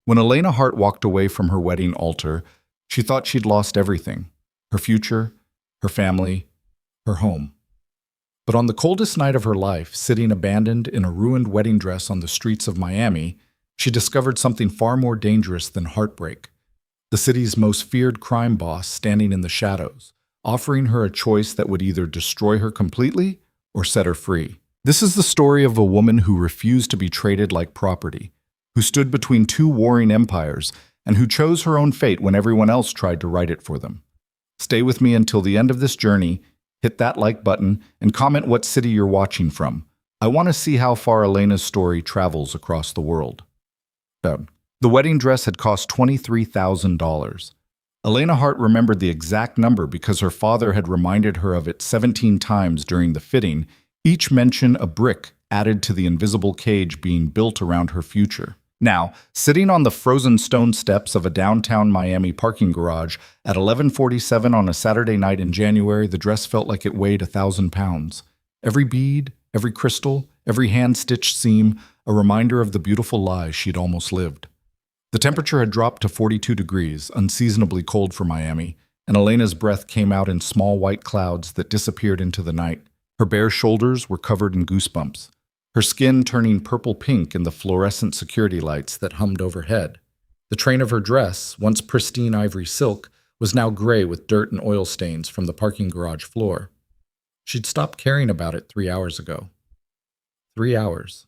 When Elena Hart walked away from her wedding altar, she thought she'd lost everything: her future, her family, her home. But on the coldest night of her life, sitting abandoned in a ruined wedding dress on the streets of Miami, she discovered something far more dangerous than heartbreak: the city's most feared crime boss standing in the shadows, offering her a choice that would either destroy her completely or set her free. This is the story of a woman who refused to be traded like property, who stood between two warring empires, and who chose her own fate when everyone else tried to write it for them. Stay with me until the end of this journey, hit that like button, and comment what city you're watching from. I want to see how far Elena's story travels across the world. The wedding dress had cost $23,000. Elena Hart remembered the exact number because her father had reminded her of it 17 times during the fitting, each mention a brick added to the invisible cage being built around her future. Now, sitting on the frozen stone steps of a downtown Miami parking garage at 11:47 on a Saturday night in January, the dress felt like it weighed 1,000 pounds. Every bead, every crystal, every hand-stitched seam, a reminder of the beautiful lies she'd almost lived. The temperature had dropped to 42 degrees, unseasonably cold for Miami, and Elena's breath came out in small white clouds that disappeared into the night. Her bare shoulders were covered in goosebumps, her skin turning purple-pink in the fluorescent security lights that hummed overhead. The train of her dress, once pristine ivory silk, was now gray with dirt and oil stains from the parking garage floor. She'd stopped caring about it 3 hours ago. 3 hours.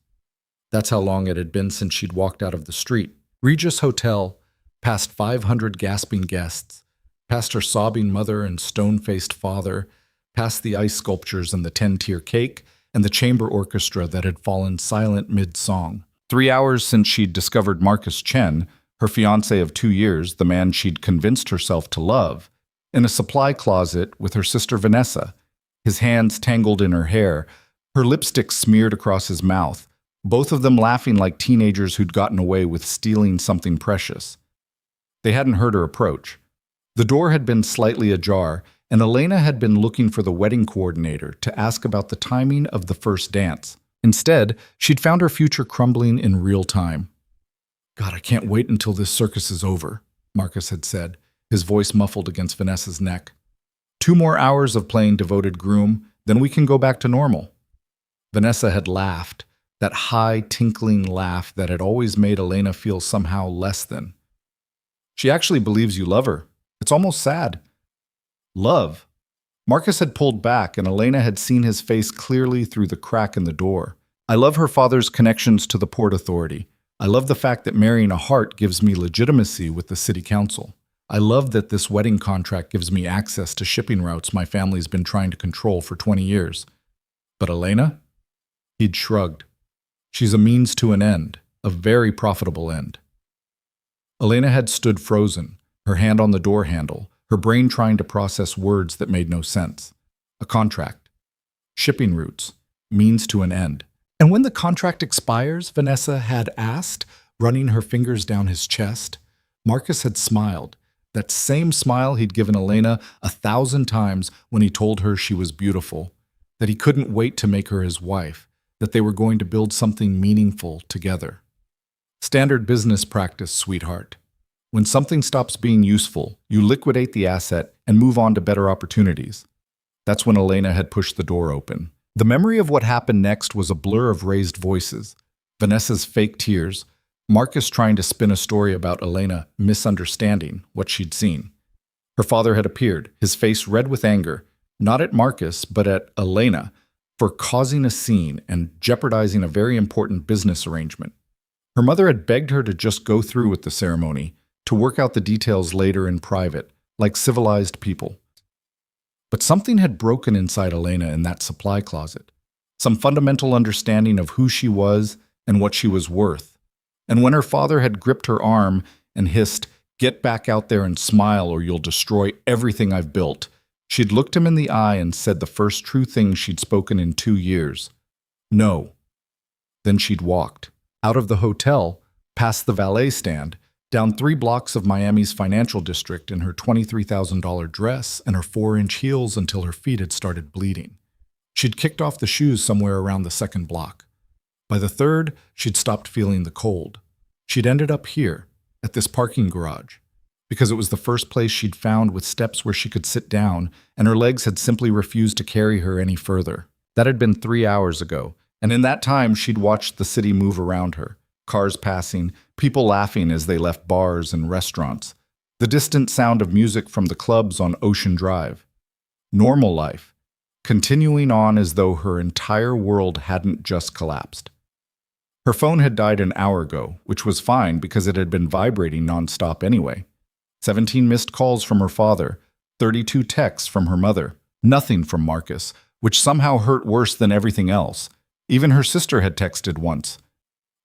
That's how long it had been since she'd walked out of the street. Regis Hotel, past 500 gasping guests, past her sobbing mother and stone-faced father, past the ice sculptures and the 10-tier cake, and the chamber orchestra that had fallen silent mid-song. 3 hours since she'd discovered Marcus Chen, her fiancé of 2 years, the man she'd convinced herself to love, in a supply closet with her sister Vanessa, his hands tangled in her hair, her lipstick smeared across his mouth, both of them laughing like teenagers who'd gotten away with stealing something precious. They hadn't heard her approach. The door had been slightly ajar, and Elena had been looking for the wedding coordinator to ask about the timing of the first dance. Instead, she'd found her future crumbling in real time. "God, I can't wait until this circus is over," Marcus had said, his voice muffled against Vanessa's neck. "2 more hours of playing devoted groom, then we can go back to normal." Vanessa had laughed, that high, tinkling laugh that had always made Elena feel somehow less than. "She actually believes you love her. It's almost sad." Love? Marcus had pulled back, and Elena had seen his face clearly through the crack in the door. "I love her father's connections to the Port Authority. I love the fact that marrying a Hart gives me legitimacy with the city council. I love that this wedding contract gives me access to shipping routes my family's been trying to control for 20 years. But Elena?" He'd shrugged. "She's a means to an end, a very profitable end." Elena had stood frozen, her hand on the door handle, her brain trying to process words that made no sense. A contract. Shipping routes. Means to an end. "And when the contract expires?" Vanessa had asked, running her fingers down his chest. Marcus had smiled, that same smile he'd given Elena 1,000 times when he told her she was beautiful, that he couldn't wait to make her his wife, that they were going to build something meaningful together. "Standard business practice, sweetheart. When something stops being useful, you liquidate the asset and move on to better opportunities." That's when Elena had pushed the door open. The memory of what happened next was a blur of raised voices, Vanessa's fake tears, Marcus trying to spin a story about Elena misunderstanding what she'd seen. Her father had appeared, his face red with anger, not at Marcus, but at Elena, for causing a scene and jeopardizing a very important business arrangement. Her mother had begged her to just go through with the ceremony, to work out the details later in private, like civilized people. But something had broken inside Elena in that supply closet, some fundamental understanding of who she was and what she was worth. And when her father had gripped her arm and hissed, "Get back out there and smile or you'll destroy everything I've built," she'd looked him in the eye and said the first true thing she'd spoken in 2 years. "No." Then she'd walked out of the hotel, past the valet stand, down 3 blocks of Miami's financial district in her $23,000 dress and her 4-inch heels until her feet had started bleeding. She'd kicked off the shoes somewhere around the 2nd block. By the 3rd, she'd stopped feeling the cold. She'd ended up here, at this parking garage, because it was the first place she'd found with steps where she could sit down, and her legs had simply refused to carry her any further. That had been 3 hours ago, and in that time she'd watched the city move around her, cars passing, people laughing as they left bars and restaurants, the distant sound of music from the clubs on Ocean Drive. Normal life, continuing on as though her entire world hadn't just collapsed. Her phone had died an hour ago, which was fine because it had been vibrating nonstop anyway. 17 missed calls from her father, 32 texts from her mother, nothing from Marcus, which somehow hurt worse than everything else. Even her sister had texted once.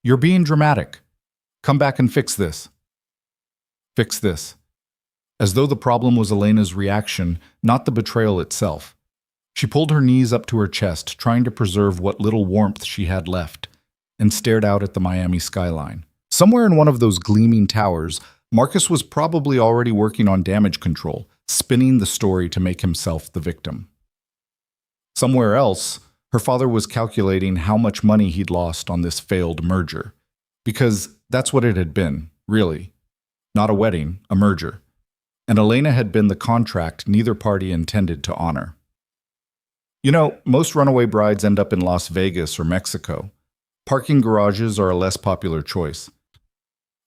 "You're being dramatic. Come back and fix this." Fix this. As though the problem was Elena's reaction, not the betrayal itself. She pulled her knees up to her chest, trying to preserve what little warmth she had left, and stared out at the Miami skyline. Somewhere in one of those gleaming towers, Marcus was probably already working on damage control, spinning the story to make himself the victim. Somewhere else, her father was calculating how much money he'd lost on this failed merger. Because that's what it had been, really. Not a wedding, a merger. And Elena had been the contract neither party intended to honor. You know, most runaway brides end up in Las Vegas or Mexico. Parking garages are a less popular choice.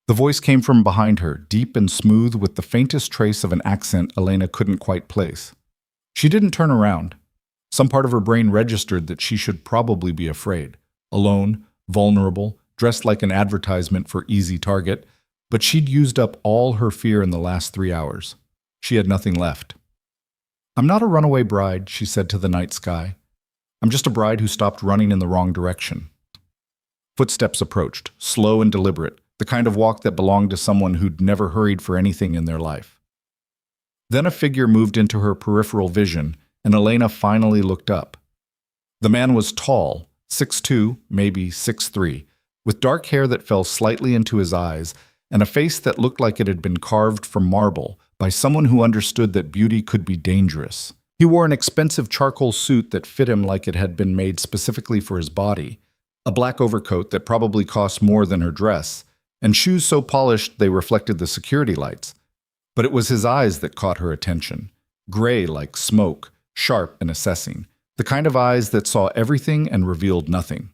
The voice came from behind her, deep and smooth with the faintest trace of an accent Elena couldn't quite place. She didn't turn around. Some part of her brain registered that she should probably be afraid. Alone, vulnerable, dressed like an advertisement for Easy Target, but she'd used up all her fear in the last 3 hours. She had nothing left. "I'm not a runaway bride," she said to the night sky. "I'm just a bride who stopped running in the wrong direction." Footsteps approached, slow and deliberate, the kind of walk that belonged to someone who'd never hurried for anything in their life. Then a figure moved into her peripheral vision, and Elena finally looked up. The man was tall, 6'2", maybe 6'3", with dark hair that fell slightly into his eyes, and a face that looked like it had been carved from marble by someone who understood that beauty could be dangerous. He wore an expensive charcoal suit that fit him like it had been made specifically for his body, a black overcoat that probably cost more than her dress, and shoes so polished they reflected the security lights. But it was his eyes that caught her attention, gray like smoke, sharp and assessing, the kind of eyes that saw everything and revealed nothing.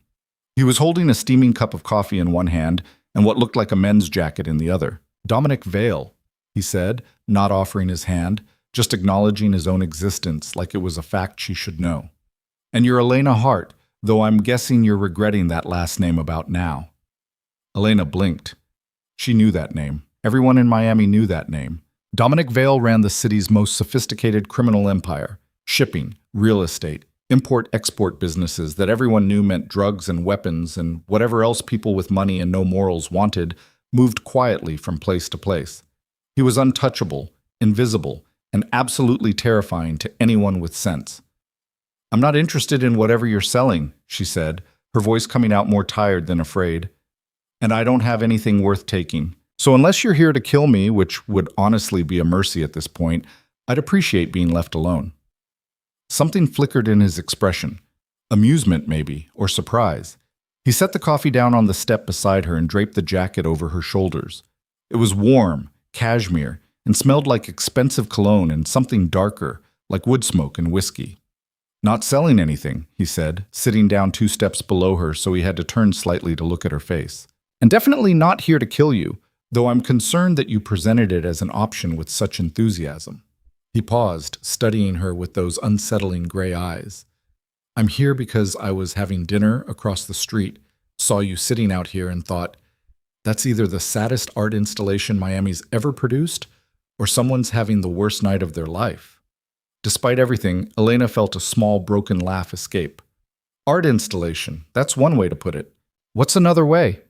He was holding a steaming cup of coffee in one hand and what looked like a men's jacket in the other. "Dominic Vale," he said, not offering his hand, just acknowledging his own existence like it was a fact she should know. "And you're Elena Hart, though I'm guessing you're regretting that last name about now." Elena blinked. She knew that name. Everyone in Miami knew that name. Dominic Vale ran the city's most sophisticated criminal empire, shipping, real estate, import-export businesses that everyone knew meant drugs and weapons, and whatever else people with money and no morals wanted moved quietly from place to place. He was untouchable, invisible, and absolutely terrifying to anyone with sense. "I'm not interested in whatever you're selling," she said, her voice coming out more tired than afraid. "And I don't have anything worth taking. So unless you're here to kill me, which would honestly be a mercy at this point, I'd appreciate being left alone." Something flickered in his expression. Amusement, maybe, or surprise. He set the coffee down on the step beside her and draped the jacket over her shoulders. It was warm, cashmere, and smelled like expensive cologne and something darker, like wood smoke and whiskey. "Not selling anything," he said, sitting down 2 steps below her so he had to turn slightly to look at her face. "And definitely not here to kill you, though I'm concerned that you presented it as an option with such enthusiasm." He paused, studying her with those unsettling gray eyes. "I'm here because I was having dinner across the street, saw you sitting out here and thought, that's either the saddest art installation Miami's ever produced, or someone's having the worst night of their life." Despite everything, Elena felt a small broken laugh escape. "Art installation, that's one way to put it. What's another way?"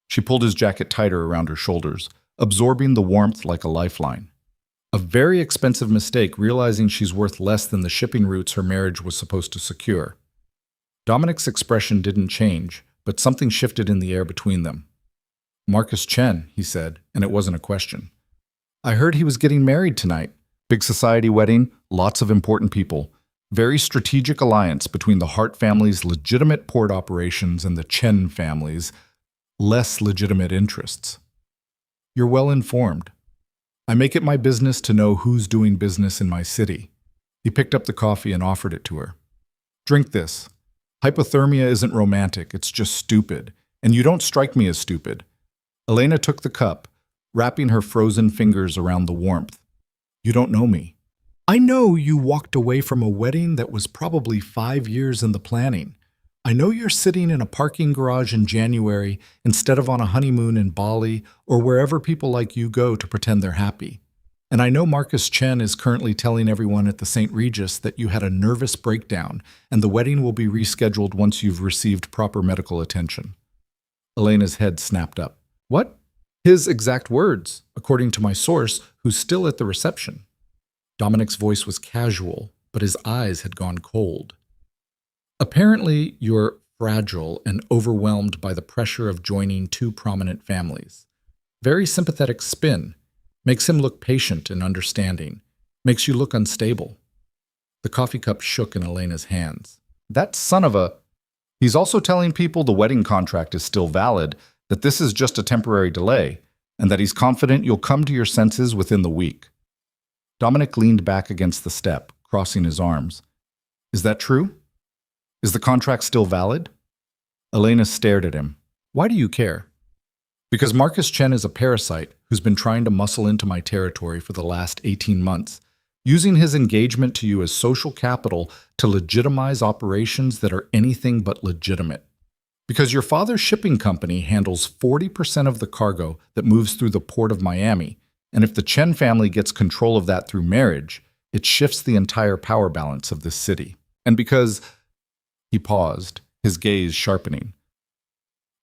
She pulled his jacket tighter around her shoulders, absorbing the warmth like a lifeline. A very expensive mistake, realizing she's worth less than the shipping routes her marriage was supposed to secure. Dominic's expression didn't change, but something shifted in the air between them. "Marcus Chen," he said, and it wasn't a question. "I heard he was getting married tonight. Big society wedding, lots of important people. Very strategic alliance between the Hart family's legitimate port operations and the Chen family's less legitimate interests." You're well informed. I make it my business to know who's doing business in my city. He picked up the coffee and offered it to her. Drink this. Hypothermia isn't romantic, it's just stupid. And you don't strike me as stupid. Elena took the cup, wrapping her frozen fingers around the warmth. You don't know me. I know you walked away from a wedding that was probably 5 years in the planning. I know you're sitting in a parking garage in January instead of on a honeymoon in Bali or wherever people like you go to pretend they're happy. And I know Marcus Chen is currently telling everyone at the St. Regis that you had a nervous breakdown and the wedding will be rescheduled once you've received proper medical attention. Elena's head snapped up. What? His exact words, according to my source, who's still at the reception. Dominic's voice was casual, but his eyes had gone cold. Apparently, you're fragile and overwhelmed by the pressure of joining two prominent families. Very sympathetic spin. Makes him look patient and understanding. Makes you look unstable. The coffee cup shook in Elena's hands. That son of a... He's also telling people the wedding contract is still valid, that this is just a temporary delay, and that he's confident you'll come to your senses within the week. Dominic leaned back against the step, crossing his arms. Is that true? Is the contract still valid? Elena stared at him. Why do you care? Because Marcus Chen is a parasite who's been trying to muscle into my territory for the last 18 months, using his engagement to you as social capital to legitimize operations that are anything but legitimate. Because your father's shipping company handles 40% of the cargo that moves through the port of Miami, and if the Chen family gets control of that through marriage, it shifts the entire power balance of this city. And because... He paused, his gaze sharpening.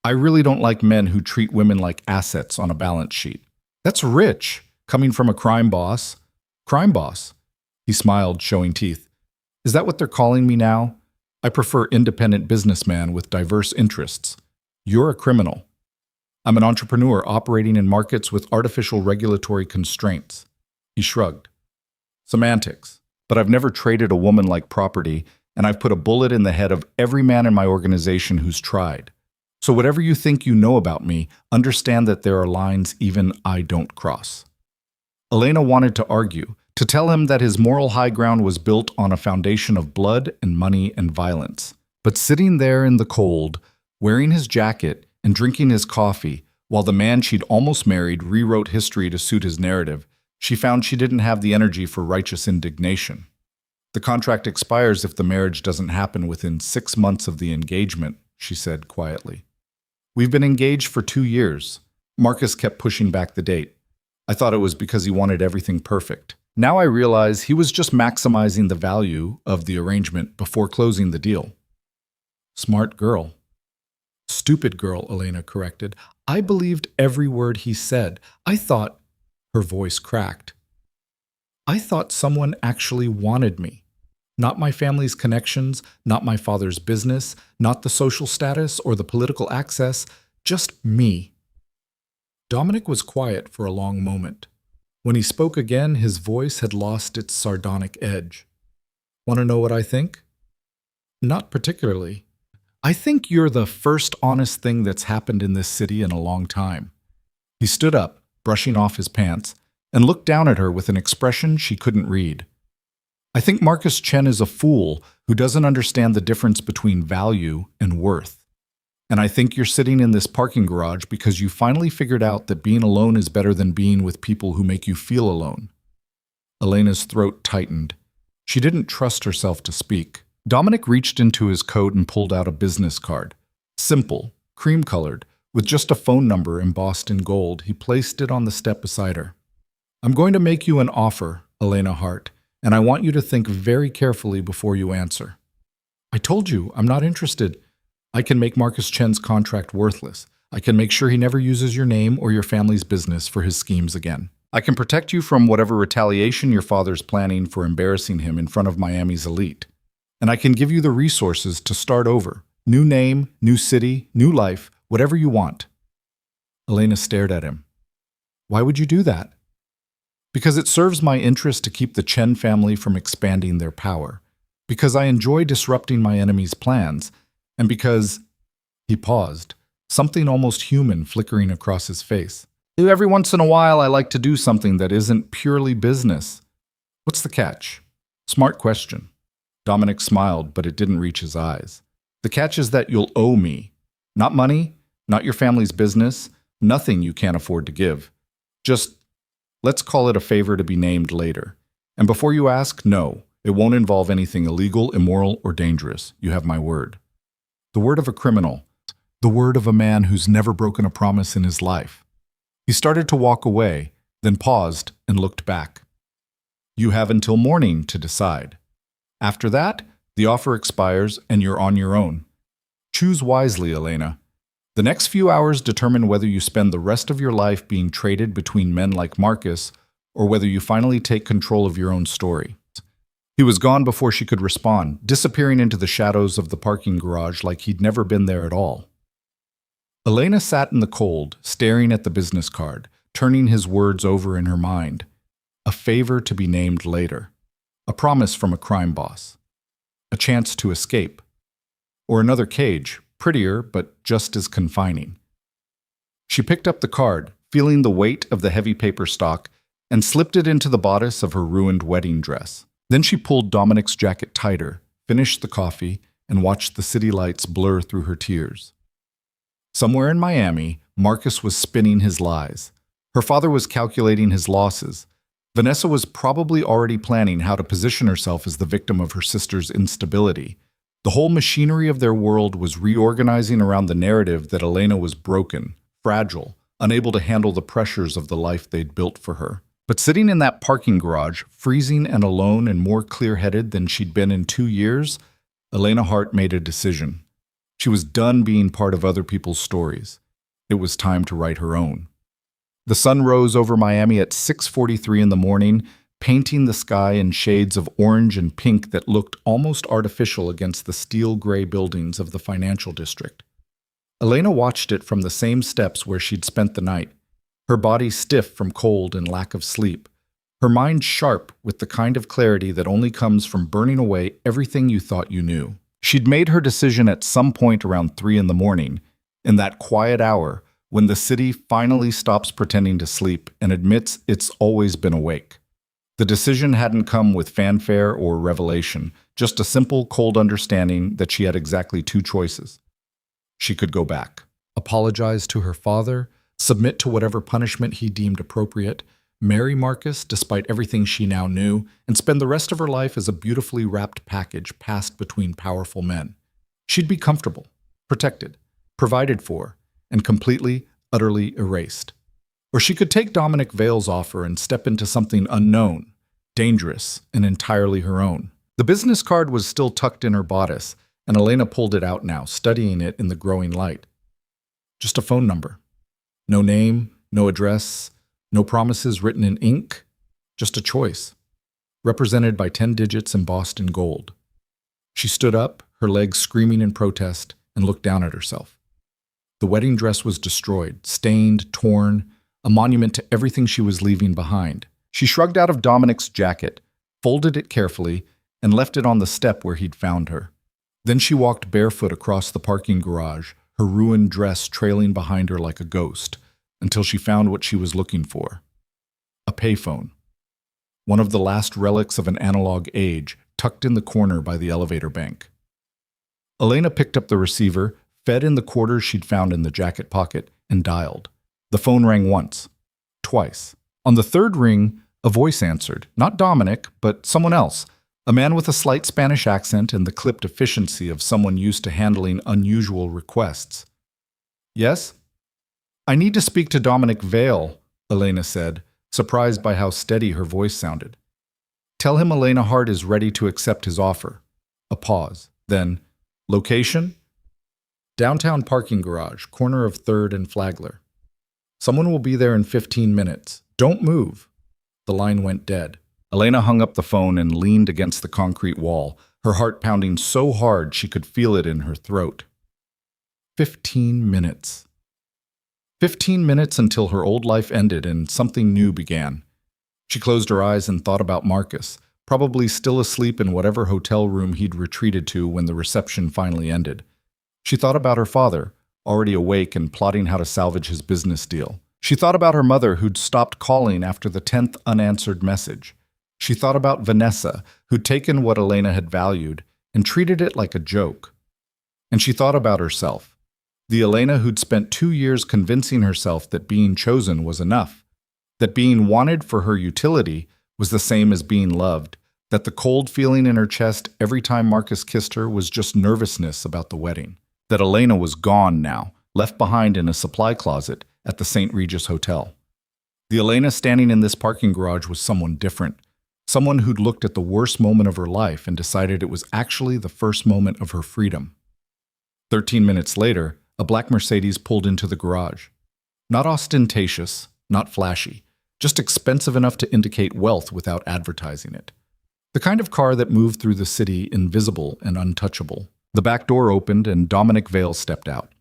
I really don't like men who treat women like assets on a balance sheet. That's rich, coming from a crime boss. Crime boss. He smiled, showing teeth. Is that what they're calling me now? I prefer independent businessman with diverse interests. You're a criminal. I'm an entrepreneur operating in markets with artificial regulatory constraints. He shrugged. Semantics. But I've never traded a woman like property, and I've put a bullet in the head of every man in my organization who's tried. So whatever you think you know about me, understand that there are lines even I don't cross. Elena wanted to argue, to tell him that his moral high ground was built on a foundation of blood and money and violence. But sitting there in the cold, wearing his jacket and drinking his coffee, while the man she'd almost married rewrote history to suit his narrative, she found she didn't have the energy for righteous indignation. The contract expires if the marriage doesn't happen within 6 months of the engagement, she said quietly. We've been engaged for 2 years. Marcus kept pushing back the date. I thought it was because he wanted everything perfect. Now I realize he was just maximizing the value of the arrangement before closing the deal. Smart girl. Stupid girl, Elena corrected. I believed every word he said. I thought... Her voice cracked. I thought someone actually wanted me. Not my family's connections, not my father's business, not the social status or the political access, just me. Dominic was quiet for a long moment. When he spoke again, his voice had lost its sardonic edge. Want to know what I think? Not particularly. I think you're the first honest thing that's happened in this city in a long time. He stood up, brushing off his pants, and looked down at her with an expression she couldn't read. I think Marcus Chen is a fool who doesn't understand the difference between value and worth. And I think you're sitting in this parking garage because you finally figured out that being alone is better than being with people who make you feel alone. Elena's throat tightened. She didn't trust herself to speak. Dominic reached into his coat and pulled out a business card. Simple, cream-colored, with just a phone number embossed in gold. He placed it on the step beside her. I'm going to make you an offer, Elena Hart, and I want you to think very carefully before you answer. I told you, I'm not interested. I can make Marcus Chen's contract worthless. I can make sure he never uses your name or your family's business for his schemes again. I can protect you from whatever retaliation your father's planning for embarrassing him in front of Miami's elite. And I can give you the resources to start over. New name, new city, new life, whatever you want. Elena stared at him. Why would you do that? Because it serves my interest to keep the Chen family from expanding their power. Because I enjoy disrupting my enemy's plans. And because... He paused, something almost human flickering across his face. Every once in a while, I like to do something that isn't purely business. What's the catch? Smart question. Dominic smiled, but it didn't reach his eyes. The catch is that you'll owe me. Not money, not your family's business, nothing you can't afford to give. Just, let's call it a favor to be named later. And before you ask, no, it won't involve anything illegal, immoral, or dangerous. You have my word. The word of a criminal. The word of a man who's never broken a promise in his life. He started to walk away, then paused and looked back. You have until morning to decide. After that, the offer expires and you're on your own. Choose wisely, Elena. The next few hours determine whether you spend the rest of your life being traded between men like Marcus or whether you finally take control of your own story. He was gone before she could respond, disappearing into the shadows of the parking garage like he'd never been there at all. Elena sat in the cold, staring at the business card, turning his words over in her mind. A favor to be named later. A promise from a crime boss. A chance to escape. Or another cage, prettier but just as confining. She picked up the card, feeling the weight of the heavy paper stock, and slipped it into the bodice of her ruined wedding dress. Then she pulled Dominic's jacket tighter, finished the coffee, and watched the city lights blur through her tears. Somewhere in Miami, Marcus was spinning his lies. Her father was calculating his losses. Vanessa was probably already planning how to position herself as the victim of her sister's instability. The whole machinery of their world was reorganizing around the narrative that Elena was broken, fragile, unable to handle the pressures of the life they'd built for her. But sitting in that parking garage, freezing and alone and more clear-headed than she'd been in 2 years, Elena Hart made a decision. She was done being part of other people's stories. It was time to write her own. The sun rose over Miami at 6:43 in the morning, painting the sky in shades of orange and pink that looked almost artificial against the steel-gray buildings of the financial district. Elena watched it from the same steps where she'd spent the night, her body stiff from cold and lack of sleep, her mind sharp with the kind of clarity that only comes from burning away everything you thought you knew. She'd made her decision at some point around 3 in the morning, in that quiet hour when the city finally stops pretending to sleep and admits it's always been awake. The decision hadn't come with fanfare or revelation, just a simple, cold understanding that she had exactly 2 choices. She could go back, apologize to her father, submit to whatever punishment he deemed appropriate, marry Marcus despite everything she now knew, and spend the rest of her life as a beautifully wrapped package passed between powerful men. She'd be comfortable, protected, provided for, and completely, utterly erased. Or she could take Dominic Vale's offer and step into something unknown, dangerous, and entirely her own. The business card was still tucked in her bodice, and Elena pulled it out now, studying it in the growing light. Just a phone number. No name, no address, no promises written in ink, just a choice, represented by 10 digits embossed in gold. She stood up, her legs screaming in protest, and looked down at herself. The wedding dress was destroyed, stained, torn, a monument to everything she was leaving behind. She shrugged out of Dominic's jacket, folded it carefully, and left it on the step where he'd found her. Then she walked barefoot across the parking garage, her ruined dress trailing behind her like a ghost, until she found what she was looking for. A payphone. One of the last relics of an analog age, tucked in the corner by the elevator bank. Elena picked up the receiver, fed in the quarters she'd found in the jacket pocket, and dialed. The phone rang once, twice. On the 3rd ring, a voice answered, not Dominic, but someone else, a man with a slight Spanish accent and the clipped efficiency of someone used to handling unusual requests. Yes? I need to speak to Dominic Vale, Elena said, surprised by how steady her voice sounded. Tell him Elena Hart is ready to accept his offer. A pause. Then, location? Downtown parking garage, corner of 3rd and Flagler. Someone will be there in 15 minutes. Don't move. The line went dead. Elena hung up the phone and leaned against the concrete wall, her heart pounding so hard she could feel it in her throat. 15 minutes. 15 minutes until her old life ended and something new began. She closed her eyes and thought about Marcus, probably still asleep in whatever hotel room he'd retreated to when the reception finally ended. She thought about her father, already awake and plotting how to salvage his business deal. She thought about her mother who'd stopped calling after the 10th unanswered message. She thought about Vanessa, who'd taken what Elena had valued and treated it like a joke. And she thought about herself, the Elena who'd spent 2 years convincing herself that being chosen was enough, that being wanted for her utility was the same as being loved, that the cold feeling in her chest every time Marcus kissed her was just nervousness about the wedding, that Elena was gone now, left behind in a supply closet at the St. Regis Hotel. The Elena standing in this parking garage was someone different, someone who'd looked at the worst moment of her life and decided it was actually the first moment of her freedom. 13 minutes later, a black Mercedes pulled into the garage. Not ostentatious, not flashy, just expensive enough to indicate wealth without advertising it. The kind of car that moved through the city invisible and untouchable. The back door opened and Dominic Vale stepped out.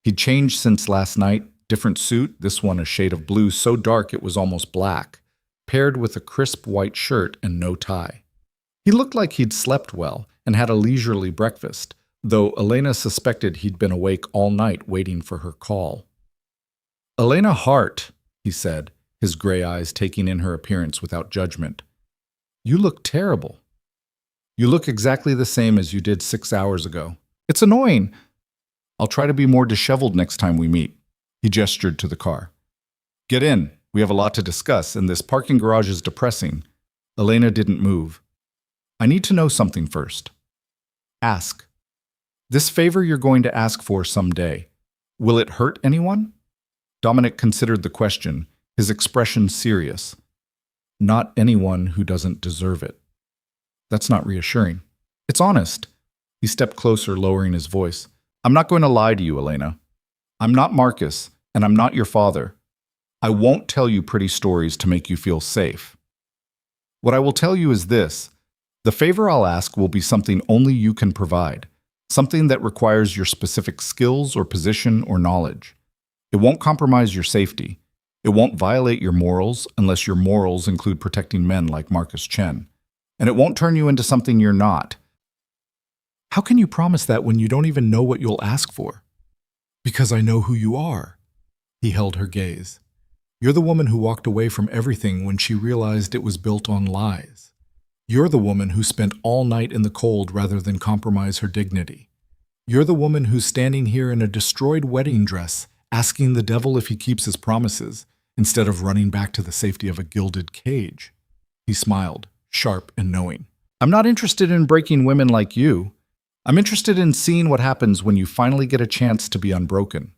He'd changed since last night, different suit, this one a shade of blue so dark it was almost black, paired with a crisp white shirt and no tie. He looked like he'd slept well and had a leisurely breakfast, though Elena suspected he'd been awake all night waiting for her call. "Elena Hart," he said, his gray eyes taking in her appearance without judgment. "You look terrible. You look exactly the same as you did 6 hours ago. It's annoying. I'll try to be more disheveled next time we meet." He gestured to the car. "Get in. We have a lot to discuss, and this parking garage is depressing." Elena didn't move. "I need to know something first." "Ask." "This favor you're going to ask for someday, will it hurt anyone?" Dominic considered the question, his expression serious. "Not anyone who doesn't deserve it." That's not reassuring. It's honest. He stepped closer, lowering his voice. "I'm not going to lie to you, Elena. I'm not Marcus, and I'm not your father. I won't tell you pretty stories to make you feel safe. What I will tell you is this. The favor I'll ask will be something only you can provide, something that requires your specific skills or position or knowledge. It won't compromise your safety. It won't violate your morals unless your morals include protecting men like Marcus Chen. And it won't turn you into something you're not." "How can you promise that when you don't even know what you'll ask for?" "Because I know who you are." He held her gaze. "You're the woman who walked away from everything when she realized it was built on lies. You're the woman who spent all night in the cold rather than compromise her dignity. You're the woman who's standing here in a destroyed wedding dress, asking the devil if he keeps his promises, instead of running back to the safety of a gilded cage." He smiled, sharp and knowing. "I'm not interested in breaking women like you. I'm interested in seeing what happens when you finally get a chance to be unbroken."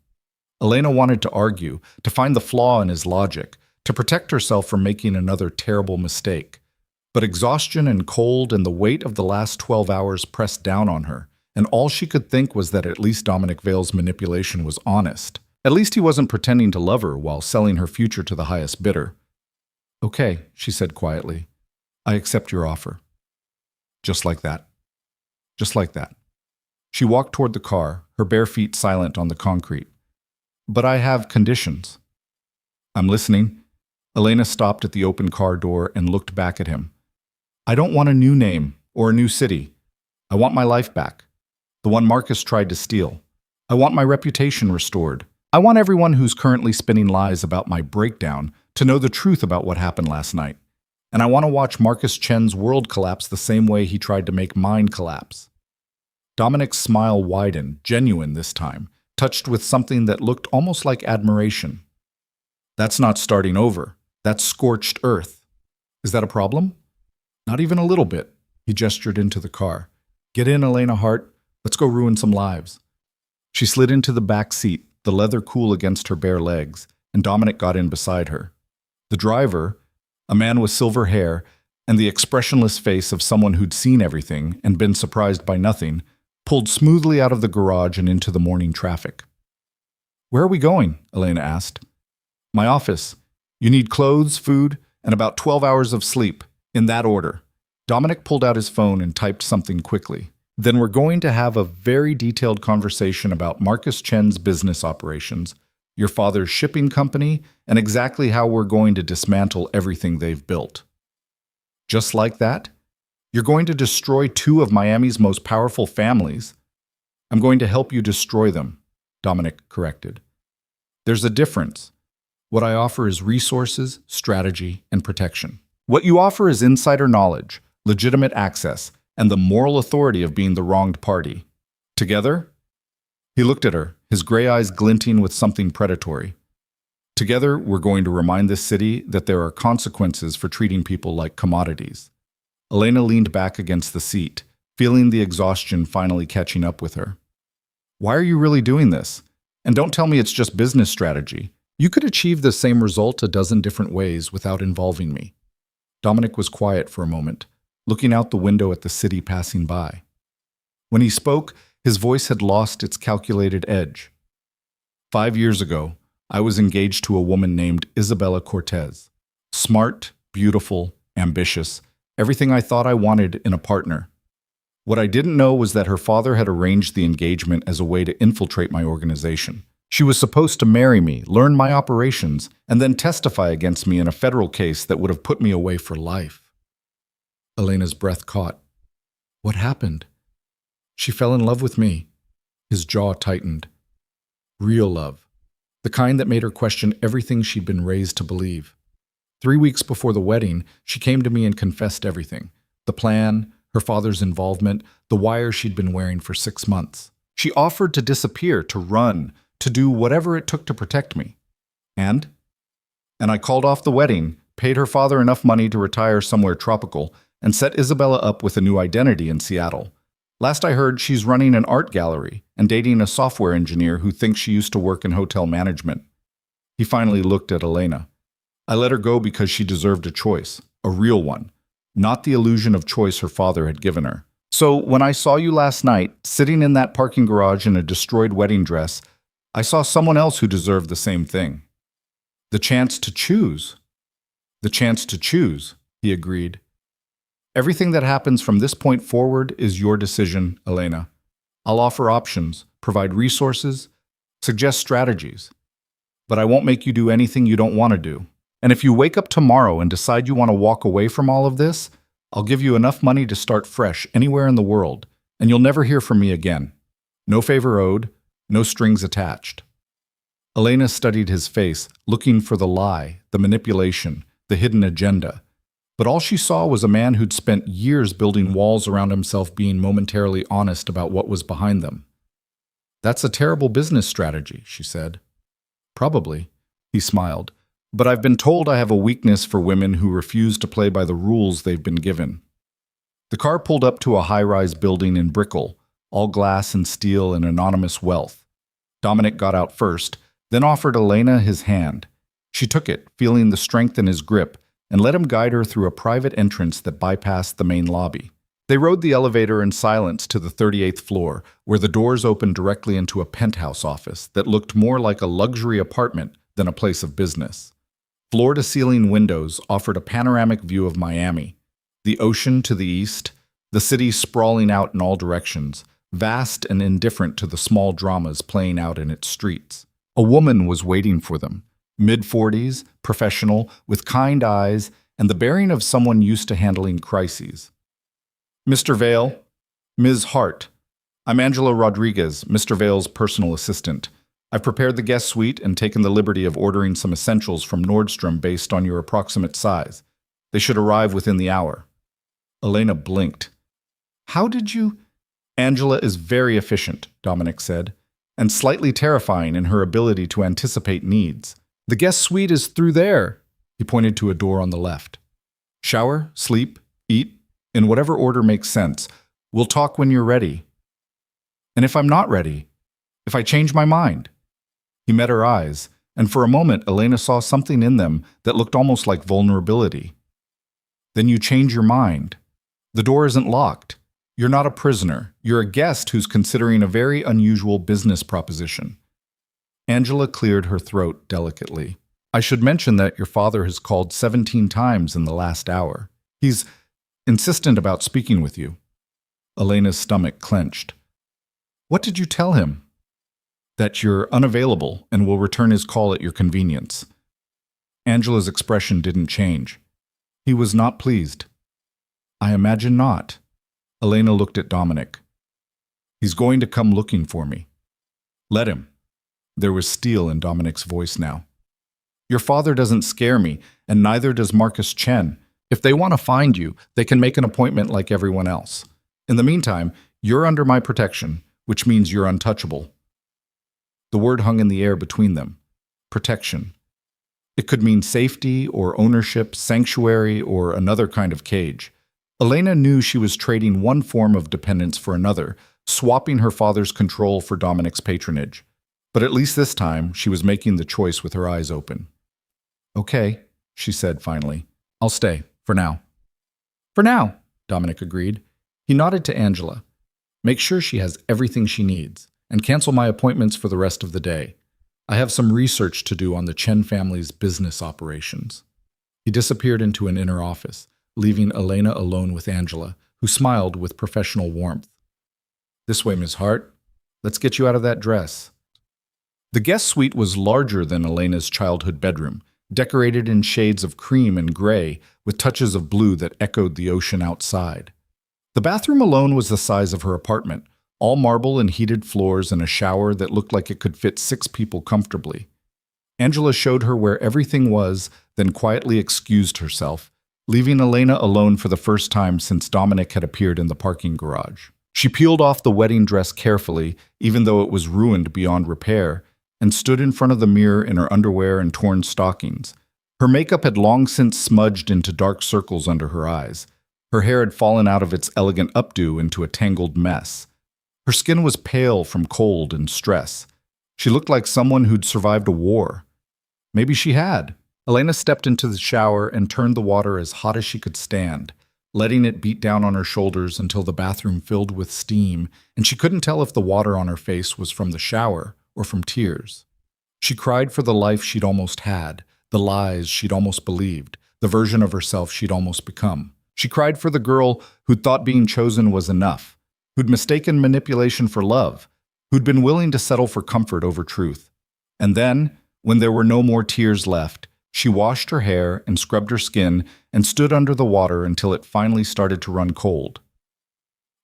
Elena wanted to argue, to find the flaw in his logic, to protect herself from making another terrible mistake. But exhaustion and cold and the weight of the last 12 hours pressed down on her, and all she could think was that at least Dominic Vale's manipulation was honest. At least he wasn't pretending to love her while selling her future to the highest bidder. "Okay," she said quietly. "I accept your offer." Just like that. Just like that. She walked toward the car, her bare feet silent on the concrete. "But I have conditions." "I'm listening." Elena stopped at the open car door and looked back at him. "I don't want a new name or a new city. I want my life back. The one Marcus tried to steal. I want my reputation restored. I want everyone who's currently spinning lies about my breakdown to know the truth about what happened last night. And I want to watch Marcus Chen's world collapse the same way he tried to make mine collapse." Dominic's smile widened, genuine this time, touched with something that looked almost like admiration. "That's not starting over. That's scorched earth. Is that a problem?" "Not even a little bit." He gestured into the car. "Get in, Elena Hart. Let's go ruin some lives." She slid into the back seat, the leather cool against her bare legs, and Dominic got in beside her. The driver, a man with silver hair and the expressionless face of someone who'd seen everything and been surprised by nothing, pulled smoothly out of the garage and into the morning traffic. "Where are we going?" Elena asked. "My office. You need clothes, food, and about 12 hours of sleep, in that order." Dominic pulled out his phone and typed something quickly. "Then we're going to have a very detailed conversation about Marcus Chen's business operations, your father's shipping company, and exactly how we're going to dismantle everything they've built." "Just like that? You're going to destroy 2 of Miami's most powerful families." "I'm going to help you destroy them," Dominic corrected. "There's a difference. What I offer is resources, strategy, and protection. What you offer is insider knowledge, legitimate access, and the moral authority of being the wronged party. Together?" He looked at her, his gray eyes glinting with something predatory. "Together, we're going to remind this city that there are consequences for treating people like commodities." Elena leaned back against the seat, feeling the exhaustion finally catching up with her. "Why are you really doing this? And don't tell me it's just business strategy. You could achieve the same result a dozen different ways without involving me." Dominic was quiet for a moment, looking out the window at the city passing by. When he spoke, his voice had lost its calculated edge. 5 years ago, I was engaged to a woman named Isabella Cortez. Smart, beautiful, ambitious, everything I thought I wanted in a partner. What I didn't know was that her father had arranged the engagement as a way to infiltrate my organization. She was supposed to marry me, learn my operations, and then testify against me in a federal case that would have put me away for life. Elena's breath caught. What happened? She fell in love with me. His jaw tightened. Real love. The kind that made her question everything she'd been raised to believe. 3 weeks before the wedding, she came to me and confessed everything. The plan, her father's involvement, the wire she'd been wearing for 6 months. She offered to disappear, to run, to do whatever it took to protect me. And I called off the wedding, paid her father enough money to retire somewhere tropical, and set Isabella up with a new identity in Seattle. Last I heard, she's running an art gallery and dating a software engineer who thinks she used to work in hotel management. He finally looked at Elena. I let her go because she deserved a choice, a real one, not the illusion of choice her father had given her. So when I saw you last night, sitting in that parking garage in a destroyed wedding dress, I saw someone else who deserved the same thing. The chance to choose. The chance to choose, he agreed. Everything that happens from this point forward is your decision, Elena. I'll offer options, provide resources, suggest strategies. But I won't make you do anything you don't want to do. And if you wake up tomorrow and decide you want to walk away from all of this, I'll give you enough money to start fresh anywhere in the world, and you'll never hear from me again. No favor owed, no strings attached. Elena studied his face, looking for the lie, the manipulation, the hidden agenda. But all she saw was a man who'd spent years building walls around himself, being momentarily honest about what was behind them. That's a terrible business strategy, she said. Probably, he smiled. But I've been told I have a weakness for women who refuse to play by the rules they've been given. The car pulled up to a high-rise building in Brickell, all glass and steel and anonymous wealth. Dominic got out first, then offered Elena his hand. She took it, feeling the strength in his grip, and let him guide her through a private entrance that bypassed the main lobby. They rode the elevator in silence to the 38th floor, where the doors opened directly into a penthouse office that looked more like a luxury apartment than a place of business. Floor-to-ceiling windows offered a panoramic view of Miami, the ocean to the east, the city sprawling out in all directions, vast and indifferent to the small dramas playing out in its streets. A woman was waiting for them, mid-40s, professional, with kind eyes, and the bearing of someone used to handling crises. Mr. Vale, Ms. Hart, I'm Angela Rodriguez, Mr. Vale's personal assistant. I've prepared the guest suite and taken the liberty of ordering some essentials from Nordstrom based on your approximate size. They should arrive within the hour. Elena blinked. How did you? Angela is very efficient, Dominic said, and slightly terrifying in her ability to anticipate needs. The guest suite is through there, he pointed to a door on the left. Shower, sleep, eat, in whatever order makes sense. We'll talk when you're ready. And if I'm not ready? If I change my mind? He met her eyes, and for a moment Elena saw something in them that looked almost like vulnerability. Then you change your mind. The door isn't locked. You're not a prisoner. You're a guest who's considering a very unusual business proposition. Angela cleared her throat delicately. I should mention that your father has called 17 times in the last hour. He's insistent about speaking with you. Elena's stomach clenched. What did you tell him? That you're unavailable and will return his call at your convenience. Angela's expression didn't change. He was not pleased. I imagine not. Elena looked at Dominic. He's going to come looking for me. Let him. There was steel in Dominic's voice now. Your father doesn't scare me, and neither does Marcus Chen. If they want to find you, they can make an appointment like everyone else. In the meantime, you're under my protection, which means you're untouchable." The word hung in the air between them. Protection. It could mean safety or ownership, sanctuary, or another kind of cage. Elena knew she was trading one form of dependence for another, swapping her father's control for Dominic's patronage. But at least this time, she was making the choice with her eyes open. "Okay," she said finally. "I'll stay, for now." "For now," Dominic agreed. He nodded to Angela. "Make sure she has everything she needs, and cancel my appointments for the rest of the day. I have some research to do on the Chen family's business operations." He disappeared into an inner office, leaving Elena alone with Angela, who smiled with professional warmth. "This way, Miss Hart. Let's get you out of that dress." The guest suite was larger than Elena's childhood bedroom, decorated in shades of cream and gray, with touches of blue that echoed the ocean outside. The bathroom alone was the size of her apartment, all marble and heated floors and a shower that looked like it could fit 6 people comfortably. Angela showed her where everything was, then quietly excused herself, leaving Elena alone for the first time since Dominic had appeared in the parking garage. She peeled off the wedding dress carefully, even though it was ruined beyond repair, and stood in front of the mirror in her underwear and torn stockings. Her makeup had long since smudged into dark circles under her eyes. Her hair had fallen out of its elegant updo into a tangled mess. Her skin was pale from cold and stress. She looked like someone who'd survived a war. Maybe she had. Elena stepped into the shower and turned the water as hot as she could stand, letting it beat down on her shoulders until the bathroom filled with steam, and she couldn't tell if the water on her face was from the shower or from tears. She cried for the life she'd almost had, the lies she'd almost believed, the version of herself she'd almost become. She cried for the girl who'd thought being chosen was enough, who'd mistaken manipulation for love, who'd been willing to settle for comfort over truth. And then, when there were no more tears left, she washed her hair and scrubbed her skin and stood under the water until it finally started to run cold.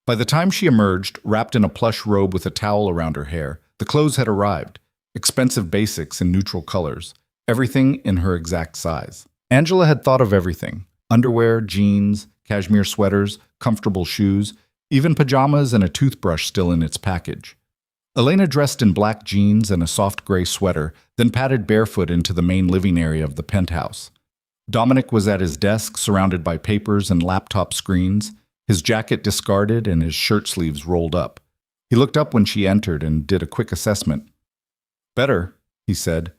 By the time she emerged, wrapped in a plush robe with a towel around her hair, the clothes had arrived, expensive basics in neutral colors, everything in her exact size. Angela had thought of everything: underwear, jeans, cashmere sweaters, comfortable shoes, even pajamas and a toothbrush still in its package. Elena dressed in black jeans and a soft gray sweater, then padded barefoot into the main living area of the penthouse. Dominic was at his desk, surrounded by papers and laptop screens, his jacket discarded and his shirt sleeves rolled up. He looked up when she entered and did a quick assessment. "Better," he said.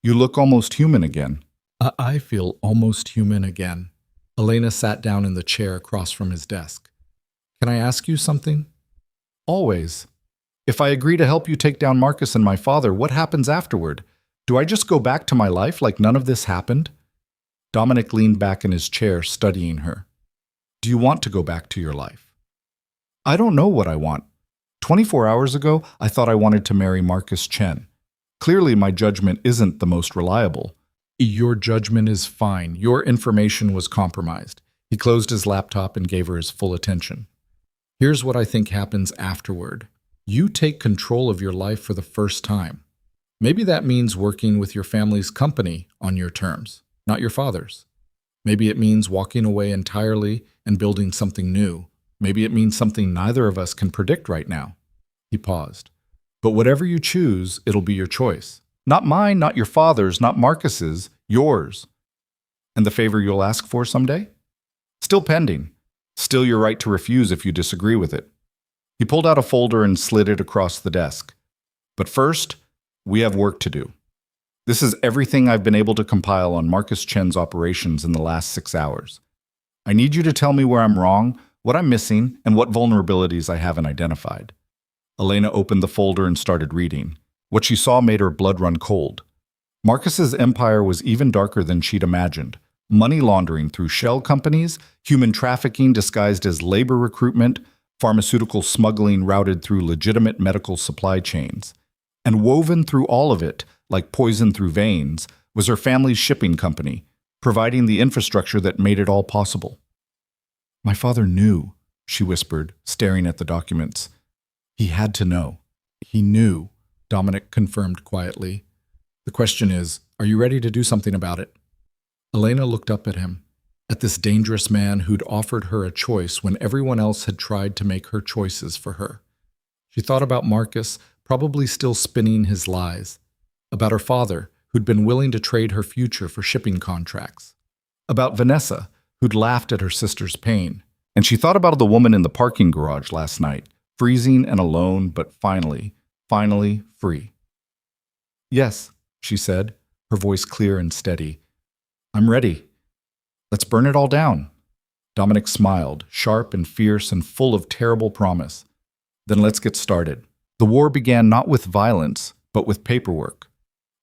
"You look almost human again." I feel almost human again." Elena sat down in the chair across from his desk. "Can I ask you something?" "Always. If I agree to help you take down Marcus and my father, what happens afterward? Do I just go back to my life like none of this happened?" Dominic leaned back in his chair, studying her. "Do you want to go back to your life?" "I don't know what I want. 24 hours ago, I thought I wanted to marry Marcus Chen. Clearly, my judgment isn't the most reliable." "Your judgment is fine. Your information was compromised." He closed his laptop and gave her his full attention. "Here's what I think happens afterward. You take control of your life for the first time. Maybe that means working with your family's company on your terms, not your father's. Maybe it means walking away entirely and building something new. Maybe it means something neither of us can predict right now." He paused. "But whatever you choose, it'll be your choice. Not mine, not your father's, not Marcus's, yours. And the favor you'll ask for someday? Still pending. Still your right to refuse if you disagree with it." He pulled out a folder and slid it across the desk. "But first, we have work to do. This is everything I've been able to compile on Marcus Chen's operations in the last 6 hours. I need you to tell me where I'm wrong, what I'm missing, and what vulnerabilities I haven't identified." Elena opened the folder and started reading. What she saw made her blood run cold. Marcus's empire was even darker than she'd imagined. Money laundering through shell companies, human trafficking disguised as labor recruitment, pharmaceutical smuggling routed through legitimate medical supply chains. And woven through all of it, like poison through veins, was her family's shipping company, providing the infrastructure that made it all possible. "My father knew," she whispered, staring at the documents. "He had to know." "He knew," Dominic confirmed quietly. The question is, are you ready to do something about it? Elena looked up at him, at this dangerous man who'd offered her a choice when everyone else had tried to make her choices for her. She thought about Marcus, probably still spinning his lies, about her father, who'd been willing to trade her future for shipping contracts, about Vanessa, who'd laughed at her sister's pain, and she thought about the woman in the parking garage last night, freezing and alone, but finally free. Yes, she said, her voice clear and steady. I'm ready. Let's burn it all down. Dominic smiled, sharp and fierce and full of terrible promise. Then let's get started. The war began not with violence, but with paperwork.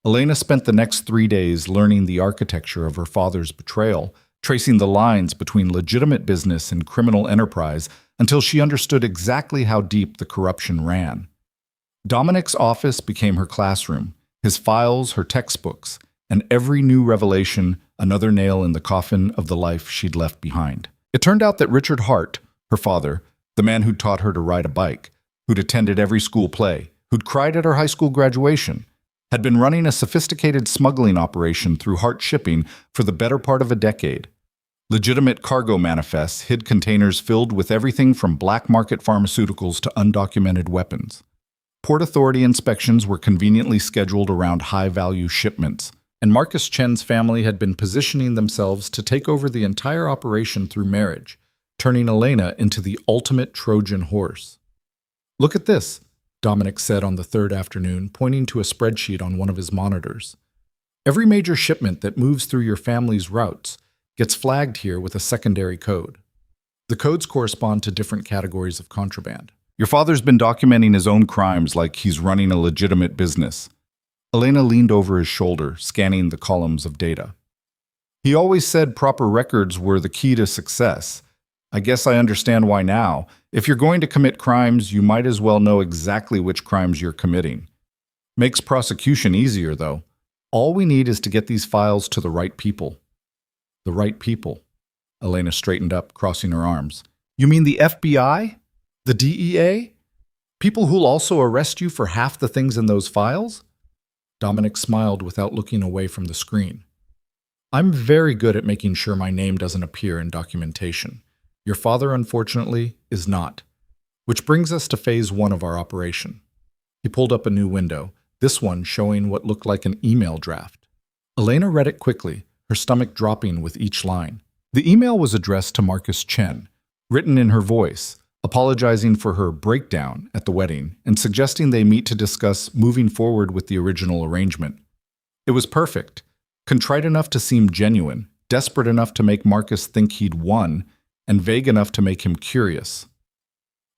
Elena spent the next 3 days learning the architecture of her father's betrayal, tracing the lines between legitimate business and criminal enterprise until she understood exactly how deep the corruption ran. Dominic's office became her classroom, his files her textbooks, and every new revelation another nail in the coffin of the life she'd left behind. It turned out that Richard Hart, her father, the man who'd taught her to ride a bike, who'd attended every school play, who'd cried at her high school graduation, had been running a sophisticated smuggling operation through Hart Shipping for the better part of a decade. Legitimate cargo manifests hid containers filled with everything from black market pharmaceuticals to undocumented weapons. Port Authority inspections were conveniently scheduled around high-value shipments, and Marcus Chen's family had been positioning themselves to take over the entire operation through marriage, turning Elena into the ultimate Trojan horse. Look at this, Dominic said on the third afternoon, pointing to a spreadsheet on one of his monitors. Every major shipment that moves through your family's routes gets flagged here with a secondary code. The codes correspond to different categories of contraband. Your father's been documenting his own crimes like he's running a legitimate business. Elena leaned over his shoulder, scanning the columns of data. He always said proper records were the key to success. I guess I understand why now. If you're going to commit crimes, you might as well know exactly which crimes you're committing. Makes prosecution easier, though. All we need is to get these files to the right people. The right people. Elena straightened up, crossing her arms. You mean the FBI? The DEA? People who'll also arrest you for half the things in those files? Dominic smiled without looking away from the screen. I'm very good at making sure my name doesn't appear in documentation. Your father, unfortunately, is not. Which brings us to phase 1 of our operation. He pulled up a new window, this one showing what looked like an email draft. Elena read it quickly, her stomach dropping with each line. The email was addressed to Marcus Chen, written in her voice, apologizing for her breakdown at the wedding and suggesting they meet to discuss moving forward with the original arrangement. It was perfect, contrite enough to seem genuine, desperate enough to make Marcus think he'd won, and vague enough to make him curious.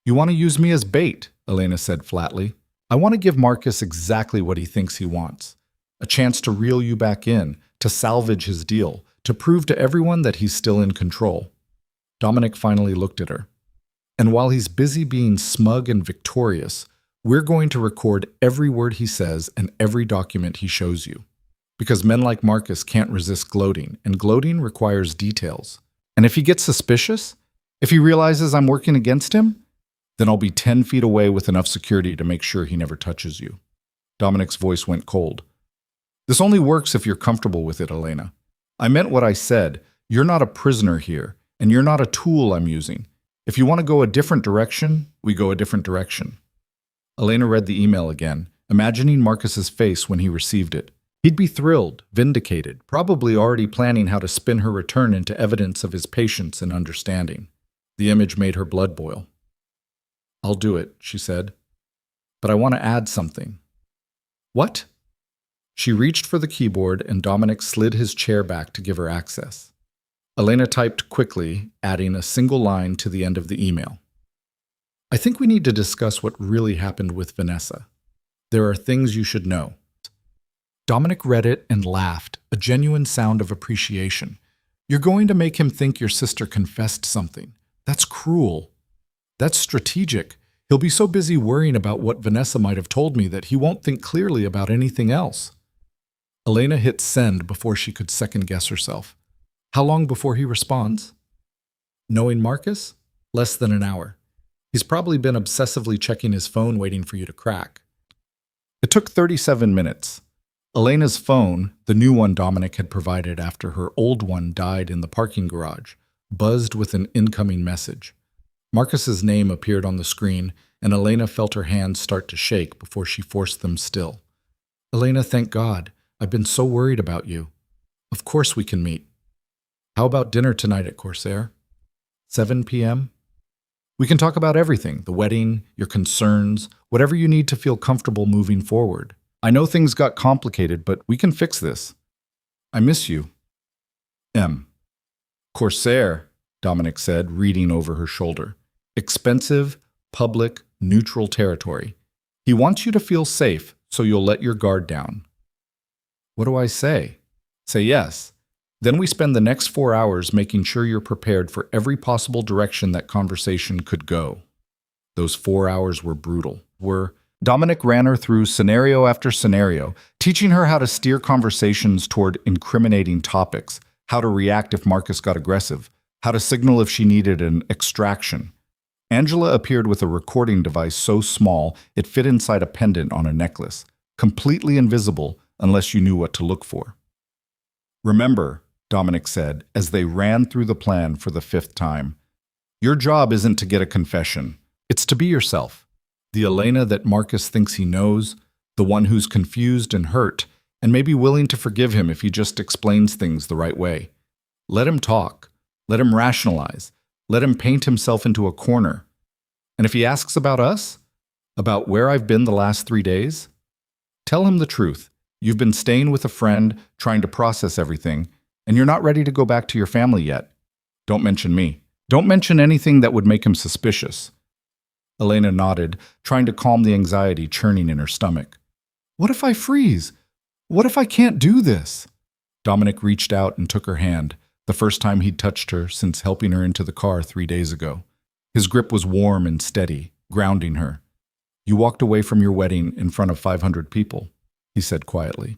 You want to use me as bait, Elena said flatly. I want to give Marcus exactly what he thinks he wants. A chance to reel you back in, to salvage his deal, to prove to everyone that he's still in control. Dominic finally looked at her. And while he's busy being smug and victorious, we're going to record every word he says and every document he shows you. Because men like Marcus can't resist gloating, and gloating requires details. And if he gets suspicious, if he realizes I'm working against him, then I'll be 10 feet away with enough security to make sure he never touches you. Dominic's voice went cold. This only works if you're comfortable with it, Elena. I meant what I said. You're not a prisoner here, and you're not a tool I'm using. If you want to go a different direction, we go a different direction. Elena read the email again, imagining Marcus's face when he received it. He'd be thrilled, vindicated, probably already planning how to spin her return into evidence of his patience and understanding. The image made her blood boil. I'll do it, she said. But I want to add something. What? She reached for the keyboard and Dominic slid his chair back to give her access. Elena typed quickly, adding a single line to the end of the email. I think we need to discuss what really happened with Vanessa. There are things you should know. Dominic read it and laughed, a genuine sound of appreciation. You're going to make him think your sister confessed something. That's cruel. That's strategic. He'll be so busy worrying about what Vanessa might have told me that he won't think clearly about anything else. Elena hit send before she could second-guess herself. How long before he responds? Knowing Marcus? Less than an hour. He's probably been obsessively checking his phone waiting for you to crack. It took 37 minutes. Elena's phone, the new one Dominic had provided after her old one died in the parking garage, buzzed with an incoming message. Marcus's name appeared on the screen, and Elena felt her hands start to shake before she forced them still. Elena, thank God. I've been so worried about you. Of course we can meet. How about dinner tonight at Corsair? 7 p.m.? We can talk about everything, the wedding, your concerns, whatever you need to feel comfortable moving forward. I know things got complicated, but we can fix this. I miss you. M. Corsair, Dominic said, reading over her shoulder. Expensive, public, neutral territory. He wants you to feel safe, so you'll let your guard down. What do I say? Say yes. Then we spend the next 4 hours making sure you're prepared for every possible direction that conversation could go. Those 4 hours were brutal. Dominic ran her through scenario after scenario, teaching her how to steer conversations toward incriminating topics, how to react if Marcus got aggressive, how to signal if she needed an extraction. Angela appeared with a recording device so small it fit inside a pendant on a necklace, completely invisible unless you knew what to look for. Remember, Dominic said as they ran through the plan for the 5th time, your job isn't to get a confession. It's to be yourself. The Elena that Marcus thinks he knows, the one who's confused and hurt, and maybe willing to forgive him if he just explains things the right way. Let him talk. Let him rationalize. Let him paint himself into a corner. And if he asks about us, about where I've been the last 3 days, tell him the truth. You've been staying with a friend, trying to process everything, and you're not ready to go back to your family yet. Don't mention me. Don't mention anything that would make him suspicious. Elena nodded, trying to calm the anxiety churning in her stomach. What if I freeze? What if I can't do this? Dominic reached out and took her hand, the first time he'd touched her since helping her into the car 3 days ago. His grip was warm and steady, grounding her. You walked away from your wedding in front of 500 people, he said quietly.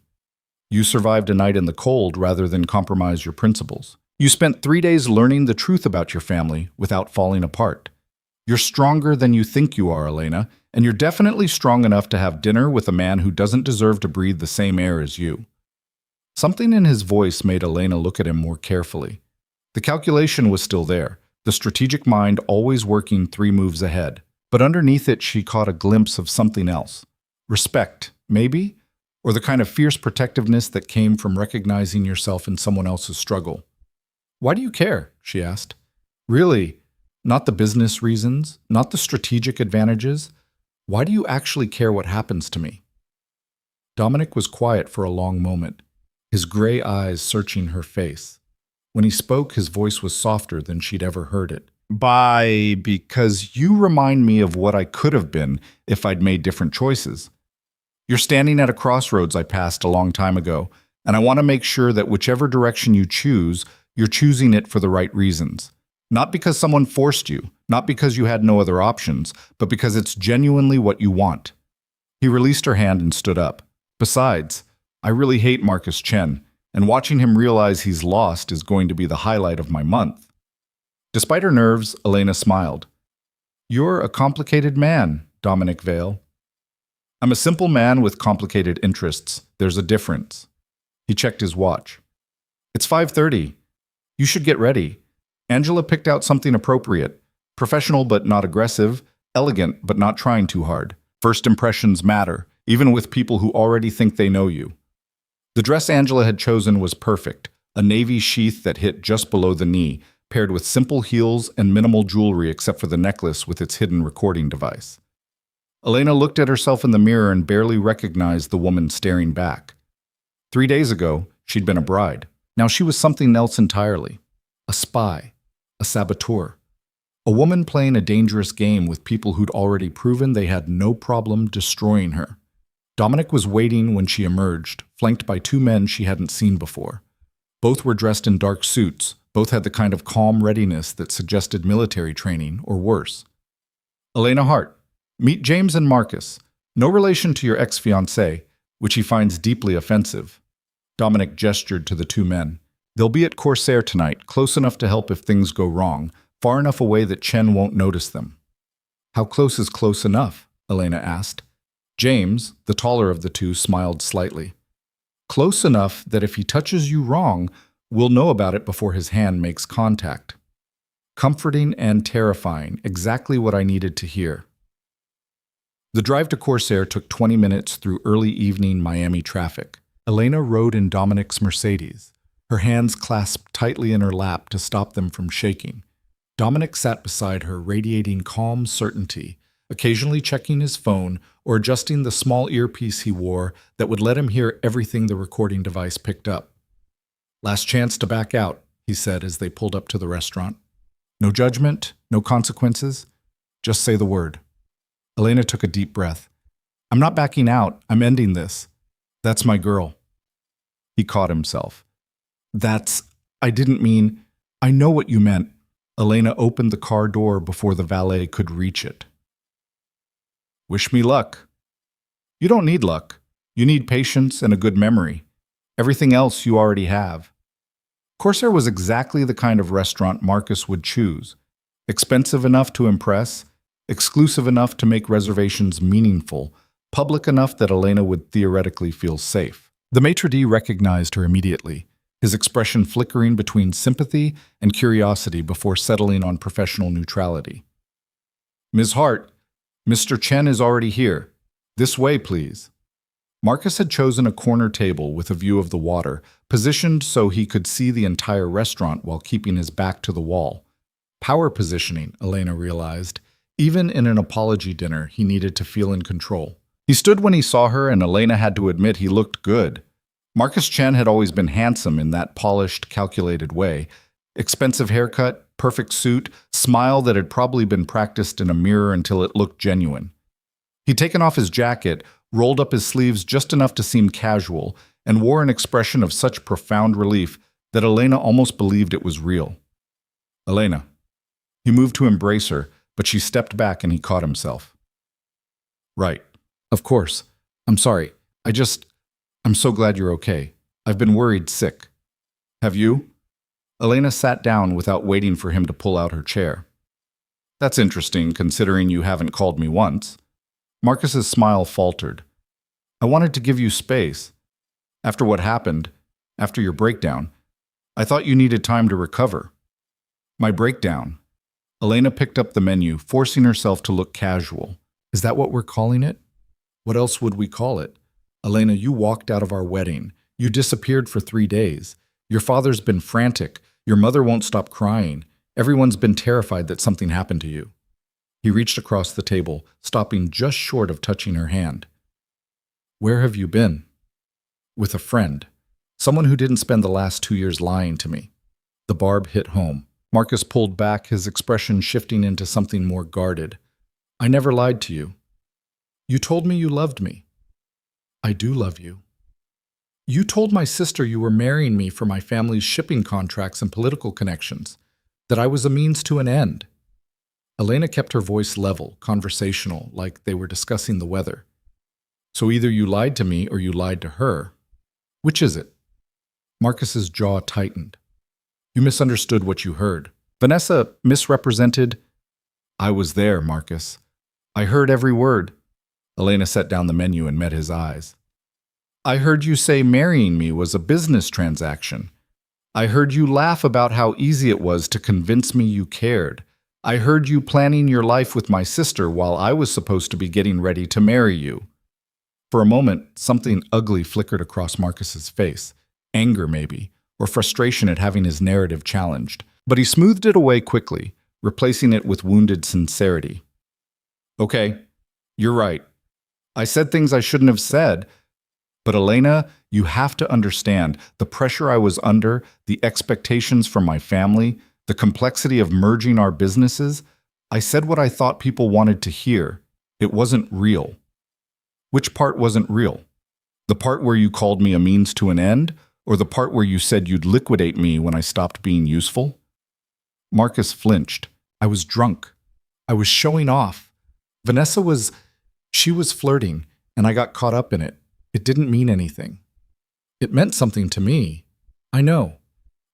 You survived a night in the cold rather than compromise your principles. You spent 3 days learning the truth about your family without falling apart. You're stronger than you think you are, Elena, and you're definitely strong enough to have dinner with a man who doesn't deserve to breathe the same air as you. Something in his voice made Elena look at him more carefully. The calculation was still there, the strategic mind always working 3 moves ahead, but underneath it she caught a glimpse of something else. Respect, maybe? Or the kind of fierce protectiveness that came from recognizing yourself in someone else's struggle. Why do you care? She asked. Really? Not the business reasons, not the strategic advantages. Why do you actually care what happens to me? Dominic was quiet for a long moment, his gray eyes searching her face. When he spoke, his voice was softer than she'd ever heard it. Because you remind me of what I could have been if I'd made different choices. You're standing at a crossroads I passed a long time ago, and I want to make sure that whichever direction you choose, you're choosing it for the right reasons. Not because someone forced you, not because you had no other options, but because it's genuinely what you want. He released her hand and stood up. Besides, I really hate Marcus Chen, and watching him realize he's lost is going to be the highlight of my month. Despite her nerves, Elena smiled. You're a complicated man, Dominic Vale. I'm a simple man with complicated interests. There's a difference. He checked his watch. It's 5:30. You should get ready. Angela picked out something appropriate. Professional but not aggressive, elegant but not trying too hard. First impressions matter, even with people who already think they know you. The dress Angela had chosen was perfect, a navy sheath that hit just below the knee, paired with simple heels and minimal jewelry except for the necklace with its hidden recording device. Elena looked at herself in the mirror and barely recognized the woman staring back. 3 days ago, she'd been a bride. Now she was something else entirely. A spy. A saboteur. A woman playing a dangerous game with people who'd already proven they had no problem destroying her. Dominic was waiting when she emerged, flanked by 2 men she hadn't seen before. Both were dressed in dark suits. Both had the kind of calm readiness that suggested military training, or worse. Elena Hart. Meet James and Marcus. No relation to your ex-fiancé, which he finds deeply offensive. Dominic gestured to the 2 men. They'll be at Corsair tonight, close enough to help if things go wrong, far enough away that Chen won't notice them. How close is close enough? Elena asked. James, the taller of the 2, smiled slightly. Close enough that if he touches you wrong, we'll know about it before his hand makes contact. Comforting and terrifying, exactly what I needed to hear. The drive to Corsair took 20 minutes through early evening Miami traffic. Elena rode in Dominic's Mercedes, her hands clasped tightly in her lap to stop them from shaking. Dominic sat beside her, radiating calm certainty, occasionally checking his phone or adjusting the small earpiece he wore that would let him hear everything the recording device picked up. "Last chance to back out," he said as they pulled up to the restaurant. "No judgment, no consequences. Just say the word." Elena took a deep breath. "I'm not backing out. I'm ending this. That's my girl." He caught himself. I didn't mean, I know what you meant." Elena opened the car door before the valet could reach it. "Wish me luck." "You don't need luck. You need patience and a good memory. Everything else you already have." Corsair was exactly the kind of restaurant Marcus would choose. Expensive enough to impress, exclusive enough to make reservations meaningful, public enough that Elena would theoretically feel safe. The maitre d' recognized her immediately, his expression flickering between sympathy and curiosity before settling on professional neutrality. "Ms. Hart, Mr. Chen is already here. This way, please." Marcus had chosen a corner table with a view of the water, positioned so he could see the entire restaurant while keeping his back to the wall. Power positioning, Elena realized. Even in an apology dinner, he needed to feel in control. He stood when he saw her, and Elena had to admit he looked good. Marcus Chen had always been handsome in that polished, calculated way. Expensive haircut, perfect suit, smile that had probably been practiced in a mirror until it looked genuine. He'd taken off his jacket, rolled up his sleeves just enough to seem casual, and wore an expression of such profound relief that Elena almost believed it was real. "Elena." He moved to embrace her, but she stepped back and he caught himself. "Right. Of course. I'm sorry. I'm so glad you're okay. I've been worried sick." "Have you?" Elena sat down without waiting for him to pull out her chair. "That's interesting, considering you haven't called me once." Marcus's smile faltered. "I wanted to give you space. After what happened, after your breakdown, I thought you needed time to recover." "My breakdown." Elena picked up the menu, forcing herself to look casual. "Is that what we're calling it? What else would we call it? Elena, you walked out of our wedding. You disappeared for 3 days. Your father's been frantic. Your mother won't stop crying. Everyone's been terrified that something happened to you." He reached across the table, stopping just short of touching her hand. "Where have you been?" "With a friend. Someone who didn't spend the last 2 years lying to me." The barb hit home. Marcus pulled back, his expression shifting into something more guarded. "I never lied to you." "You told me you loved me." "I do love you." "You told my sister you were marrying me for my family's shipping contracts and political connections, that I was a means to an end." Elena kept her voice level, conversational, like they were discussing the weather. "So either you lied to me or you lied to her. Which is it?" Marcus's jaw tightened. "You misunderstood what you heard. Vanessa misrepresented—" "I was there, Marcus. I heard every word." Elena set down the menu and met his eyes. "I heard you say marrying me was a business transaction. I heard you laugh about how easy it was to convince me you cared. I heard you planning your life with my sister while I was supposed to be getting ready to marry you." For a moment, something ugly flickered across Marcus's face. Anger, maybe, or frustration at having his narrative challenged. But he smoothed it away quickly, replacing it with wounded sincerity. "Okay, you're right. I said things I shouldn't have said. But Elena, you have to understand the pressure I was under, the expectations from my family, the complexity of merging our businesses. I said what I thought people wanted to hear. It wasn't real." "Which part wasn't real? The part where you called me a means to an end, or the part where you said you'd liquidate me when I stopped being useful?" Marcus flinched. "I was drunk. I was showing off. She was flirting, and I got caught up in it. It didn't mean anything." "It meant something to me. I know.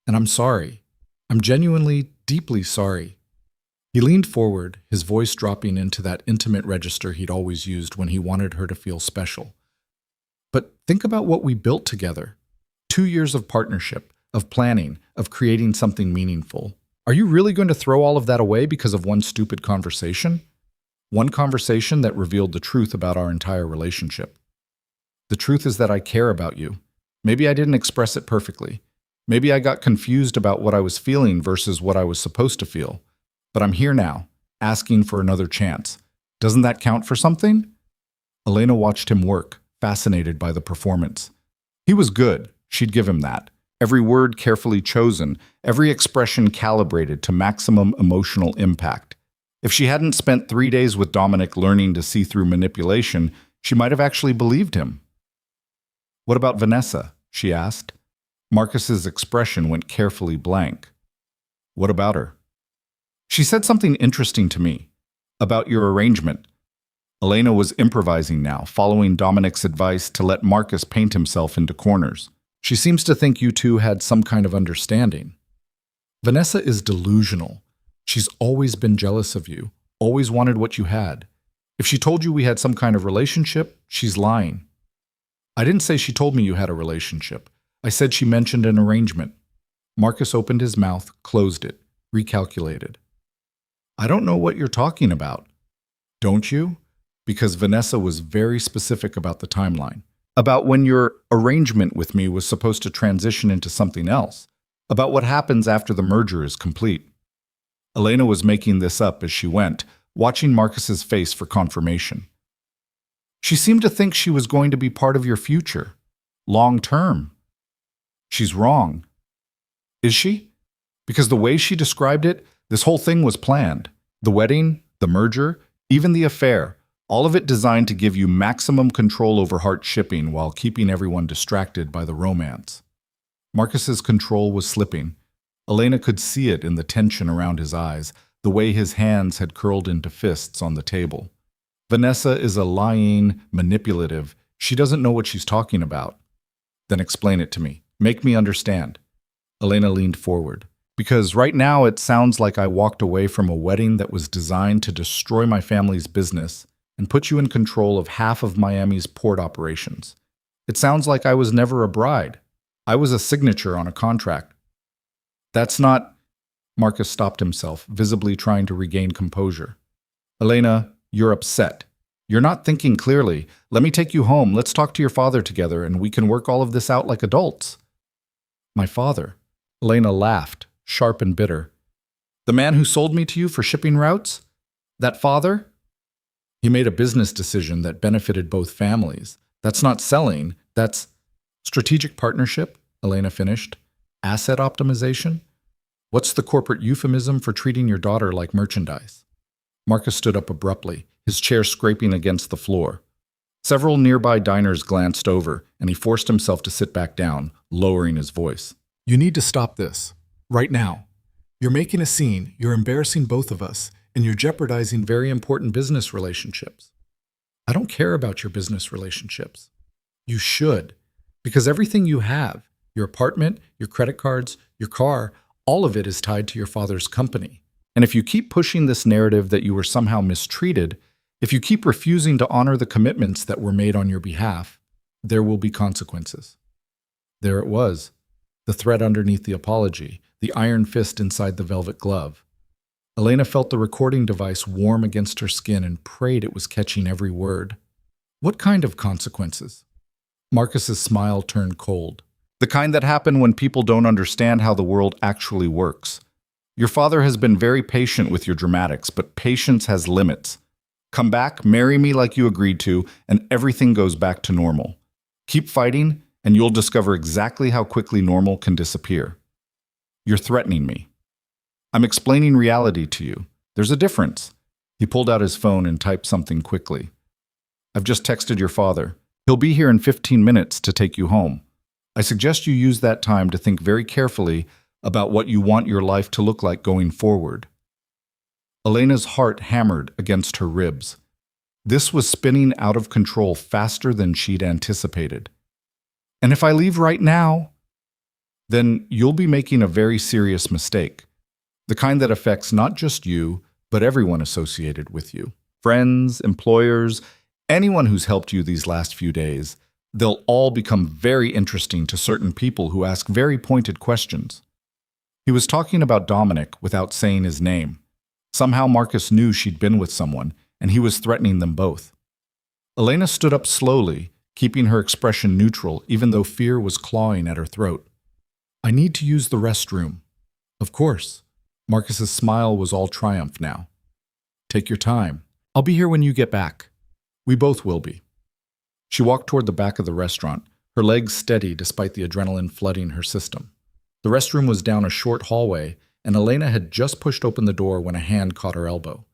And I'm sorry. I'm genuinely, deeply sorry." He leaned forward, his voice dropping into that intimate register he'd always used when he wanted her to feel special. But think about what we built together. 2 years of partnership, of planning, of creating something meaningful. Are you really going to throw all of that away because of one stupid conversation? One conversation that revealed the truth about our entire relationship. The truth is that I care about you. Maybe I didn't express it perfectly. Maybe I got confused about what I was feeling versus what I was supposed to feel. But I'm here now, asking for another chance. Doesn't that count for something? Elena watched him work, fascinated by the performance. He was good, she'd give him that. Every word carefully chosen, every expression calibrated to maximum emotional impact. If she hadn't spent 3 days with Dominic learning to see through manipulation, she might have actually believed him. "What about Vanessa?" she asked. Marcus's expression went carefully blank. "What about her?" "She said something interesting to me. About your arrangement." Elena was improvising now, following Dominic's advice to let Marcus paint himself into corners. "She seems to think you two had some kind of understanding." "Vanessa is delusional. She's always been jealous of you, always wanted what you had. If she told you we had some kind of relationship, she's lying." "I didn't say she told me you had a relationship. I said she mentioned an arrangement." Marcus opened his mouth, closed it, recalculated. "I don't know what you're talking about." "Don't you?" Because Vanessa was very specific about the timeline. About when your arrangement with me was supposed to transition into something else. About what happens after the merger is complete. Elena was making this up as she went, watching Marcus's face for confirmation. "She seemed to think she was going to be part of your future. Long term." "She's wrong." "Is she?" Because the way she described it, this whole thing was planned. The wedding, the merger, even the affair. All of it designed to give you maximum control over Heart Shipping while keeping everyone distracted by the romance. Marcus's control was slipping. Elena could see it in the tension around his eyes, the way his hands had curled into fists on the table. "Vanessa is a lying, manipulative. She doesn't know what she's talking about." "Then explain it to me. Make me understand." Elena leaned forward. "Because right now it sounds like I walked away from a wedding that was designed to destroy my family's business and put you in control of half of Miami's port operations. It sounds like I was never a bride. I was a signature on a contract." "That's not—" Marcus stopped himself, visibly trying to regain composure. "Elena, you're upset. You're not thinking clearly. Let me take you home. Let's talk to your father together, and we can work all of this out like adults." "My father?" Elena laughed, sharp and bitter. "The man who sold me to you for shipping routes? That father? He made a business decision that benefited both families. That's not selling, that's strategic partnership," Elena finished. "Asset optimization? What's the corporate euphemism for treating your daughter like merchandise?" Marcus stood up abruptly, his chair scraping against the floor. Several nearby diners glanced over, and he forced himself to sit back down, lowering his voice. "You need to stop this. Right now. You're making a scene, you're embarrassing both of us, and you're jeopardizing very important business relationships." "I don't care about your business relationships." "You should. Because everything you have, your apartment, your credit cards, your car, all of it is tied to your father's company. And if you keep pushing this narrative that you were somehow mistreated, if you keep refusing to honor the commitments that were made on your behalf, there will be consequences." There it was, the threat underneath the apology, the iron fist inside the velvet glove. Elena felt the recording device warm against her skin and prayed it was catching every word. "What kind of consequences?" Marcus's smile turned cold. "The kind that happen when people don't understand how the world actually works. Your father has been very patient with your dramatics, but patience has limits. Come back, marry me like you agreed to, and everything goes back to normal. Keep fighting, and you'll discover exactly how quickly normal can disappear. You're threatening me. I'm explaining reality to you. There's a difference." He pulled out his phone and typed something quickly. "I've just texted your father. He'll be here in 15 minutes to take you home. I suggest you use that time to think very carefully about what you want your life to look like going forward." Elena's heart hammered against her ribs. This was spinning out of control faster than she'd anticipated. "And if I leave right now?" "Then you'll be making a very serious mistake. The kind that affects not just you, but everyone associated with you. Friends, employers, anyone who's helped you these last few days. They'll all become very interesting to certain people who ask very pointed questions. He was talking about Dominic without saying his name. Somehow Marcus knew she'd been with someone, and he was threatening them both. Elena stood up slowly, keeping her expression neutral even though fear was clawing at her throat. "I need to use the restroom." "Of course." Marcus's smile was all triumph now. "Take your time. I'll be here when you get back." "We both will be." She walked toward the back of the restaurant, her legs steady despite the adrenaline flooding her system. The restroom was down a short hallway, and Elena had just pushed open the door when a hand caught her elbow.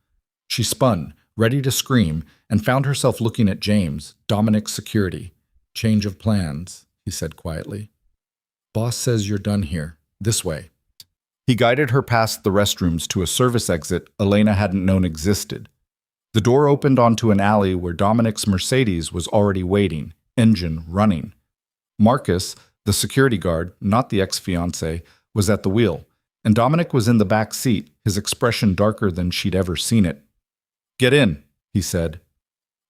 She spun, ready to scream, and found herself looking at James, Dominic's security. "Change of plans," he said quietly. "Boss says you're done here. This way." He guided her past the restrooms to a service exit Elena hadn't known existed. The door opened onto an alley where Dominic's Mercedes was already waiting, engine running. Marcus, the security guard, not the ex-fiancé, was at the wheel, and Dominic was in the back seat, his expression darker than she'd ever seen it. "Get in," he said.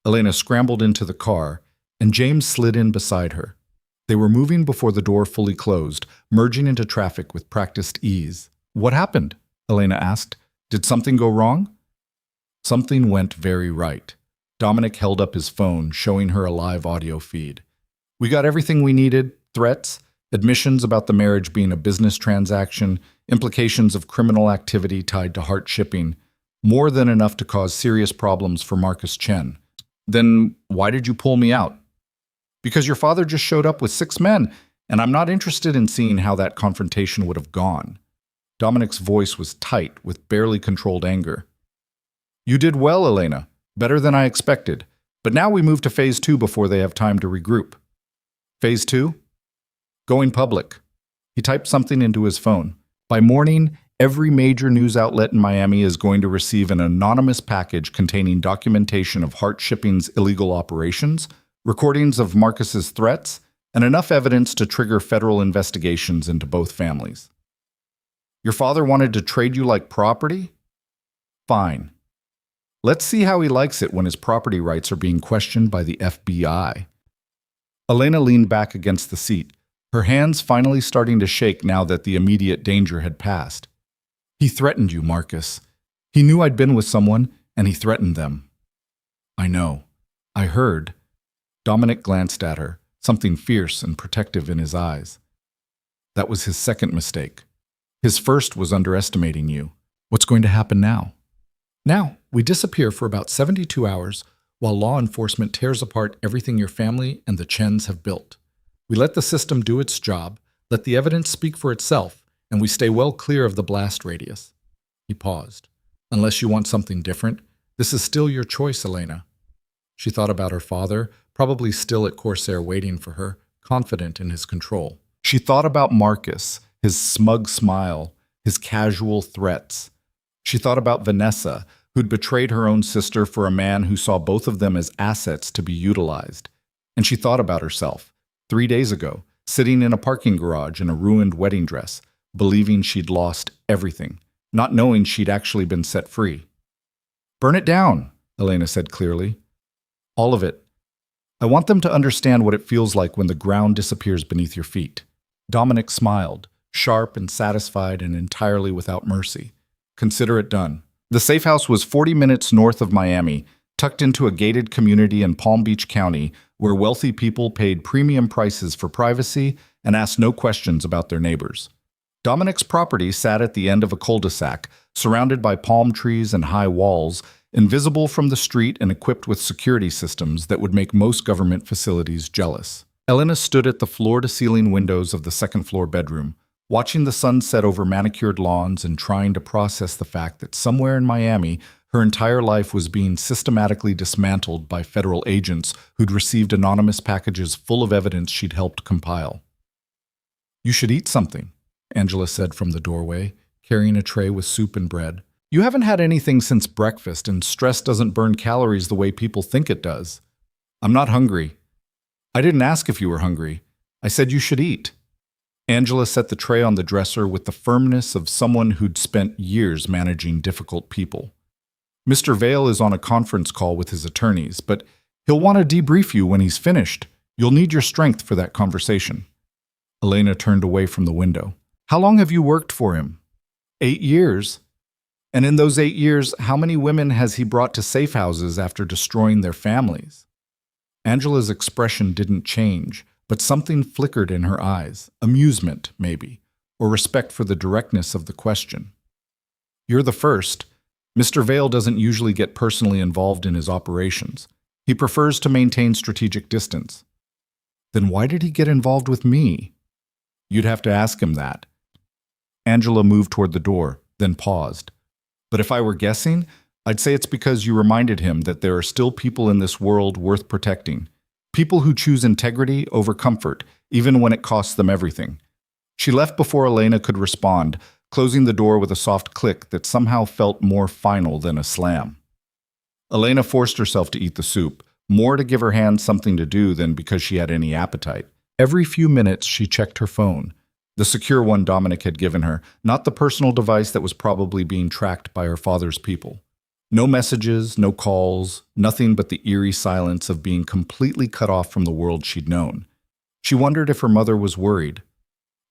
Elena scrambled into the car, and James slid in beside her. They were moving before the door fully closed, merging into traffic with practiced ease. "What happened?" Elena asked. "Did something go wrong?" Something went very right. Dominic held up his phone, showing her a live audio feed. "We got everything we needed: threats, admissions about the marriage being a business transaction, implications of criminal activity tied to Hart Shipping, more than enough to cause serious problems for Marcus Chen." "Then why did you pull me out?" "Because your father just showed up with 6 men, and I'm not interested in seeing how that confrontation would have gone." Dominic's voice was tight with barely controlled anger. "You did well, Elena. Better than I expected. But now we move to Phase 2 before they have time to regroup." "Phase 2? Going public." He typed something into his phone. "By morning, every major news outlet in Miami is going to receive an anonymous package containing documentation of Hart Shipping's illegal operations, recordings of Marcus's threats, and enough evidence to trigger federal investigations into both families." "Your father wanted to trade you like property?" "Fine. Let's see how he likes it when his property rights are being questioned by the FBI." Elena leaned back against the seat, her hands finally starting to shake now that the immediate danger had passed. "He threatened you, Marcus. He knew I'd been with someone, and he threatened them." "I know. I heard." Dominic glanced at her, something fierce and protective in his eyes. "That was his second mistake. His first was underestimating you. What's going to happen now?" "Now, we disappear for about 72 hours while law enforcement tears apart everything your family and the Chens have built. We let the system do its job, let the evidence speak for itself, and we stay well clear of the blast radius." He paused. "Unless you want something different, this is still your choice, Elena." She thought about her father, probably still at Corsair waiting for her, confident in his control. She thought about Marcus, his smug smile, his casual threats. She thought about Vanessa, who'd betrayed her own sister for a man who saw both of them as assets to be utilized. And she thought about herself, 3 days ago, sitting in a parking garage in a ruined wedding dress, believing she'd lost everything, not knowing she'd actually been set free. "Burn it down," Elena said clearly. "All of it. I want them to understand what it feels like when the ground disappears beneath your feet." Dominic smiled, sharp and satisfied and entirely without mercy. "Consider it done." The safe house was 40 minutes north of Miami, tucked into a gated community in Palm Beach County where wealthy people paid premium prices for privacy and asked no questions about their neighbors. Dominic's property sat at the end of a cul-de-sac, surrounded by palm trees and high walls, invisible from the street and equipped with security systems that would make most government facilities jealous. Elena stood at the floor-to-ceiling windows of the second-floor bedroom, watching the sun set over manicured lawns and trying to process the fact that somewhere in Miami, her entire life was being systematically dismantled by federal agents who'd received anonymous packages full of evidence she'd helped compile. "You should eat something," Angela said from the doorway, carrying a tray with soup and bread. "You haven't had anything since breakfast, and stress doesn't burn calories the way people think it does." "I'm not hungry." "I didn't ask if you were hungry. I said you should eat." Angela set the tray on the dresser with the firmness of someone who'd spent years managing difficult people. "Mr. Vale is on a conference call with his attorneys, but he'll want to debrief you when he's finished. You'll need your strength for that conversation. Elena turned away from the window. How long have you worked for him? 8 years. And in those 8 years, how many women has he brought to safe houses after destroying their families? Angela's expression didn't change, but something flickered in her eyes. Amusement, maybe, or respect for the directness of the question. You're the first. Mr. Vale doesn't usually get personally involved in his operations. He prefers to maintain strategic distance. Then why did he get involved with me? You'd have to ask him that. Angela moved toward the door, then paused. But if I were guessing, I'd say it's because you reminded him that there are still people in this world worth protecting. People who choose integrity over comfort, even when it costs them everything. She left before Elena could respond, closing the door with a soft click that somehow felt more final than a slam. Elena forced herself to eat the soup, more to give her hand something to do than because she had any appetite. Every few minutes she checked her phone, the secure one Dominic had given her, not the personal device that was probably being tracked by her father's people. No messages, no calls, nothing but the eerie silence of being completely cut off from the world she'd known. She wondered if her mother was worried.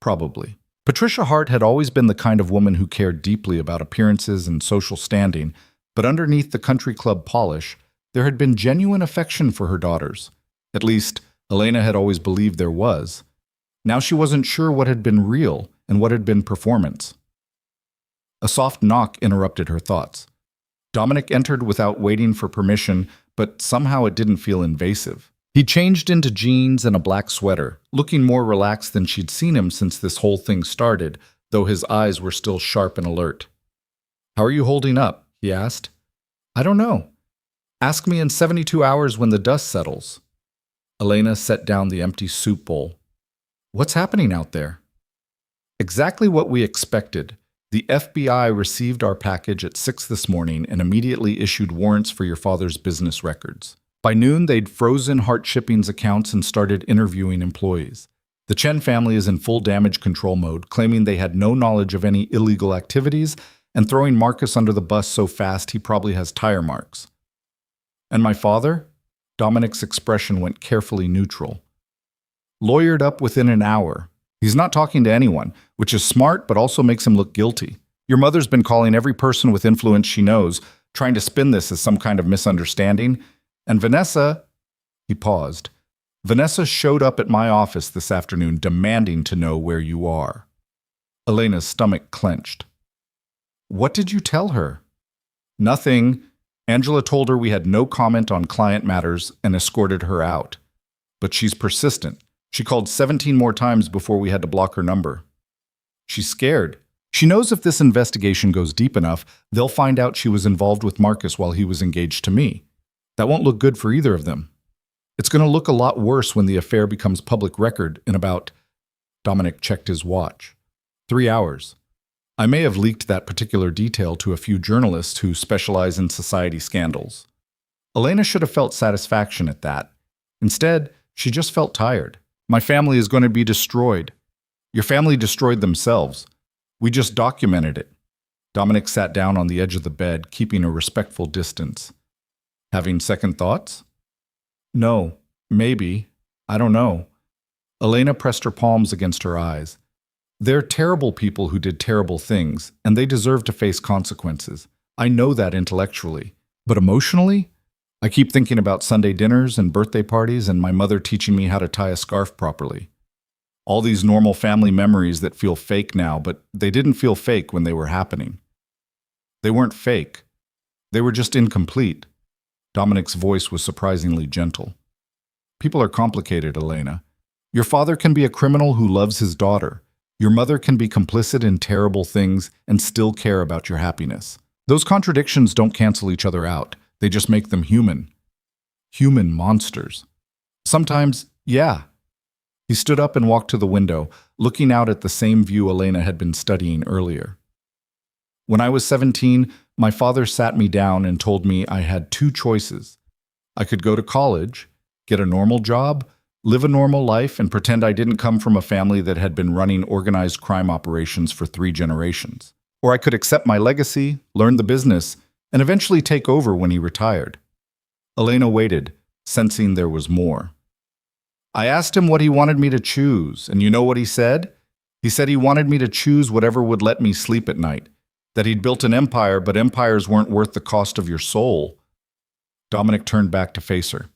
Probably. Patricia Hart had always been the kind of woman who cared deeply about appearances and social standing, but underneath the country club polish, there had been genuine affection for her daughters. At least, Elena had always believed there was. Now she wasn't sure what had been real and what had been performance. A soft knock interrupted her thoughts. Dominic entered without waiting for permission, but somehow it didn't feel invasive. He changed into jeans and a black sweater, looking more relaxed than she'd seen him since this whole thing started, though his eyes were still sharp and alert. "How are you holding up?" he asked. "I don't know. Ask me in 72 hours when the dust settles." Elena set down the empty soup bowl. "What's happening out there?" "Exactly what we expected. The FBI received our package at 6 this morning and immediately issued warrants for your father's business records. By noon, they'd frozen Hart Shipping's accounts and started interviewing employees. The Chen family is in full damage control mode, claiming they had no knowledge of any illegal activities and throwing Marcus under the bus so fast he probably has tire marks." "And my father?" Dominic's expression went carefully neutral. "Lawyered up within an hour. He's not talking to anyone, which is smart but also makes him look guilty. Your mother's been calling every person with influence she knows, trying to spin this as some kind of misunderstanding. And Vanessa," he paused, "Vanessa showed up at my office this afternoon demanding to know where you are." Elena's stomach clenched. "What did you tell her?" "Nothing. Angela told her we had no comment on client matters and escorted her out. But she's persistent. She called 17 more times before we had to block her number. She's scared. She knows if this investigation goes deep enough, they'll find out she was involved with Marcus while he was engaged to me. That won't look good for either of them. It's going to look a lot worse when the affair becomes public record in about—" Dominic checked his watch. 3 hours. I may have leaked that particular detail to a few journalists who specialize in society scandals. Elena should have felt satisfaction at that. Instead, she just felt tired. "My family is going to be destroyed." "Your family destroyed themselves. We just documented it." Dominic sat down on the edge of the bed, keeping a respectful distance. "Having second thoughts?" "No. Maybe. I don't know." Elena pressed her palms against her eyes. "They're terrible people who did terrible things, and they deserve to face consequences. I know that intellectually. But emotionally? I keep thinking about Sunday dinners and birthday parties and my mother teaching me how to tie a scarf properly. All these normal family memories that feel fake now, but they didn't feel fake when they were happening. They weren't fake. They were just incomplete." Dominic's voice was surprisingly gentle. "People are complicated, Elena. Your father can be a criminal who loves his daughter. Your mother can be complicit in terrible things and still care about your happiness. Those contradictions don't cancel each other out. They just make them human. Human monsters. Sometimes, yeah." He stood up and walked to the window, looking out at the same view Elena had been studying earlier. "When I was 17, my father sat me down and told me I had 2 choices. I could go to college, get a normal job, live a normal life, and pretend I didn't come from a family that had been running organized crime operations for 3 generations. Or I could accept my legacy, learn the business, and eventually take over when he retired." Elena waited, sensing there was more. I asked him what he wanted me to choose, and you know what he said? He said he wanted me to choose whatever would let me sleep at night, that he'd built an empire, but empires weren't worth the cost of your soul. Dominic turned back to face her.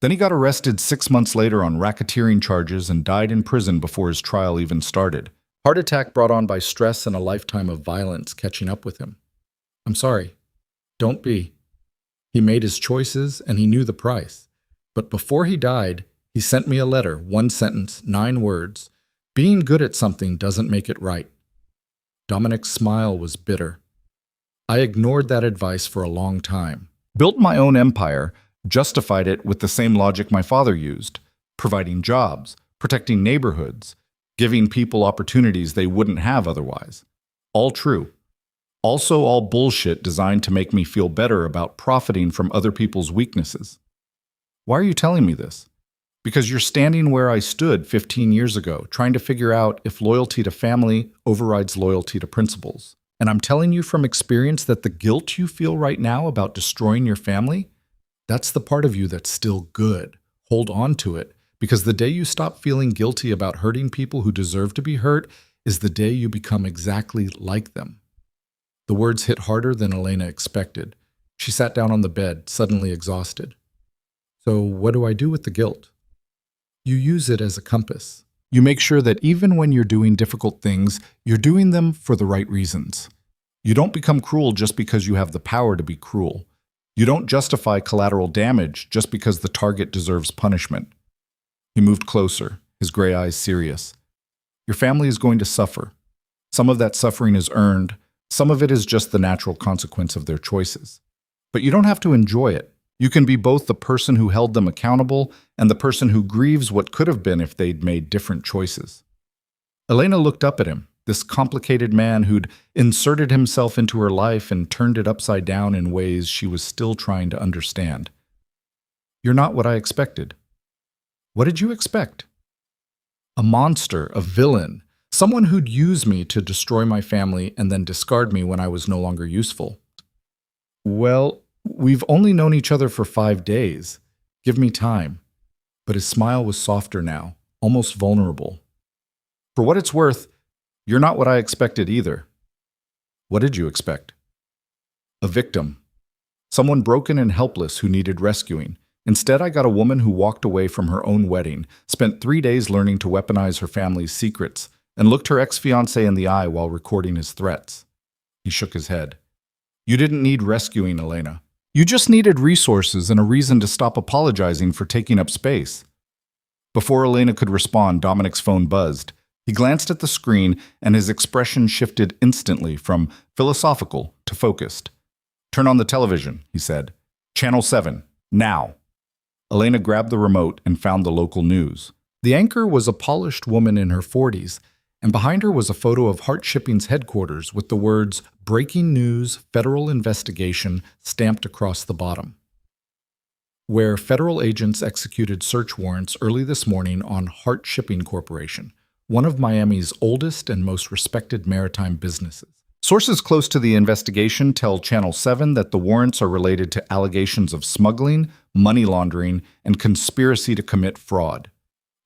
Then he got arrested 6 months later on racketeering charges and died in prison before his trial even started. Heart attack brought on by stress and a lifetime of violence catching up with him. I'm sorry. Don't be. He made his choices and he knew the price. But before he died, he sent me a letter, 1 sentence, 9 words. Being good at something doesn't make it right. Dominic's smile was bitter. I ignored that advice for a long time. Built my own empire, justified it with the same logic my father used, providing jobs, protecting neighborhoods, giving people opportunities they wouldn't have otherwise. All true. Also all bullshit designed to make me feel better about profiting from other people's weaknesses. Why are you telling me this? Because you're standing where I stood 15 years ago, trying to figure out if loyalty to family overrides loyalty to principles. And I'm telling you from experience that the guilt you feel right now about destroying your family, that's the part of you that's still good. Hold on to it, because the day you stop feeling guilty about hurting people who deserve to be hurt is the day you become exactly like them. The words hit harder than Elena expected. She sat down on the bed, suddenly exhausted. So what do I do with the guilt? You use it as a compass. You make sure that even when you're doing difficult things, you're doing them for the right reasons. You don't become cruel just because you have the power to be cruel. You don't justify collateral damage just because the target deserves punishment. He moved closer, his gray eyes serious. Your family is going to suffer. Some of that suffering is earned. Some of it is just the natural consequence of their choices. But you don't have to enjoy it. You can be both the person who held them accountable and the person who grieves what could have been if they'd made different choices. Elena looked up at him, this complicated man who'd inserted himself into her life and turned it upside down in ways she was still trying to understand. You're not what I expected. What did you expect? A monster, a villain, someone who'd use me to destroy my family and then discard me when I was no longer useful. Well, we've only known each other for 5 days. Give me time. But his smile was softer now, almost vulnerable. For what it's worth, you're not what I expected either. What did you expect? A victim. Someone broken and helpless who needed rescuing. Instead, I got a woman who walked away from her own wedding, spent 3 days learning to weaponize her family's secrets, and looked her ex-fiancé in the eye while recording his threats. He shook his head. You didn't need rescuing, Elena. You just needed resources and a reason to stop apologizing for taking up space. Before Elena could respond, Dominic's phone buzzed. He glanced at the screen, and his expression shifted instantly from philosophical to focused. Turn on the television, he said. Channel 7, now. Elena grabbed the remote and found the local news. The anchor was a polished woman in her 40s, and behind her was a photo of Hart Shipping's headquarters with the words, Breaking News, Federal Investigation, stamped across the bottom. Where federal agents executed search warrants early this morning on Hart Shipping Corporation, one of Miami's oldest and most respected maritime businesses. Sources close to the investigation tell Channel 7 that the warrants are related to allegations of smuggling, money laundering, and conspiracy to commit fraud.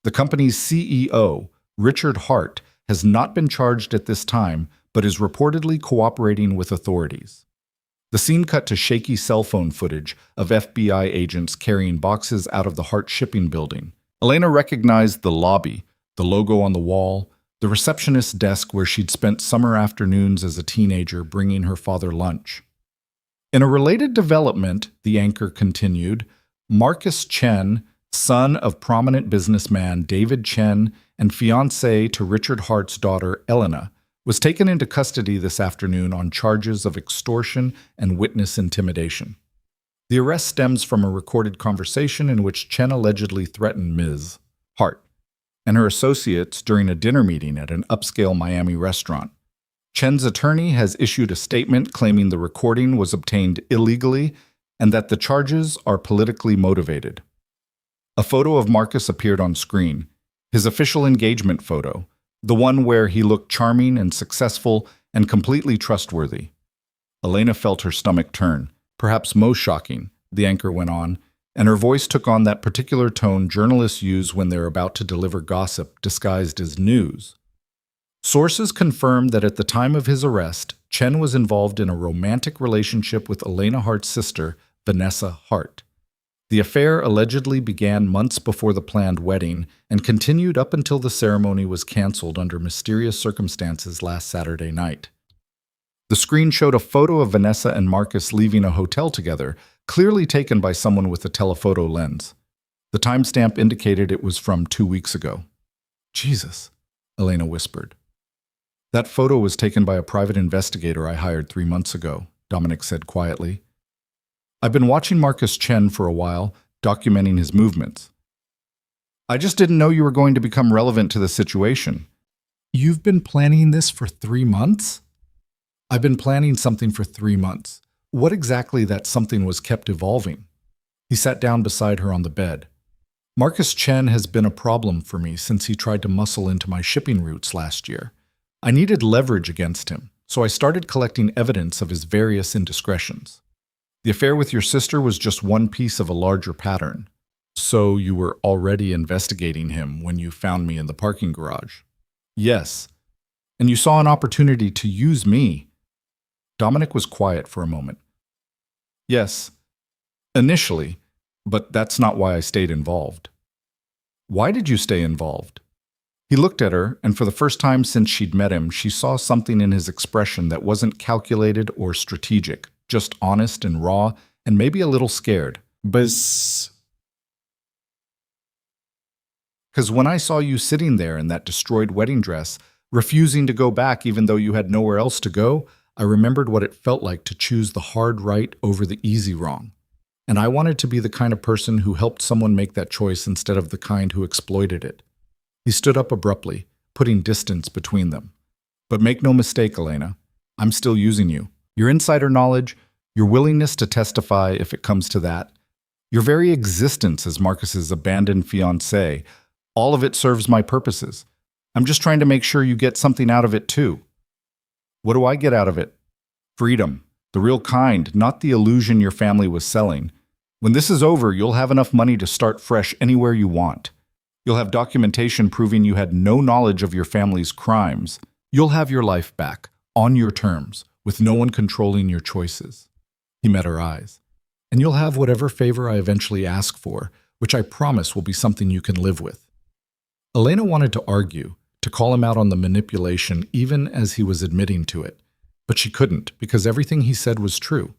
The company's CEO, Richard Hart, has not been charged at this time, but is reportedly cooperating with authorities. The scene cut to shaky cell phone footage of FBI agents carrying boxes out of the Hart Shipping building. Elena recognized the lobby, the logo on the wall, the receptionist's desk where she'd spent summer afternoons as a teenager bringing her father lunch. In a related development, the anchor continued, Marcus Chen, son of prominent businessman David Chen and fiancé to Richard Hart's daughter, Elena, was taken into custody this afternoon on charges of extortion and witness intimidation. The arrest stems from a recorded conversation in which Chen allegedly threatened Ms. Hart and her associates during a dinner meeting at an upscale Miami restaurant. Chen's attorney has issued a statement claiming the recording was obtained illegally and that the charges are politically motivated. A photo of Marcus appeared on screen, his official engagement photo, the one where he looked charming and successful and completely trustworthy. Elena felt her stomach turn. Perhaps most shocking, the anchor went on, and her voice took on that particular tone journalists use when they're about to deliver gossip disguised as news. Sources confirmed that at the time of his arrest, Chen was involved in a romantic relationship with Elena Hart's sister, Vanessa Hart. The affair allegedly began months before the planned wedding and continued up until the ceremony was canceled under mysterious circumstances last Saturday night. The screen showed a photo of Vanessa and Marcus leaving a hotel together, clearly taken by someone with a telephoto lens. The timestamp indicated it was from 2 weeks ago. Jesus, Elena whispered. That photo was taken by a private investigator I hired 3 months ago, Dominic said quietly. I've been watching Marcus Chen for a while, documenting his movements. I just didn't know you were going to become relevant to the situation. You've been planning this for 3 months? I've been planning something for 3 months. What exactly that something was kept evolving? He sat down beside her on the bed. Marcus Chen has been a problem for me since he tried to muscle into my shipping routes last year. I needed leverage against him, so I started collecting evidence of his various indiscretions. The affair with your sister was just one piece of a larger pattern. So you were already investigating him when you found me in the parking garage? Yes. And you saw an opportunity to use me. Dominic was quiet for a moment. Yes. Initially, but that's not why I stayed involved. Why did you stay involved? He looked at her, and for the first time since she'd met him, she saw something in his expression that wasn't calculated or strategic, just honest and raw, and maybe a little scared. Because when I saw you sitting there in that destroyed wedding dress, refusing to go back even though you had nowhere else to go, I remembered what it felt like to choose the hard right over the easy wrong. And I wanted to be the kind of person who helped someone make that choice instead of the kind who exploited it. He stood up abruptly, putting distance between them. But make no mistake, Elena, I'm still using you. Your insider knowledge, your willingness to testify if it comes to that, your very existence as Marcus's abandoned fiancée, all of it serves my purposes. I'm just trying to make sure you get something out of it too. What do I get out of it? Freedom, the real kind, not the illusion your family was selling. When this is over, you'll have enough money to start fresh anywhere you want. You'll have documentation proving you had no knowledge of your family's crimes. You'll have your life back, on your terms, with no one controlling your choices. He met her eyes. And you'll have whatever favor I eventually ask for, which I promise will be something you can live with. Elena wanted to argue, to call him out on the manipulation even as he was admitting to it. But she couldn't, because everything he said was true.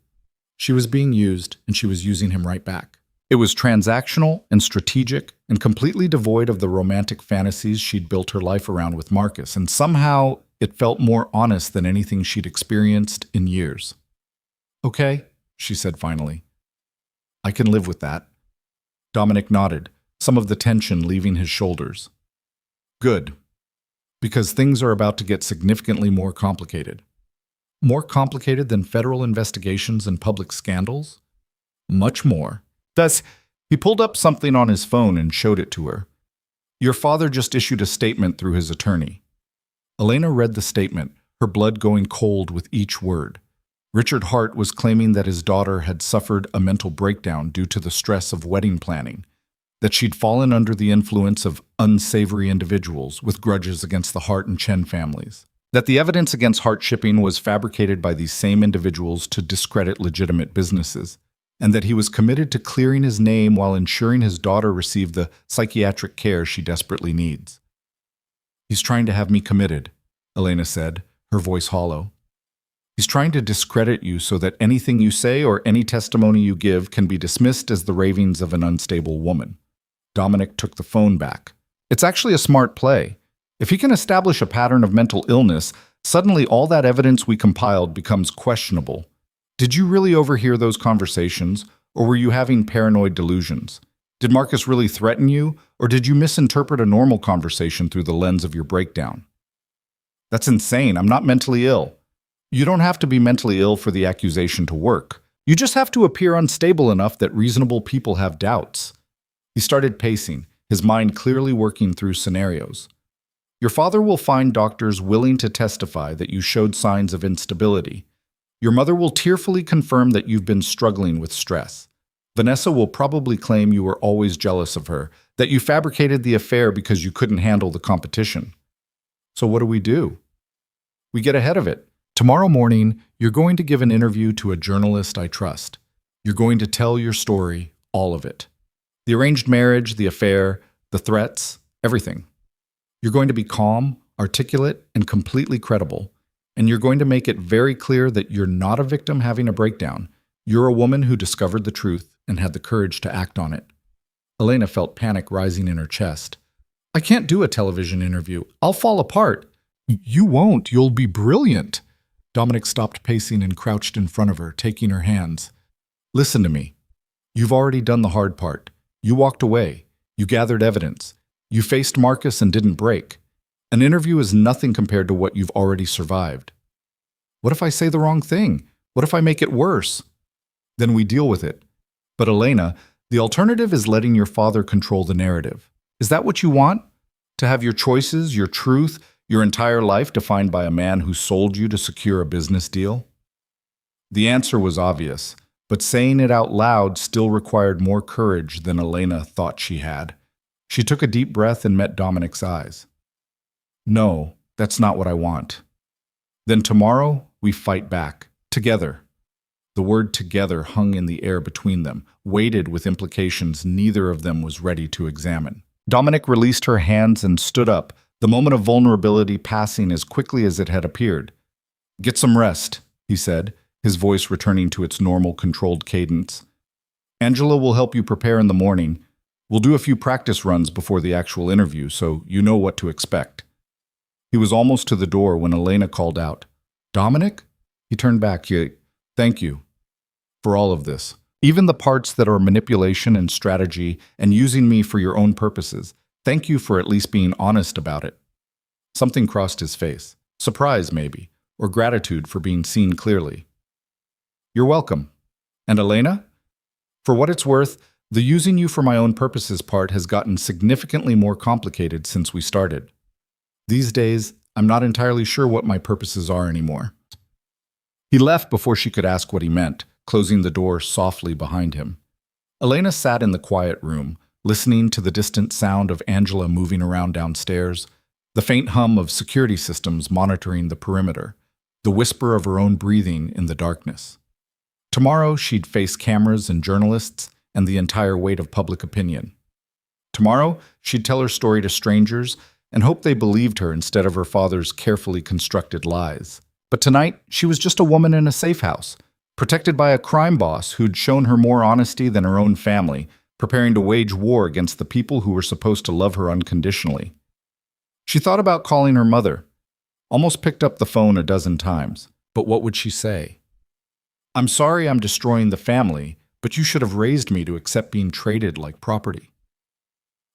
She was being used, and she was using him right back. It was transactional and strategic and completely devoid of the romantic fantasies she'd built her life around with Marcus, and somehow it felt more honest than anything she'd experienced in years. Okay, she said finally. I can live with that. Dominic nodded, some of the tension leaving his shoulders. Good. Because things are about to get significantly more complicated. More complicated than federal investigations and public scandals? Much more. He pulled up something on his phone and showed it to her. Your father just issued a statement through his attorney. Elena read the statement, her blood going cold with each word. Richard Hart was claiming that his daughter had suffered a mental breakdown due to the stress of wedding planning, that she'd fallen under the influence of unsavory individuals with grudges against the Hart and Chen families, that the evidence against Hart shipping was fabricated by these same individuals to discredit legitimate businesses, and that he was committed to clearing his name while ensuring his daughter received the psychiatric care she desperately needs. He's trying to have me committed, Elena said, her voice hollow. He's trying to discredit you so that anything you say or any testimony you give can be dismissed as the ravings of an unstable woman. Dominic took the phone back. It's actually a smart play. If he can establish a pattern of mental illness, suddenly all that evidence we compiled becomes questionable. Did you really overhear those conversations, or were you having paranoid delusions? Did Marcus really threaten you, or did you misinterpret a normal conversation through the lens of your breakdown? That's insane. I'm not mentally ill. You don't have to be mentally ill for the accusation to work. You just have to appear unstable enough that reasonable people have doubts. He started pacing, his mind clearly working through scenarios. Your father will find doctors willing to testify that you showed signs of instability. Your mother will tearfully confirm that you've been struggling with stress. Vanessa will probably claim you were always jealous of her, that you fabricated the affair because you couldn't handle the competition. So what do? We get ahead of it. Tomorrow morning, you're going to give an interview to a journalist I trust. You're going to tell your story, all of it. The arranged marriage, the affair, the threats, everything. You're going to be calm, articulate, and completely credible. And you're going to make it very clear that you're not a victim having a breakdown. You're a woman who discovered the truth and had the courage to act on it. Elena felt panic rising in her chest. I can't do a television interview. I'll fall apart. You won't. You'll be brilliant. Dominic stopped pacing and crouched in front of her, taking her hands. Listen to me. You've already done the hard part. You walked away. You gathered evidence. You faced Marcus and didn't break. An interview is nothing compared to what you've already survived. What if I say the wrong thing? What if I make it worse? Then we deal with it. But Elena, the alternative is letting your father control the narrative. Is that what you want? To have your choices, your truth, your entire life defined by a man who sold you to secure a business deal? The answer was obvious, but saying it out loud still required more courage than Elena thought she had. She took a deep breath and met Dominic's eyes. No, that's not what I want. Then tomorrow, we fight back. Together. The word together hung in the air between them, weighted with implications neither of them was ready to examine. Dominic released her hands and stood up, the moment of vulnerability passing as quickly as it had appeared. Get some rest, he said, his voice returning to its normal, controlled cadence. Angela will help you prepare in the morning. We'll do a few practice runs before the actual interview, so you know what to expect. He was almost to the door when Elena called out, Dominic? He turned back. Thank you for all of this. Even the parts that are manipulation and strategy and using me for your own purposes. Thank you for at least being honest about it. Something crossed his face. Surprise, maybe, or gratitude for being seen clearly. You're welcome. And Elena? For what it's worth, the using you for my own purposes part has gotten significantly more complicated since we started. These days, I'm not entirely sure what my purposes are anymore. He left before she could ask what he meant, closing the door softly behind him. Elena sat in the quiet room, listening to the distant sound of Angela moving around downstairs, the faint hum of security systems monitoring the perimeter, the whisper of her own breathing in the darkness. Tomorrow, she'd face cameras and journalists and the entire weight of public opinion. Tomorrow, she'd tell her story to strangers and hope they believed her instead of her father's carefully constructed lies. But tonight, she was just a woman in a safe house, protected by a crime boss who'd shown her more honesty than her own family, preparing to wage war against the people who were supposed to love her unconditionally. She thought about calling her mother, almost picked up the phone a dozen times. But what would she say? I'm sorry I'm destroying the family, but you should have raised me to accept being traded like property.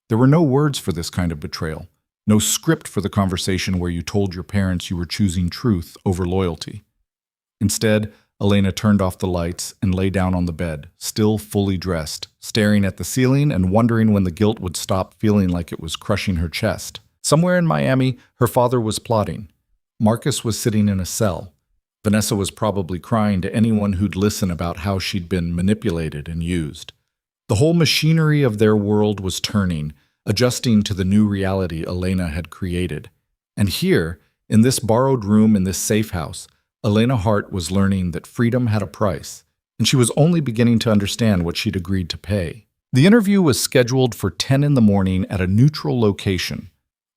There were no words for this kind of betrayal, no script for the conversation where you told your parents you were choosing truth over loyalty. Instead, Elena turned off the lights and lay down on the bed, still fully dressed, staring at the ceiling and wondering when the guilt would stop feeling like it was crushing her chest. Somewhere in Miami, her father was plotting. Marcus was sitting in a cell. Vanessa was probably crying to anyone who'd listen about how she'd been manipulated and used. The whole machinery of their world was turning, adjusting to the new reality Elena had created. And here, in this borrowed room in this safe house, Elena Hart was learning that freedom had a price, and she was only beginning to understand what she'd agreed to pay. The interview was scheduled for 10 in the morning at a neutral location,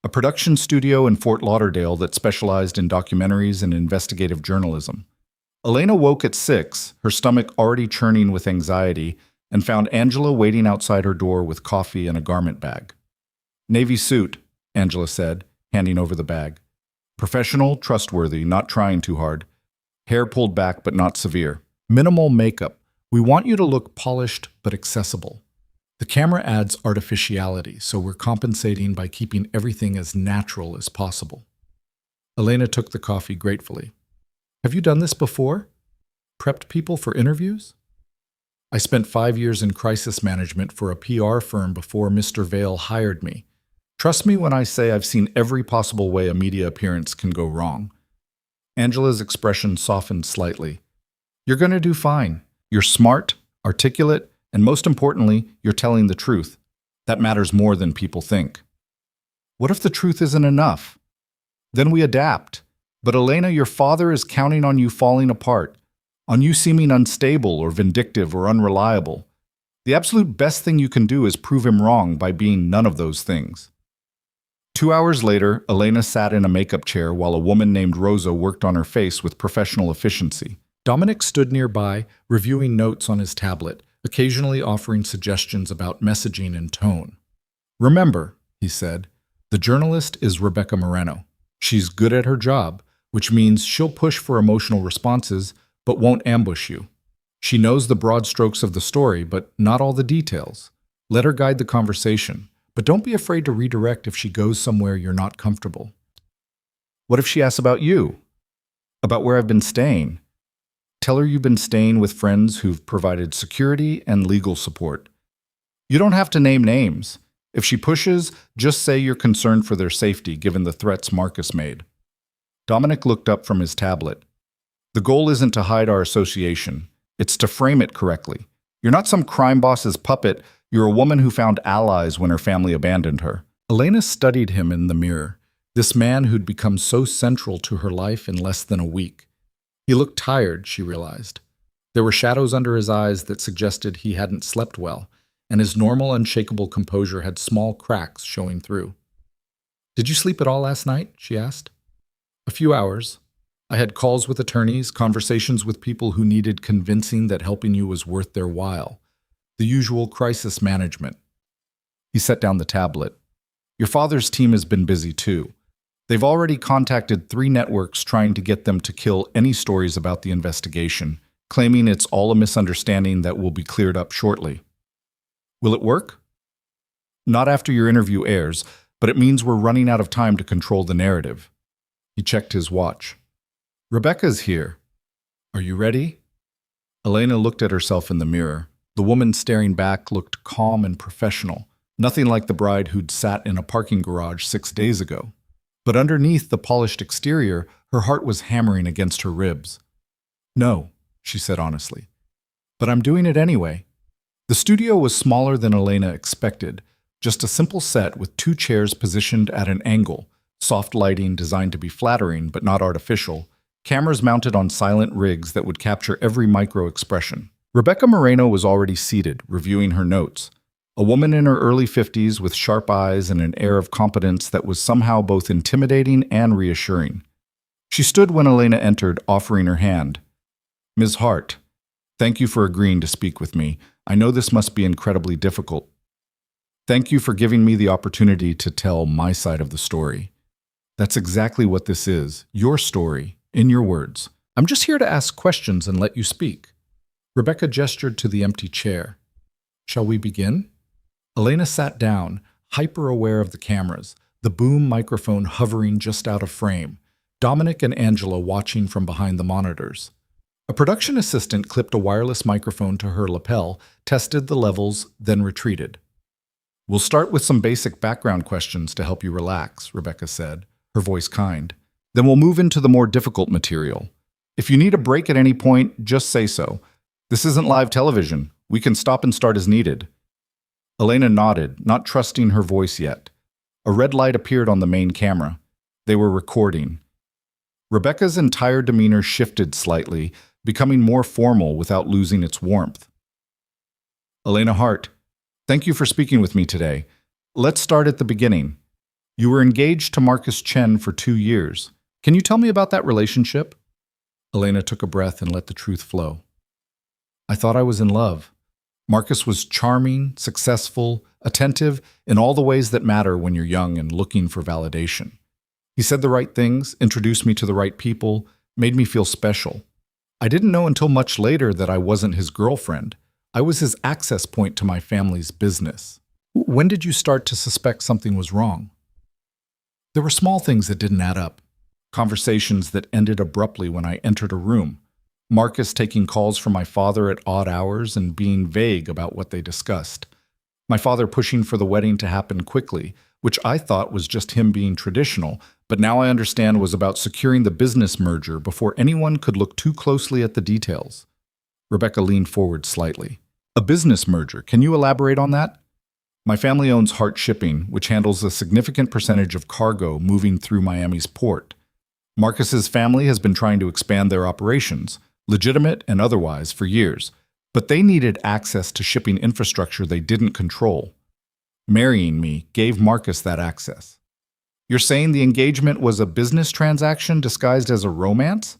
a production studio in Fort Lauderdale that specialized in documentaries and investigative journalism. Elena woke at 6, her stomach already churning with anxiety, and found Angela waiting outside her door with coffee and a garment bag. Navy suit, Angela said, handing over the bag. Professional, trustworthy, not trying too hard. Hair pulled back but not severe. Minimal makeup. We want you to look polished but accessible. The camera adds artificiality, so we're compensating by keeping everything as natural as possible. Elena took the coffee gratefully. Have you done this before? Prepped people for interviews? I spent 5 years in crisis management for a PR firm before Mr. Vale hired me. Trust me when I say I've seen every possible way a media appearance can go wrong. Angela's expression softened slightly. You're going to do fine. You're smart, articulate, And most importantly, you're telling the truth. That matters more than people think. What if the truth isn't enough? Then we adapt. But Elena, your father is counting on you falling apart, on you seeming unstable or vindictive or unreliable. The absolute best thing you can do is prove him wrong by being none of those things. 2 hours later, Elena sat in a makeup chair while a woman named Rosa worked on her face with professional efficiency. Dominic stood nearby, reviewing notes on his tablet, occasionally offering suggestions about messaging and tone. "Remember," he said, "the journalist is Rebecca Moreno. She's good at her job, which means she'll push for emotional responses, but won't ambush you. She knows the broad strokes of the story, but not all the details. Let her guide the conversation, but don't be afraid to redirect if she goes somewhere you're not comfortable. What if she asks about you? About where I've been staying? Tell her you've been staying with friends who've provided security and legal support. You don't have to name names. If she pushes, just say you're concerned for their safety given the threats Marcus made." Dominic looked up from his tablet. "The goal isn't to hide our association. It's to frame it correctly. You're not some crime boss's puppet. You're a woman who found allies when her family abandoned her." Elena studied him in the mirror, this man who'd become so central to her life in less than a week. He looked tired, she realized. There were shadows under his eyes that suggested he hadn't slept well, and his normal, unshakable composure had small cracks showing through. "Did you sleep at all last night?" she asked. "A few hours. I had calls with attorneys, conversations with people who needed convincing that helping you was worth their while. The usual crisis management." He set down the tablet. "Your father's team has been busy too. They've already contacted 3 networks trying to get them to kill any stories about the investigation, claiming it's all a misunderstanding that will be cleared up shortly. Will it work? Not after your interview airs, but it means we're running out of time to control the narrative." He checked his watch. "Rebecca's here. Are you ready?" Elena looked at herself in the mirror. The woman staring back looked calm and professional, nothing like the bride who'd sat in a parking garage 6 days ago. But underneath the polished exterior, her heart was hammering against her ribs. "No," she said honestly. "But I'm doing it anyway." The studio was smaller than Elena expected, just a simple set with 2 chairs positioned at an angle, soft lighting designed to be flattering but not artificial, cameras mounted on silent rigs that would capture every micro-expression. Rebecca Moreno was already seated, reviewing her notes. A woman in her early 50s with sharp eyes and an air of competence that was somehow both intimidating and reassuring. She stood when Elena entered, offering her hand. "Ms. Hart, thank you for agreeing to speak with me. I know this must be incredibly difficult. Thank you for giving me the opportunity to tell my side of the story. That's exactly what this is, your story, in your words. I'm just here to ask questions and let you speak." Rebecca gestured to the empty chair. "Shall we begin?" Elena sat down, hyper-aware of the cameras, the boom microphone hovering just out of frame, Dominic and Angela watching from behind the monitors. A production assistant clipped a wireless microphone to her lapel, tested the levels, then retreated. "We'll start with some basic background questions to help you relax," Rebecca said, her voice kind. "Then we'll move into the more difficult material. If you need a break at any point, just say so. This isn't live television. We can stop and start as needed." Elena nodded, not trusting her voice yet. A red light appeared on the main camera. They were recording. Rebecca's entire demeanor shifted slightly, becoming more formal without losing its warmth. "Elena Hart, thank you for speaking with me today. Let's start at the beginning. You were engaged to Marcus Chen for 2 years. Can you tell me about that relationship?" Elena took a breath and let the truth flow. "I thought I was in love. Marcus was charming, successful, attentive, in all the ways that matter when you're young and looking for validation. He said the right things, introduced me to the right people, made me feel special. I didn't know until much later that I wasn't his girlfriend. I was his access point to my family's business." "When did you start to suspect something was wrong?" "There were small things that didn't add up. Conversations that ended abruptly when I entered a room. Marcus taking calls from my father at odd hours and being vague about what they discussed. My father pushing for the wedding to happen quickly, which I thought was just him being traditional, but now I understand was about securing the business merger before anyone could look too closely at the details." Rebecca leaned forward slightly. A business merger. Can you elaborate on that? My family owns Hart Shipping, which handles a significant percentage of cargo moving through Miami's port. Marcus's family has been trying to expand their operations, legitimate and otherwise, for years, but they needed access to shipping infrastructure they didn't control. Marrying me gave Marcus that access. You're saying the engagement was a business transaction disguised as a romance?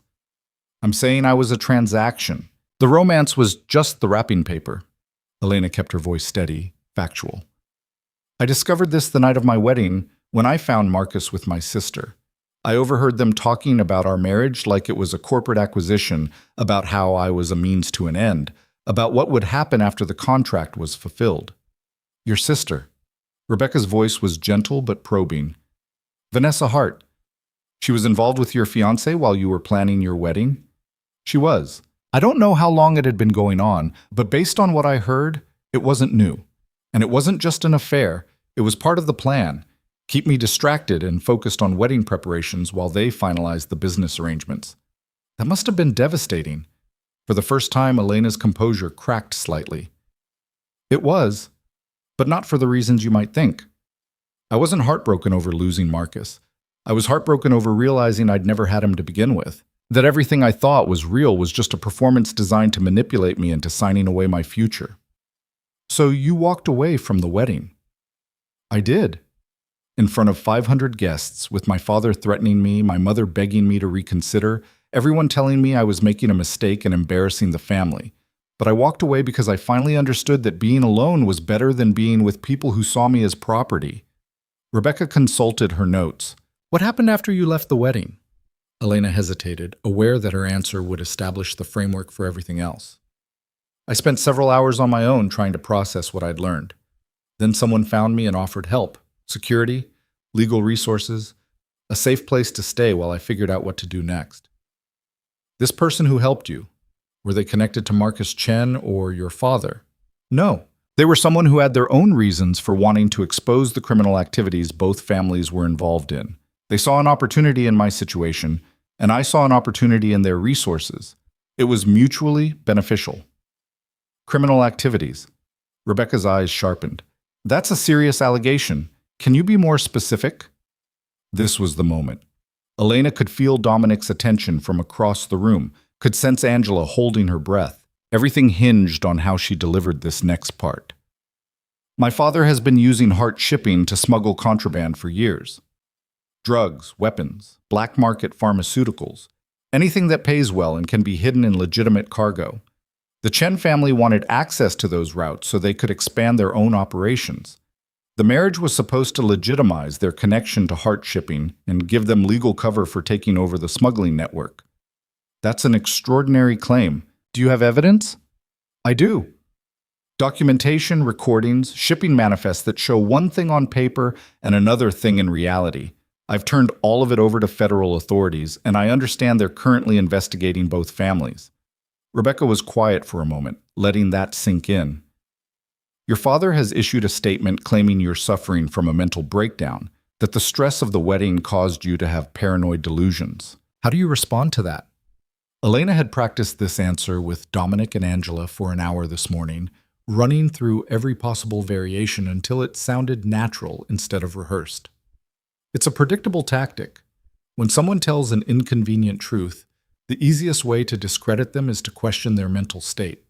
I'm saying I was a transaction. The romance was just the wrapping paper. Elena kept her voice steady, factual. I discovered this the night of my wedding when I found Marcus with my sister. I overheard them talking about our marriage like it was a corporate acquisition, about how I was a means to an end, about what would happen after the contract was fulfilled. Your sister. Rebecca's voice was gentle but probing. Vanessa Hart. She was involved with your fiancé while you were planning your wedding? She was. I don't know how long it had been going on, but based on what I heard, it wasn't new. And it wasn't just an affair, it was part of the plan. Keep me distracted and focused on wedding preparations while they finalized the business arrangements. That must have been devastating. For the first time, Elena's composure cracked slightly. It was, but not for the reasons you might think. I wasn't heartbroken over losing Marcus. I was heartbroken over realizing I'd never had him to begin with. That everything I thought was real was just a performance designed to manipulate me into signing away my future. So you walked away from the wedding? I did. In front of 500 guests, with my father threatening me, my mother begging me to reconsider, everyone telling me I was making a mistake and embarrassing the family. But I walked away because I finally understood that being alone was better than being with people who saw me as property. Rebecca consulted her notes. What happened after you left the wedding? Elena hesitated, aware that her answer would establish the framework for everything else. I spent several hours on my own trying to process what I'd learned. Then someone found me and offered help, security, legal resources, a safe place to stay while I figured out what to do next. This person who helped you, were they connected to Marcus Chen or your father? No. They were someone who had their own reasons for wanting to expose the criminal activities both families were involved in. They saw an opportunity in my situation, and I saw an opportunity in their resources. It was mutually beneficial. Criminal activities. Rebecca's eyes sharpened. That's a serious allegation. Can you be more specific? This was the moment. Elena could feel Dominic's attention from across the room, could sense Angela holding her breath. Everything hinged on how she delivered this next part. My father has been using Hart Shipping to smuggle contraband for years. Drugs, weapons, black market pharmaceuticals, anything that pays well and can be hidden in legitimate cargo. The Chen family wanted access to those routes so they could expand their own operations. The marriage was supposed to legitimize their connection to Hart Shipping and give them legal cover for taking over the smuggling network. That's an extraordinary claim. Do you have evidence? I do. Documentation, recordings, shipping manifests that show one thing on paper and another thing in reality. I've turned all of it over to federal authorities, and I understand they're currently investigating both families. Rebecca was quiet for a moment, letting that sink in. Your father has issued a statement claiming you're suffering from a mental breakdown, that the stress of the wedding caused you to have paranoid delusions. How do you respond to that? Elena had practiced this answer with Dominic and Angela for an hour this morning, running through every possible variation until it sounded natural instead of rehearsed. It's a predictable tactic. When someone tells an inconvenient truth, the easiest way to discredit them is to question their mental state.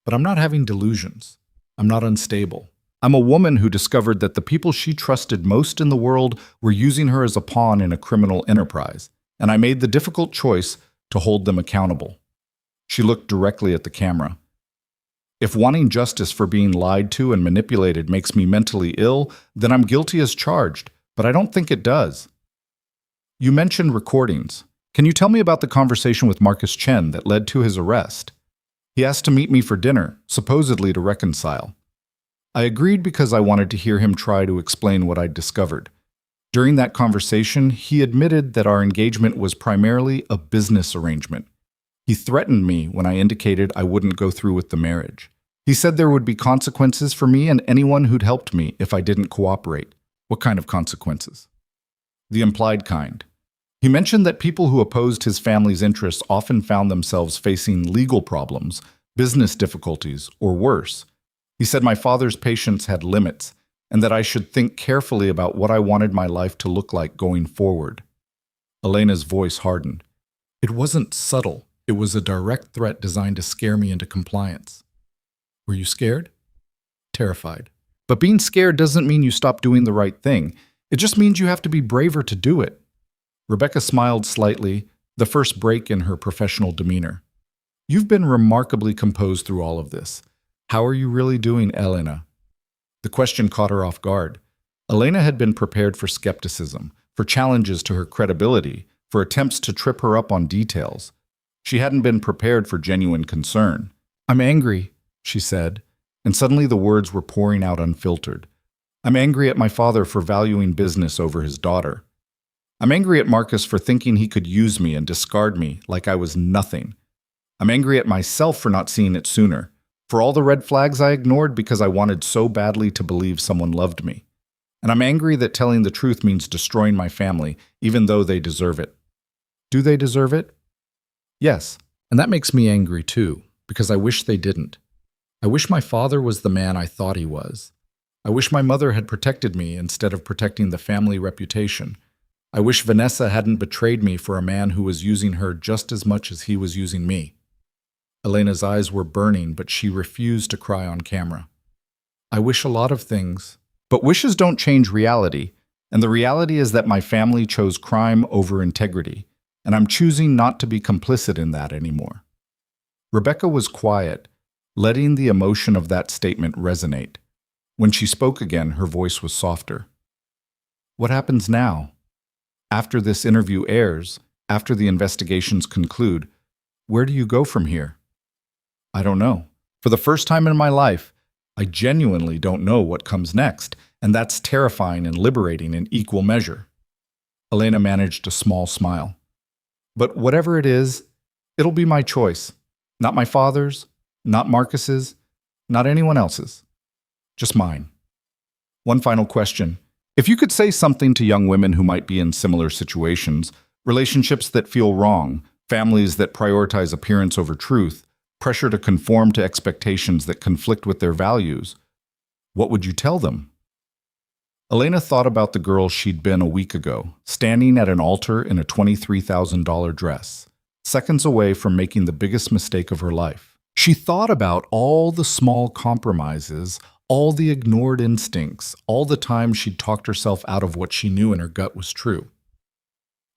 But I'm not having delusions. I'm not unstable. I'm a woman who discovered that the people she trusted most in the world were using her as a pawn in a criminal enterprise, and I made the difficult choice to hold them accountable. She looked directly at the camera. If wanting justice for being lied to and manipulated makes me mentally ill, then I'm guilty as charged, but I don't think it does. You mentioned recordings. Can you tell me about the conversation with Marcus Chen that led to his arrest? He asked to meet me for dinner, supposedly to reconcile. I agreed because I wanted to hear him try to explain what I'd discovered. During that conversation, he admitted that our engagement was primarily a business arrangement. He threatened me when I indicated I wouldn't go through with the marriage. He said there would be consequences for me and anyone who'd helped me if I didn't cooperate. What kind of consequences? The implied kind. He mentioned that people who opposed his family's interests often found themselves facing legal problems, business difficulties, or worse. He said my father's patience had limits and that I should think carefully about what I wanted my life to look like going forward. Elena's voice hardened. It wasn't subtle. It was a direct threat designed to scare me into compliance. Were you scared? Terrified. But being scared doesn't mean you stop doing the right thing. It just means you have to be braver to do it. Rebecca smiled slightly, the first break in her professional demeanor. You've been remarkably composed through all of this. How are you really doing, Elena? The question caught her off guard. Elena had been prepared for skepticism, for challenges to her credibility, for attempts to trip her up on details. She hadn't been prepared for genuine concern. I'm angry, she said, and suddenly the words were pouring out unfiltered. I'm angry at my father for valuing business over his daughter. I'm angry at Marcus for thinking he could use me and discard me like I was nothing. I'm angry at myself for not seeing it sooner, for all the red flags I ignored because I wanted so badly to believe someone loved me. And I'm angry that telling the truth means destroying my family, even though they deserve it. Do they deserve it? Yes, and that makes me angry too, because I wish they didn't. I wish my father was the man I thought he was. I wish my mother had protected me instead of protecting the family reputation. I wish Vanessa hadn't betrayed me for a man who was using her just as much as he was using me. Elena's eyes were burning, but she refused to cry on camera. I wish a lot of things, but wishes don't change reality, and the reality is that my family chose crime over integrity, and I'm choosing not to be complicit in that anymore. Rebecca was quiet, letting the emotion of that statement resonate. When she spoke again, her voice was softer. What happens now? After this interview airs, after the investigations conclude, where do you go from here? I don't know. For the first time in my life, I genuinely don't know what comes next, and that's terrifying and liberating in equal measure. Elena managed a small smile. But whatever it is, it'll be my choice. Not my father's, not Marcus's, not anyone else's. Just mine. One final question. If you could say something to young women who might be in similar situations, relationships that feel wrong, families that prioritize appearance over truth, pressure to conform to expectations that conflict with their values, what would you tell them? Elena thought about the girl she'd been a week ago, standing at an altar in a $23,000 dress, seconds away from making the biggest mistake of her life. She thought about all the small compromises, all the ignored instincts, all the times she'd talked herself out of what she knew in her gut was true.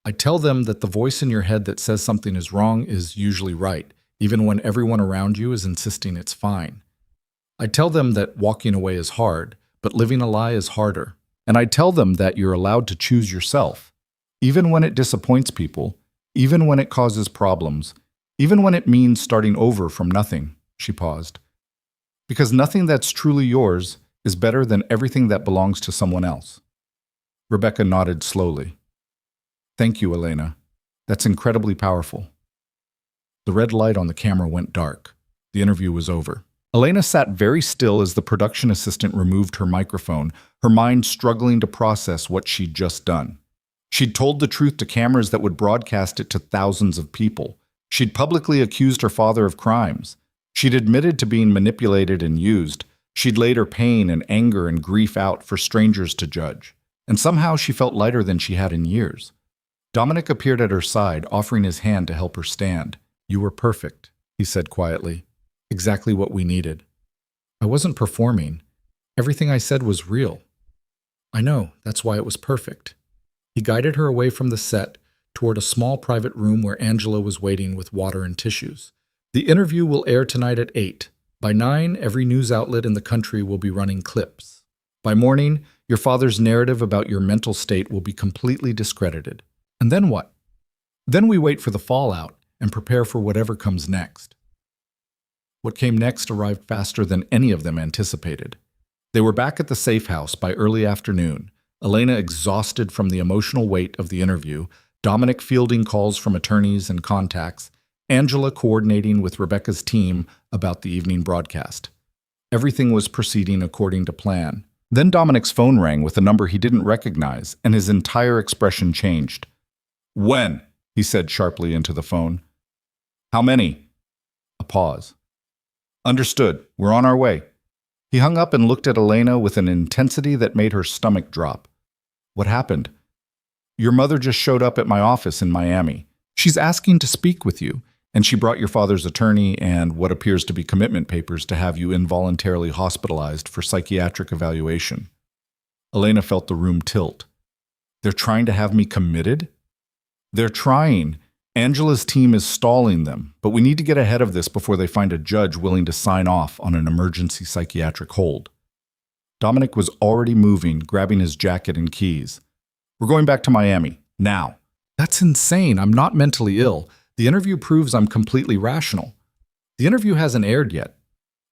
I tell them that the voice in your head that says something is wrong is usually right, even when everyone around you is insisting it's fine. I tell them that walking away is hard, but living a lie is harder. And I tell them that you're allowed to choose yourself, even when it disappoints people, even when it causes problems, even when it means starting over from nothing. She paused. Because nothing that's truly yours is better than everything that belongs to someone else. Rebecca nodded slowly. Thank you, Elena. That's incredibly powerful. The red light on the camera went dark. The interview was over. Elena sat very still as the production assistant removed her microphone, her mind struggling to process what she'd just done. She'd told the truth to cameras that would broadcast it to thousands of people. She'd publicly accused her father of crimes. She'd admitted to being manipulated and used. She'd laid her pain and anger and grief out for strangers to judge. And somehow she felt lighter than she had in years. Dominic appeared at her side, offering his hand to help her stand. You were perfect, he said quietly. Exactly what we needed. I wasn't performing. Everything I said was real. I know, that's why it was perfect. He guided her away from the set toward a small private room where Angela was waiting with water and tissues. The interview will air tonight at 8. By 9, every news outlet in the country will be running clips. By morning, your father's narrative about your mental state will be completely discredited. And then what? Then we wait for the fallout and prepare for whatever comes next. What came next arrived faster than any of them anticipated. They were back at the safe house by early afternoon, Elena exhausted from the emotional weight of the interview, Dominic fielding calls from attorneys and contacts, Angela coordinating with Rebecca's team about the evening broadcast. Everything was proceeding according to plan. Then Dominic's phone rang with a number he didn't recognize, and his entire expression changed. When? He said sharply into the phone. How many? A pause. Understood. We're on our way. He hung up and looked at Elena with an intensity that made her stomach drop. What happened? Your mother just showed up at my office in Miami. She's asking to speak with you, and she brought your father's attorney and what appears to be commitment papers to have you involuntarily hospitalized for psychiatric evaluation. Elena felt the room tilt. They're trying to have me committed? They're trying. Angela's team is stalling them, but we need to get ahead of this before they find a judge willing to sign off on an emergency psychiatric hold. Dominic was already moving, grabbing his jacket and keys. We're going back to Miami, now. That's insane. I'm not mentally ill. The interview proves I'm completely rational. The interview hasn't aired yet.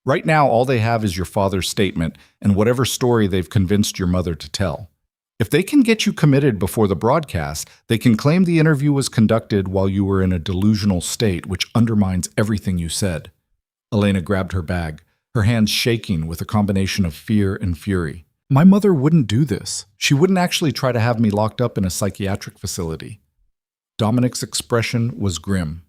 Right now, all they have is your father's statement and whatever story they've convinced your mother to tell. If they can get you committed before the broadcast, they can claim the interview was conducted while you were in a delusional state, which undermines everything you said. Elena grabbed her bag, her hands shaking with a combination of fear and fury. My mother wouldn't do this. She wouldn't actually try to have me locked up in a psychiatric facility. Dominic's expression was grim.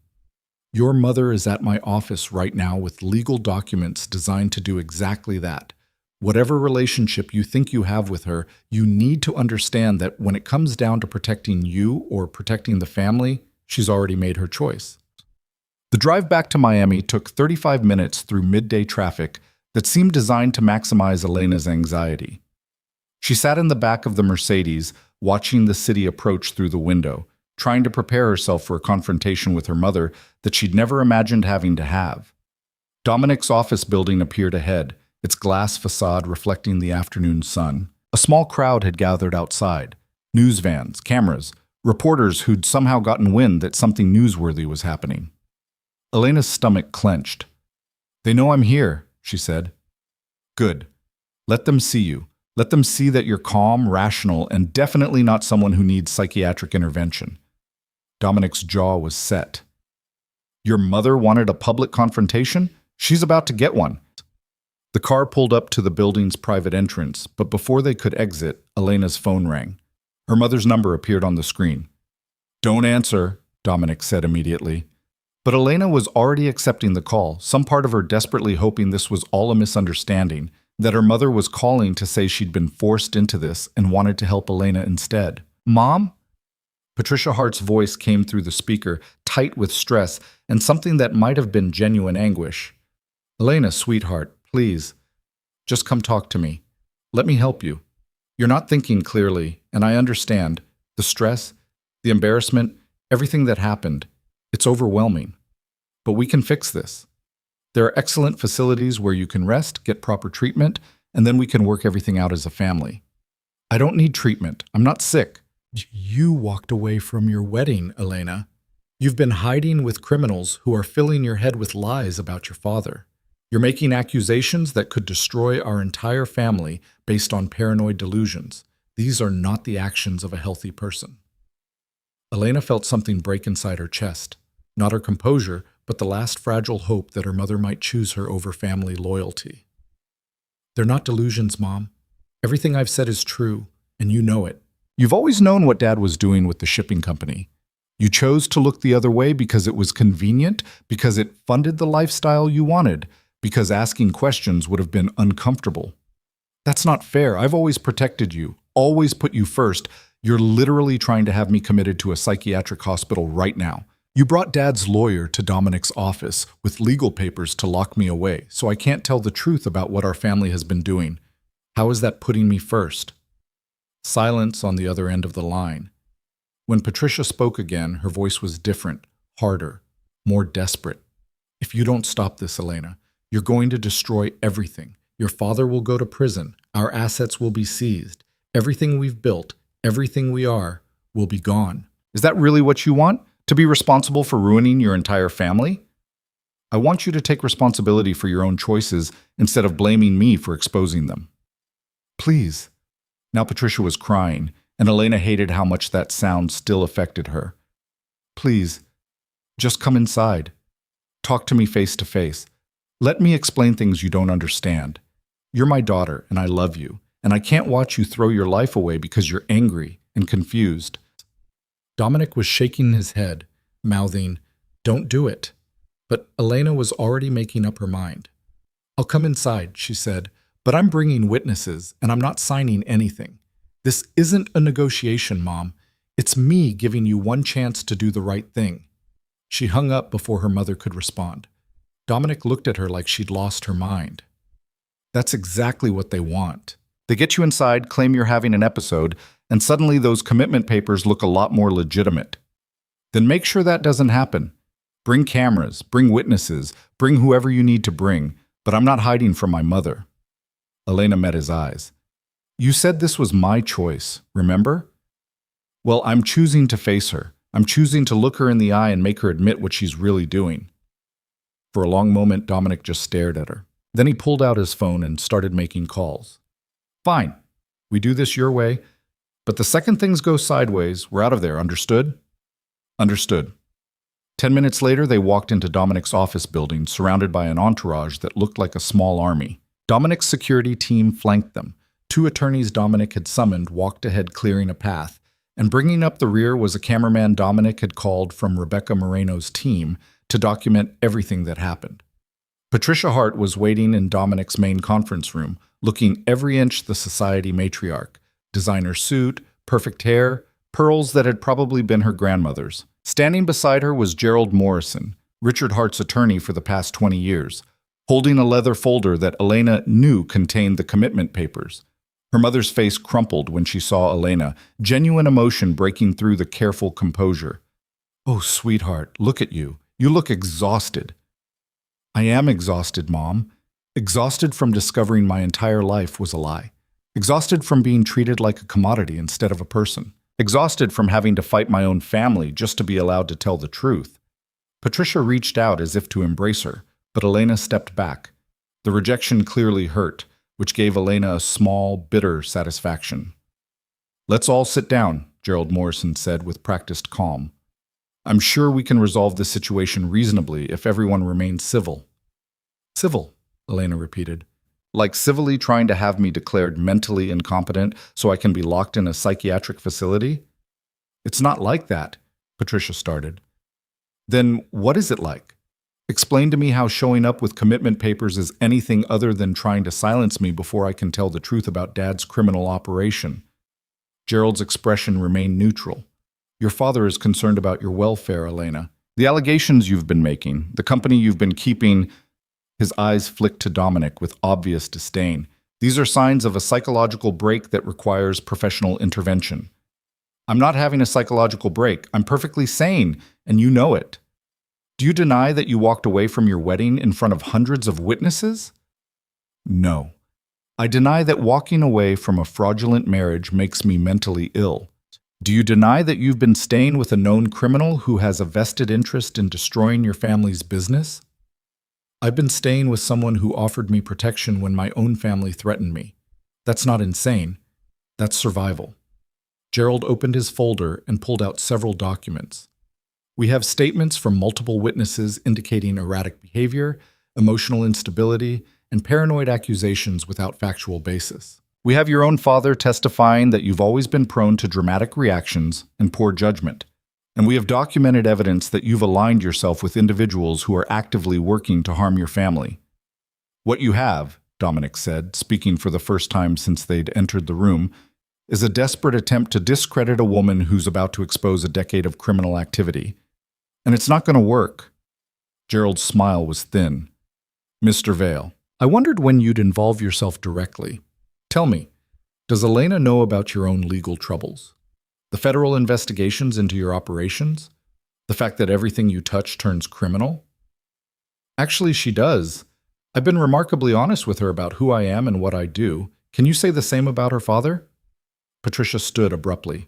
Your mother is at my office right now with legal documents designed to do exactly that. Whatever relationship you think you have with her, you need to understand that when it comes down to protecting you or protecting the family, she's already made her choice. The drive back to Miami took 35 minutes through midday traffic that seemed designed to maximize Elena's anxiety. She sat in the back of the Mercedes, watching the city approach through the window, trying to prepare herself for a confrontation with her mother that she'd never imagined having to have. Dominic's office building appeared ahead, its glass facade reflecting the afternoon sun. A small crowd had gathered outside. News vans, cameras, reporters who'd somehow gotten wind that something newsworthy was happening. Elena's stomach clenched. They know I'm here, she said. Good. Let them see you. Let them see that you're calm, rational, and definitely not someone who needs psychiatric intervention. Dominic's jaw was set. Your mother wanted a public confrontation? She's about to get one. The car pulled up to the building's private entrance, but before they could exit, Elena's phone rang. Her mother's number appeared on the screen. Don't answer, Dominic said immediately. But Elena was already accepting the call, some part of her desperately hoping this was all a misunderstanding, that her mother was calling to say she'd been forced into this and wanted to help Elena instead. Mom? Patricia Hart's voice came through the speaker, tight with stress and something that might have been genuine anguish. Elena, sweetheart, please, just come talk to me. Let me help you. You're not thinking clearly, and I understand. The stress, the embarrassment, everything that happened, it's overwhelming. But we can fix this. There are excellent facilities where you can rest, get proper treatment, and then we can work everything out as a family. I don't need treatment. I'm not sick. You walked away from your wedding, Elena. You've been hiding with criminals who are filling your head with lies about your father. You're making accusations that could destroy our entire family based on paranoid delusions. These are not the actions of a healthy person. Elena felt something break inside her chest. Not her composure, but the last fragile hope that her mother might choose her over family loyalty. They're not delusions, Mom. Everything I've said is true, and you know it. You've always known what Dad was doing with the shipping company. You chose to look the other way because it was convenient, because it funded the lifestyle you wanted, because asking questions would have been uncomfortable. That's not fair. I've always protected you, always put you first. You're literally trying to have me committed to a psychiatric hospital right now. You brought Dad's lawyer to Dominic's office with legal papers to lock me away, so I can't tell the truth about what our family has been doing. How is that putting me first? Silence on the other end of the line. When Patricia spoke again, her voice was different, harder, more desperate. If you don't stop this, Elena, you're going to destroy everything. Your father will go to prison. Our assets will be seized. Everything we've built, everything we are, will be gone. Is that really what you want? To be responsible for ruining your entire family? I want you to take responsibility for your own choices instead of blaming me for exposing them. Please. Now Patricia was crying, and Elena hated how much that sound still affected her. Please, just come inside. Talk to me face to face. Let me explain things you don't understand. You're my daughter, and I love you, and I can't watch you throw your life away because you're angry and confused. Dominic was shaking his head, mouthing, "Don't do it." But Elena was already making up her mind. I'll come inside, she said, but I'm bringing witnesses and I'm not signing anything. This isn't a negotiation, Mom. It's me giving you one chance to do the right thing. She hung up before her mother could respond. Dominic looked at her like she'd lost her mind. That's exactly what they want. They get you inside, claim you're having an episode, and suddenly those commitment papers look a lot more legitimate. Then make sure that doesn't happen. Bring cameras, bring witnesses, bring whoever you need to bring, but I'm not hiding from my mother. Elena met his eyes. You said this was my choice, remember? Well, I'm choosing to face her. I'm choosing to look her in the eye and make her admit what she's really doing. For a long moment, Dominic just stared at her. Then he pulled out his phone and started making calls. Fine, we do this your way, but the second things go sideways, we're out of there, understood? Understood. 10 minutes later, they walked into Dominic's office building, surrounded by an entourage that looked like a small army. Dominic's security team flanked them. 2 attorneys Dominic had summoned walked ahead, clearing a path, and bringing up the rear was a cameraman Dominic had called from Rebecca Moreno's team to document everything that happened. Patricia Hart was waiting in Dominic's main conference room, looking every inch the society matriarch. Designer suit, perfect hair, pearls that had probably been her grandmother's. Standing beside her was Gerald Morrison, Richard Hart's attorney for the past 20 years, holding a leather folder that Elena knew contained the commitment papers. Her mother's face crumpled when she saw Elena, genuine emotion breaking through the careful composure. Oh, sweetheart, look at you. You look exhausted. I am exhausted, Mom. Exhausted from discovering my entire life was a lie. Exhausted from being treated like a commodity instead of a person. Exhausted from having to fight my own family just to be allowed to tell the truth. Patricia reached out as if to embrace her, but Elena stepped back. The rejection clearly hurt, which gave Elena a small, bitter satisfaction. Let's all sit down, Gerald Morrison said with practiced calm. I'm sure we can resolve this situation reasonably if everyone remains civil. Civil, Elena repeated. Like civilly trying to have me declared mentally incompetent so I can be locked in a psychiatric facility? It's not like that, Patricia started. Then what is it like? Explain to me how showing up with commitment papers is anything other than trying to silence me before I can tell the truth about Dad's criminal operation. Gerald's expression remained neutral. Your father is concerned about your welfare, Elena. The allegations you've been making, the company you've been keeping. His eyes flicked to Dominic with obvious disdain. These are signs of a psychological break that requires professional intervention. I'm not having a psychological break. I'm perfectly sane, and you know it. Do you deny that you walked away from your wedding in front of hundreds of witnesses? No. I deny that walking away from a fraudulent marriage makes me mentally ill. Do you deny that you've been staying with a known criminal who has a vested interest in destroying your family's business? I've been staying with someone who offered me protection when my own family threatened me. That's not insane. That's survival. Gerald opened his folder and pulled out several documents. We have statements from multiple witnesses indicating erratic behavior, emotional instability, and paranoid accusations without factual basis. We have your own father testifying that you've always been prone to dramatic reactions and poor judgment. And we have documented evidence that you've aligned yourself with individuals who are actively working to harm your family. What you have, Dominic said, speaking for the first time since they'd entered the room, is a desperate attempt to discredit a woman who's about to expose a decade of criminal activity. And it's not going to work. Gerald's smile was thin. Mr. Vale, I wondered when you'd involve yourself directly. Tell me, does Elena know about your own legal troubles? The federal investigations into your operations? The fact that everything you touch turns criminal? Actually, she does. I've been remarkably honest with her about who I am and what I do. Can you say the same about her father? Patricia stood abruptly.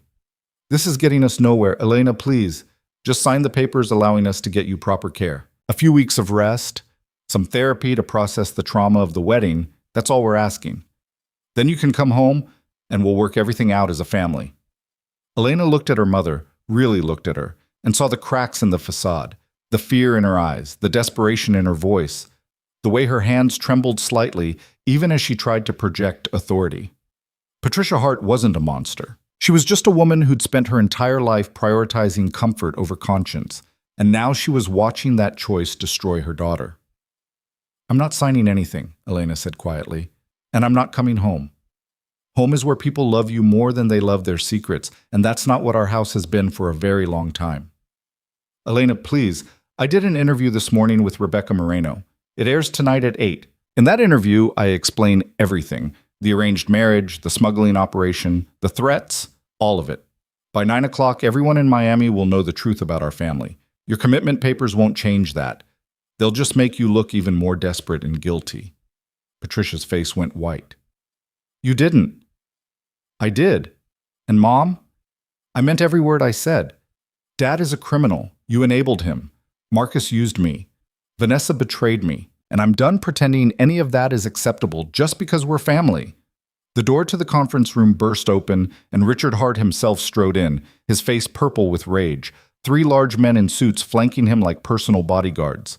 This is getting us nowhere. Elena, please, just sign the papers allowing us to get you proper care. A few weeks of rest, some therapy to process the trauma of the wedding, that's all we're asking. Then you can come home and we'll work everything out as a family. Elena looked at her mother, really looked at her, and saw the cracks in the facade, the fear in her eyes, the desperation in her voice, the way her hands trembled slightly even as she tried to project authority. Patricia Hart wasn't a monster. She was just a woman who'd spent her entire life prioritizing comfort over conscience, and now she was watching that choice destroy her daughter. I'm not signing anything, Elena said quietly. And I'm not coming home. Home is where people love you more than they love their secrets, and that's not what our house has been for a very long time. Elena, please, I did an interview this morning with Rebecca Moreno. It airs tonight at 8. In that interview, I explain everything. The arranged marriage, the smuggling operation, the threats, all of it. By 9 o'clock, everyone in Miami will know the truth about our family. Your commitment papers won't change that. They'll just make you look even more desperate and guilty. Patricia's face went white. You didn't. I did. And Mom? I meant every word I said. Dad is a criminal. You enabled him. Marcus used me. Vanessa betrayed me. And I'm done pretending any of that is acceptable just because we're family. The door to the conference room burst open, and Richard Hart himself strode in, his face purple with rage, 3 large men in suits flanking him like personal bodyguards.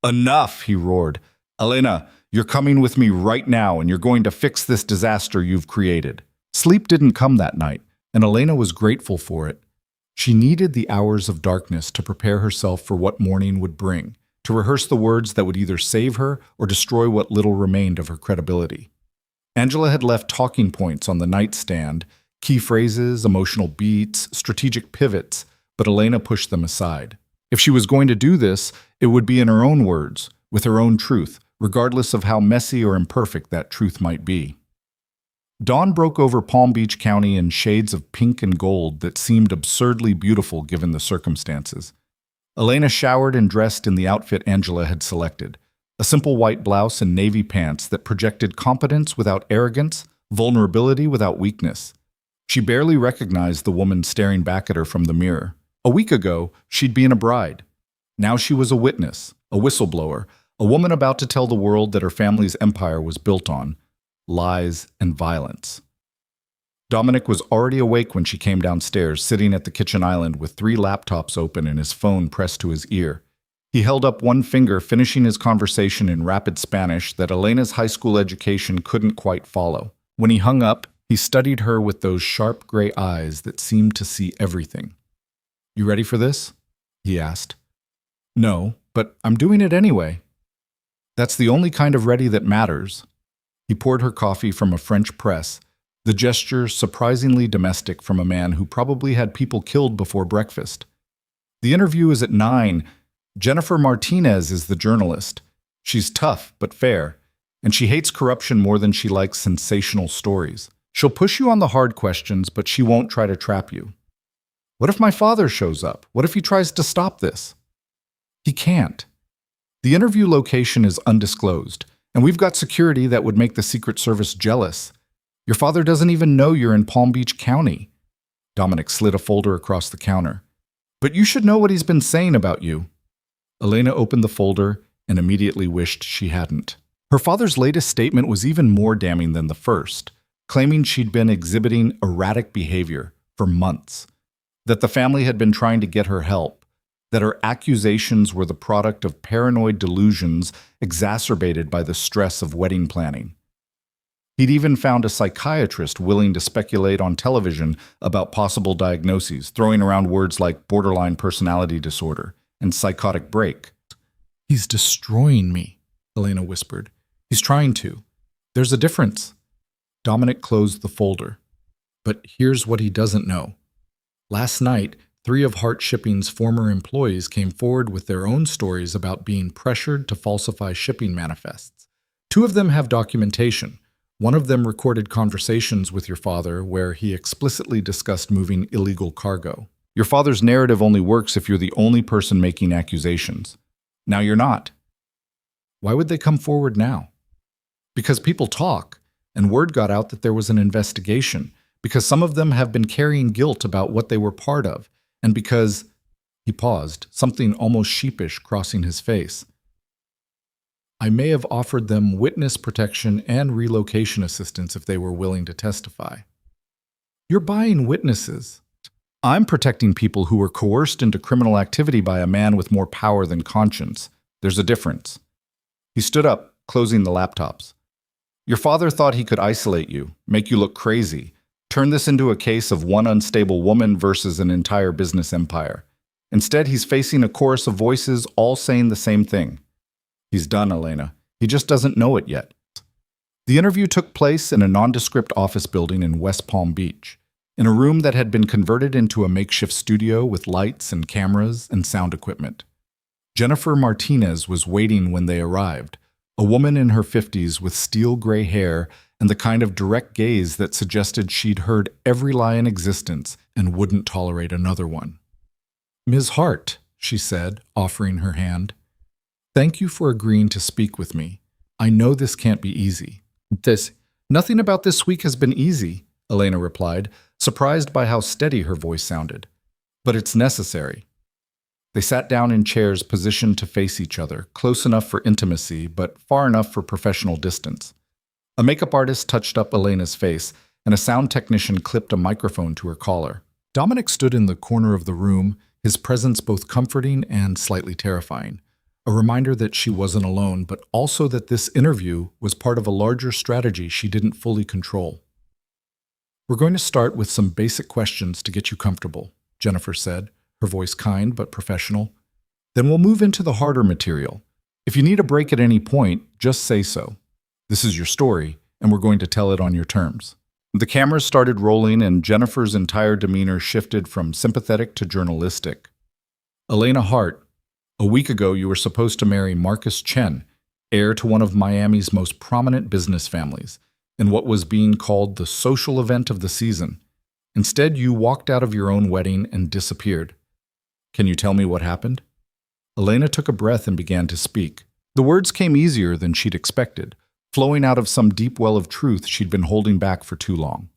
Enough, he roared. Elena, you're coming with me right now, and you're going to fix this disaster you've created. Sleep didn't come that night, and Elena was grateful for it. She needed the hours of darkness to prepare herself for what morning would bring, to rehearse the words that would either save her or destroy what little remained of her credibility. Angela had left talking points on the nightstand, key phrases, emotional beats, strategic pivots, but Elena pushed them aside. If she was going to do this, it would be in her own words, with her own truth, regardless of how messy or imperfect that truth might be. Dawn broke over Palm Beach County in shades of pink and gold that seemed absurdly beautiful given the circumstances. Elena showered and dressed in the outfit Angela had selected, a simple white blouse and navy pants that projected competence without arrogance, vulnerability without weakness. She barely recognized the woman staring back at her from the mirror. A week ago, she'd been a bride. Now she was a witness, a whistleblower, a woman about to tell the world that her family's empire was built on lies and violence. Dominic was already awake when she came downstairs, sitting at the kitchen island with 3 laptops open and his phone pressed to his ear. He held up one finger, finishing his conversation in rapid Spanish that Elena's high school education couldn't quite follow. When he hung up, he studied her with those sharp gray eyes that seemed to see everything. You ready for this? He asked. No, but I'm doing it anyway. That's the only kind of ready that matters. He poured her coffee from a French press, the gesture surprisingly domestic from a man who probably had people killed before breakfast. The interview is at 9. Jennifer Martinez is the journalist. She's tough but fair, and she hates corruption more than she likes sensational stories. She'll push you on the hard questions, but she won't try to trap you. What if my father shows up? What if he tries to stop this? He can't. The interview location is undisclosed, and we've got security that would make the Secret Service jealous. Your father doesn't even know you're in Palm Beach County. Dominic slid a folder across the counter. But you should know what he's been saying about you. Elena opened the folder and immediately wished she hadn't. Her father's latest statement was even more damning than the first, claiming she'd been exhibiting erratic behavior for months, that the family had been trying to get her help, that her accusations were the product of paranoid delusions exacerbated by the stress of wedding planning. He'd even found a psychiatrist willing to speculate on television about possible diagnoses, throwing around words like borderline personality disorder and psychotic break. He's destroying me, Elena whispered. He's trying to. There's a difference. Dominic closed the folder. But here's what he doesn't know. Last night, 3 of Hart Shipping's former employees came forward with their own stories about being pressured to falsify shipping manifests. 2 of them have documentation. One of them recorded conversations with your father where he explicitly discussed moving illegal cargo. Your father's narrative only works if you're the only person making accusations. Now you're not. Why would they come forward now? Because people talk, and word got out that there was an investigation, because some of them have been carrying guilt about what they were part of, and because, he paused, something almost sheepish crossing his face. I may have offered them witness protection and relocation assistance if they were willing to testify. You're buying witnesses. I'm protecting people who were coerced into criminal activity by a man with more power than conscience. There's a difference. He stood up, closing the laptops. Your father thought he could isolate you, make you look crazy, turn this into a case of one unstable woman versus an entire business empire. Instead, he's facing a chorus of voices all saying the same thing. He's done, Elena. He just doesn't know it yet. The interview took place in a nondescript office building in West Palm Beach, in a room that had been converted into a makeshift studio with lights and cameras and sound equipment. Jennifer Martinez was waiting when they arrived, a woman in her 50s with steel gray hair and the kind of direct gaze that suggested she'd heard every lie in existence and wouldn't tolerate another one. "Ms. Hart," she said, offering her hand. "Thank you for agreeing to speak with me. I know this can't be easy." Nothing about this week has been easy," Elena replied, surprised by how steady her voice sounded. "But it's necessary." They sat down in chairs positioned to face each other, close enough for intimacy, but far enough for professional distance. A makeup artist touched up Elena's face, and a sound technician clipped a microphone to her collar. Dominic stood in the corner of the room, his presence both comforting and slightly terrifying. A reminder that she wasn't alone, but also that this interview was part of a larger strategy she didn't fully control. "We're going to start with some basic questions to get you comfortable," Jennifer said, her voice kind but professional. "Then we'll move into the harder material. If you need a break at any point, just say so. This is your story, and we're going to tell it on your terms." The cameras started rolling, and Jennifer's entire demeanor shifted from sympathetic to journalistic. "Elena Hart, a week ago you were supposed to marry Marcus Chen, heir to one of Miami's most prominent business families, in what was being called the social event of the season. Instead, you walked out of your own wedding and disappeared. Can you tell me what happened?" Elena took a breath and began to speak. The words came easier than she'd expected, flowing out of some deep well of truth she'd been holding back for too long.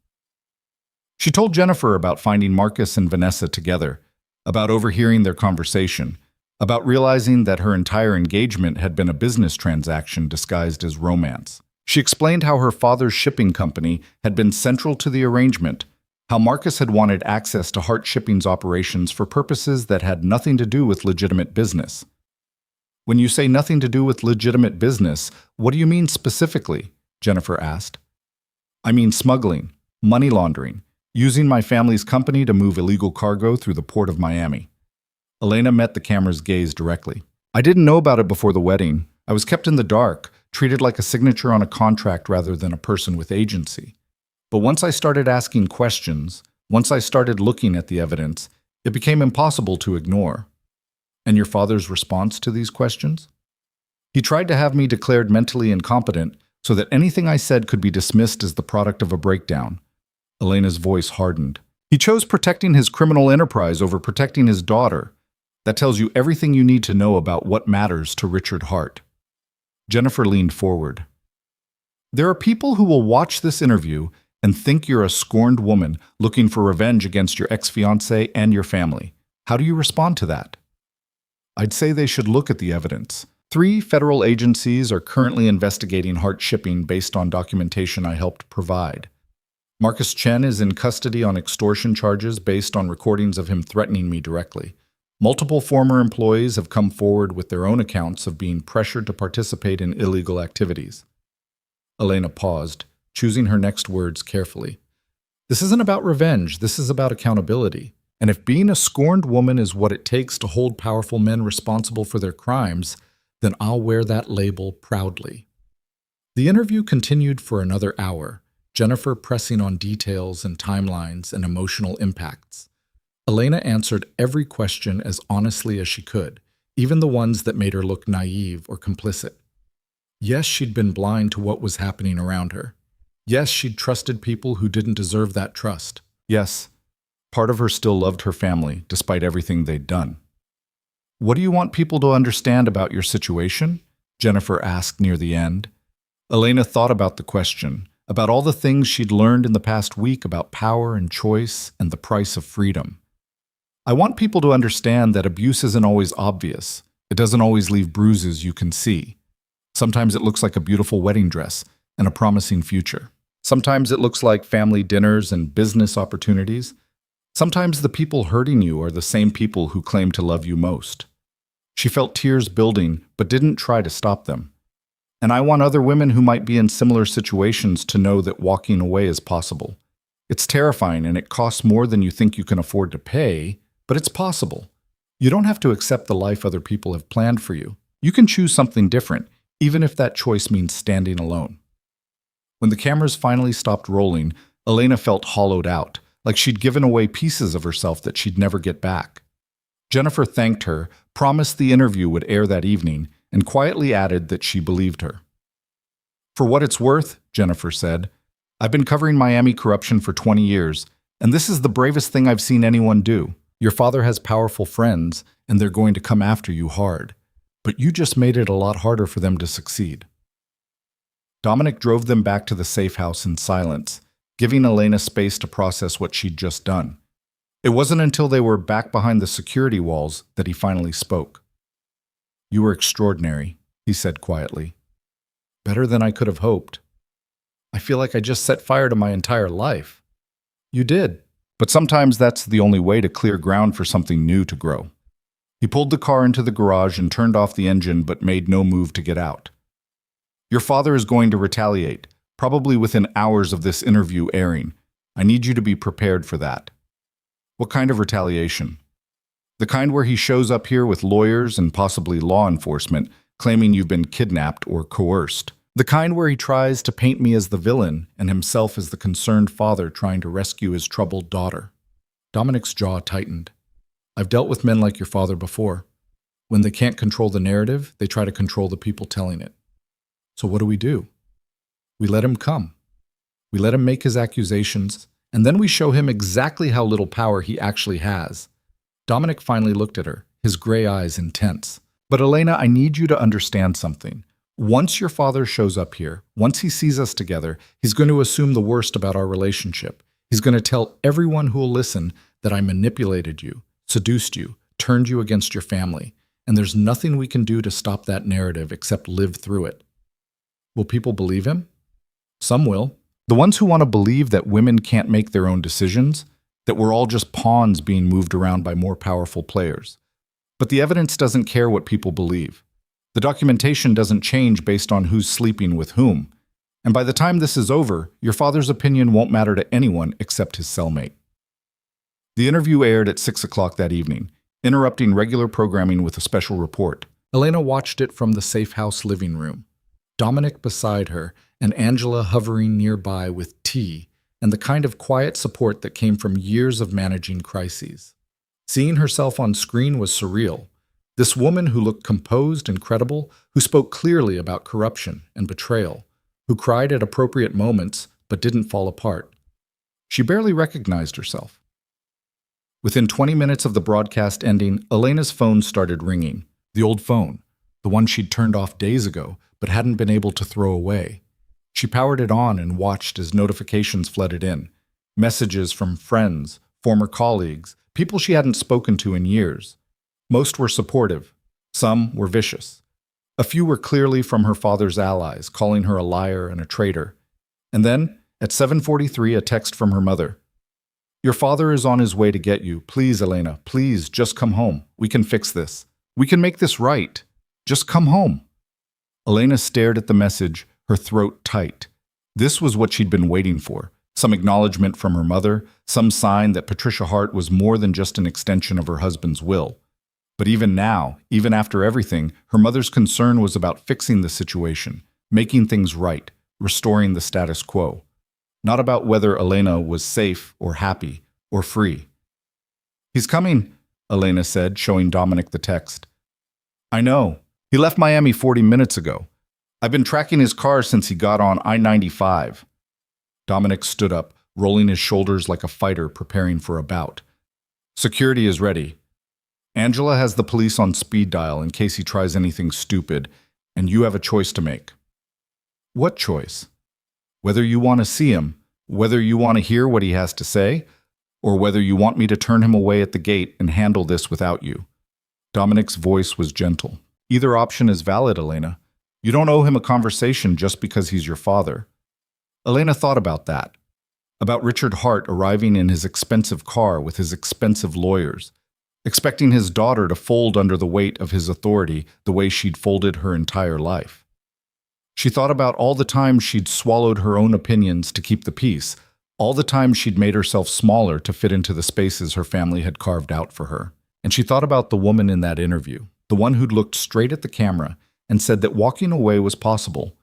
She told Jennifer about finding Marcus and Vanessa together, about overhearing their conversation, about realizing that her entire engagement had been a business transaction disguised as romance. She explained how her father's shipping company had been central to the arrangement, how Marcus had wanted access to Hart Shipping's operations for purposes that had nothing to do with legitimate business. "When you say nothing to do with legitimate business, what do you mean specifically?" Jennifer asked. "I mean smuggling, money laundering, using my family's company to move illegal cargo through the port of Miami." Elena met the camera's gaze directly. "I didn't know about it before the wedding. I was kept in the dark, treated like a signature on a contract rather than a person with agency. But once I started asking questions, once I started looking at the evidence, it became impossible to ignore." "And your father's response to these questions?" "He tried to have me declared mentally incompetent so that anything I said could be dismissed as the product of a breakdown." Elena's voice hardened. "He chose protecting his criminal enterprise over protecting his daughter. That tells you everything you need to know about what matters to Richard Hart." Jennifer leaned forward. "There are people who will watch this interview and think you're a scorned woman looking for revenge against your ex-fiancé and your family. How do you respond to that?" "I'd say they should look at the evidence. 3 federal agencies are currently investigating Hart Shipping based on documentation I helped provide. Marcus Chen is in custody on extortion charges based on recordings of him threatening me directly. Multiple former employees have come forward with their own accounts of being pressured to participate in illegal activities." Elena paused, choosing her next words carefully. "This isn't about revenge, this is about accountability. And if being a scorned woman is what it takes to hold powerful men responsible for their crimes, then I'll wear that label proudly." The interview continued for another hour, Jennifer pressing on details and timelines and emotional impacts. Elena answered every question as honestly as she could, even the ones that made her look naive or complicit. Yes, she'd been blind to what was happening around her. Yes, she'd trusted people who didn't deserve that trust. Yes, part of her still loved her family, despite everything they'd done. "What do you want people to understand about your situation?" Jennifer asked near the end. Elena thought about the question, about all the things she'd learned in the past week about power and choice and the price of freedom. "I want people to understand that abuse isn't always obvious. It doesn't always leave bruises you can see. Sometimes it looks like a beautiful wedding dress and a promising future. Sometimes it looks like family dinners and business opportunities. Sometimes the people hurting you are the same people who claim to love you most." She felt tears building, but didn't try to stop them. "And I want other women who might be in similar situations to know that walking away is possible. It's terrifying and it costs more than you think you can afford to pay, but it's possible. You don't have to accept the life other people have planned for you. You can choose something different, even if that choice means standing alone. When the cameras finally stopped rolling, Elena felt hollowed out, like she'd given away pieces of herself that she'd never get back. Jennifer thanked her, promised the interview would air that evening, and quietly added that she believed her. "For what it's worth," Jennifer said, "I've been covering Miami corruption for 20 years, and this is the bravest thing I've seen anyone do. Your father has powerful friends, and they're going to come after you hard. But you just made it a lot harder for them to succeed." Dominic drove them back to the safe house in silence, giving Elena space to process what she'd just done. It wasn't until they were back behind the security walls that he finally spoke. "You were extraordinary," he said quietly. "Better than I could have hoped. I feel like I just set fire to my entire life." "You did, but sometimes that's the only way to clear ground for something new to grow." He pulled the car into the garage and turned off the engine but made no move to get out. "Your father is going to retaliate, probably within hours of this interview airing. I need you to be prepared for that." "What kind of retaliation?" "The kind where he shows up here with lawyers and possibly law enforcement, claiming you've been kidnapped or coerced. The kind where he tries to paint me as the villain and himself as the concerned father trying to rescue his troubled daughter." Dominic's jaw tightened. "I've dealt with men like your father before. When they can't control the narrative, they try to control the people telling it. So what do? We let him come. We let him make his accusations, and then we show him exactly how little power he actually has." Dominic finally looked at her, his gray eyes intense. "But Elena, I need you to understand something. Once your father shows up here, once he sees us together, he's going to assume the worst about our relationship. He's going to tell everyone who will listen that I manipulated you, seduced you, turned you against your family, and there's nothing we can do to stop that narrative except live through it." Will people believe him? Some will. The ones who want to believe that women can't make their own decisions, that we're all just pawns being moved around by more powerful players. But the evidence doesn't care what people believe. The documentation doesn't change based on who's sleeping with whom. And by the time this is over, your father's opinion won't matter to anyone except his cellmate. The interview aired at 6 o'clock that evening, interrupting regular programming with a special report. Elena watched it from the safe house living room. Dominic beside her, and Angela hovering nearby with tea, and the kind of quiet support that came from years of managing crises. Seeing herself on screen was surreal. This woman who looked composed and credible, who spoke clearly about corruption and betrayal, who cried at appropriate moments but didn't fall apart. She barely recognized herself. Within 20 minutes of the broadcast ending, Elena's phone started ringing. The old phone, the one she'd turned off days ago, but hadn't been able to throw away. She powered it on and watched as notifications flooded in. Messages from friends, former colleagues, people she hadn't spoken to in years. Most were supportive. Some were vicious. A few were clearly from her father's allies, calling her a liar and a traitor. And then, at 7:43, a text from her mother. "Your father is on his way to get you. Please, Elena, please, just come home. We can fix this. We can make this right. Just come home." Elena stared at the message, her throat tight. This was what she'd been waiting for. Some acknowledgement from her mother, some sign that Patricia Hart was more than just an extension of her husband's will. But even now, even after everything, her mother's concern was about fixing the situation, making things right, restoring the status quo. Not about whether Elena was safe or happy or free. "He's coming," Elena said, showing Dominic the text. "I know. He left Miami 40 minutes ago. I've been tracking his car since he got on I-95. Dominic stood up, rolling his shoulders like a fighter preparing for a bout. "Security is ready. Angela has the police on speed dial in case he tries anything stupid, and you have a choice to make." "What choice?" "Whether you want to see him, whether you want to hear what he has to say, or whether you want me to turn him away at the gate and handle this without you." Dominic's voice was gentle. "Either option is valid, Elena. You don't owe him a conversation just because he's your father." Elena thought about that. About Richard Hart arriving in his expensive car with his expensive lawyers, expecting his daughter to fold under the weight of his authority the way she'd folded her entire life. She thought about all the times she'd swallowed her own opinions to keep the peace, all the times she'd made herself smaller to fit into the spaces her family had carved out for her. And she thought about the woman in that interview, the one who'd looked straight at the camera and said that walking away was possible,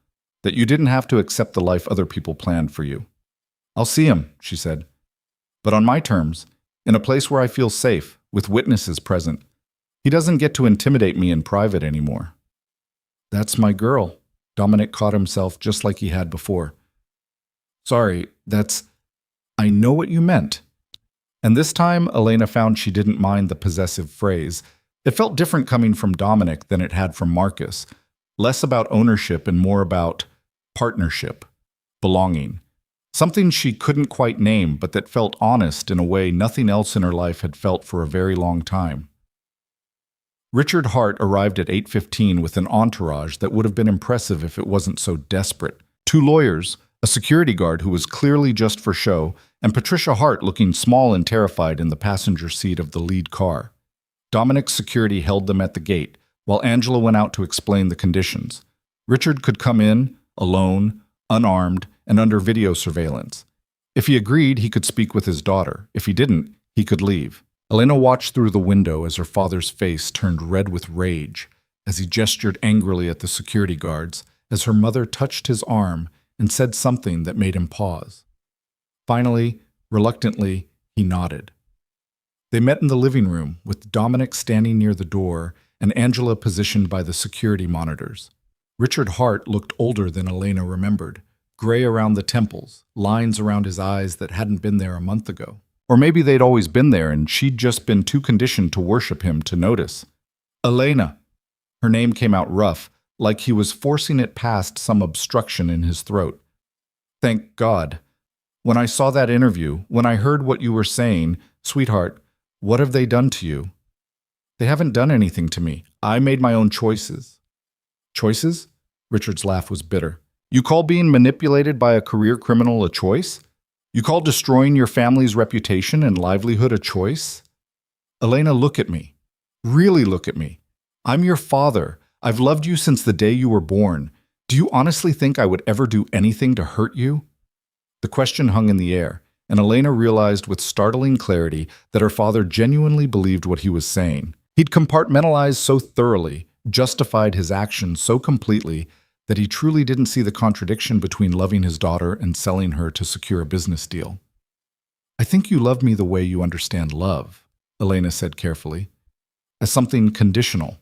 that you didn't have to accept the life other people planned for you. I'll see him, she said, but on my terms, in a place where I feel safe, with witnesses present. He doesn't get to intimidate me in private anymore. That's my girl. Dominic caught himself just like he had before. Sorry, I know what you meant. And this time, Elena found she didn't mind the possessive phrase. It felt different coming from Dominic than it had from Marcus. Less about ownership and more about partnership, belonging. Something she couldn't quite name, but that felt honest in a way nothing else in her life had felt for a very long time. Richard Hart arrived at 8:15 with an entourage that would have been impressive if it wasn't so desperate. 2 lawyers, a security guard who was clearly just for show, and Patricia Hart looking small and terrified in the passenger seat of the lead car. Dominic's security held them at the gate, while Angela went out to explain the conditions. Richard could come in, alone, unarmed, and under video surveillance. If he agreed, he could speak with his daughter. If he didn't, he could leave. Elena watched through the window as her father's face turned red with rage, as he gestured angrily at the security guards, as her mother touched his arm and said something that made him pause. Finally, reluctantly, he nodded. They met in the living room, with Dominic standing near the door and Angela positioned by the security monitors. Richard Hart looked older than Elena remembered, gray around the temples, lines around his eyes that hadn't been there a month ago. Or maybe they'd always been there and she'd just been too conditioned to worship him to notice. Elena. Her name came out rough, like he was forcing it past some obstruction in his throat. Thank God. When I saw that interview, when I heard what you were saying, sweetheart, what have they done to you? They haven't done anything to me. I made my own choices. Choices? Richard's laugh was bitter. You call being manipulated by a career criminal a choice? You call destroying your family's reputation and livelihood a choice? Elena, look at me. Really look at me. I'm your father. I've loved you since the day you were born. Do you honestly think I would ever do anything to hurt you? The question hung in the air, and Elena realized with startling clarity that her father genuinely believed what he was saying. He'd compartmentalized so thoroughly, justified his actions so completely, that he truly didn't see the contradiction between loving his daughter and selling her to secure a business deal. I think you love me the way you understand love, Elena said carefully, as something conditional,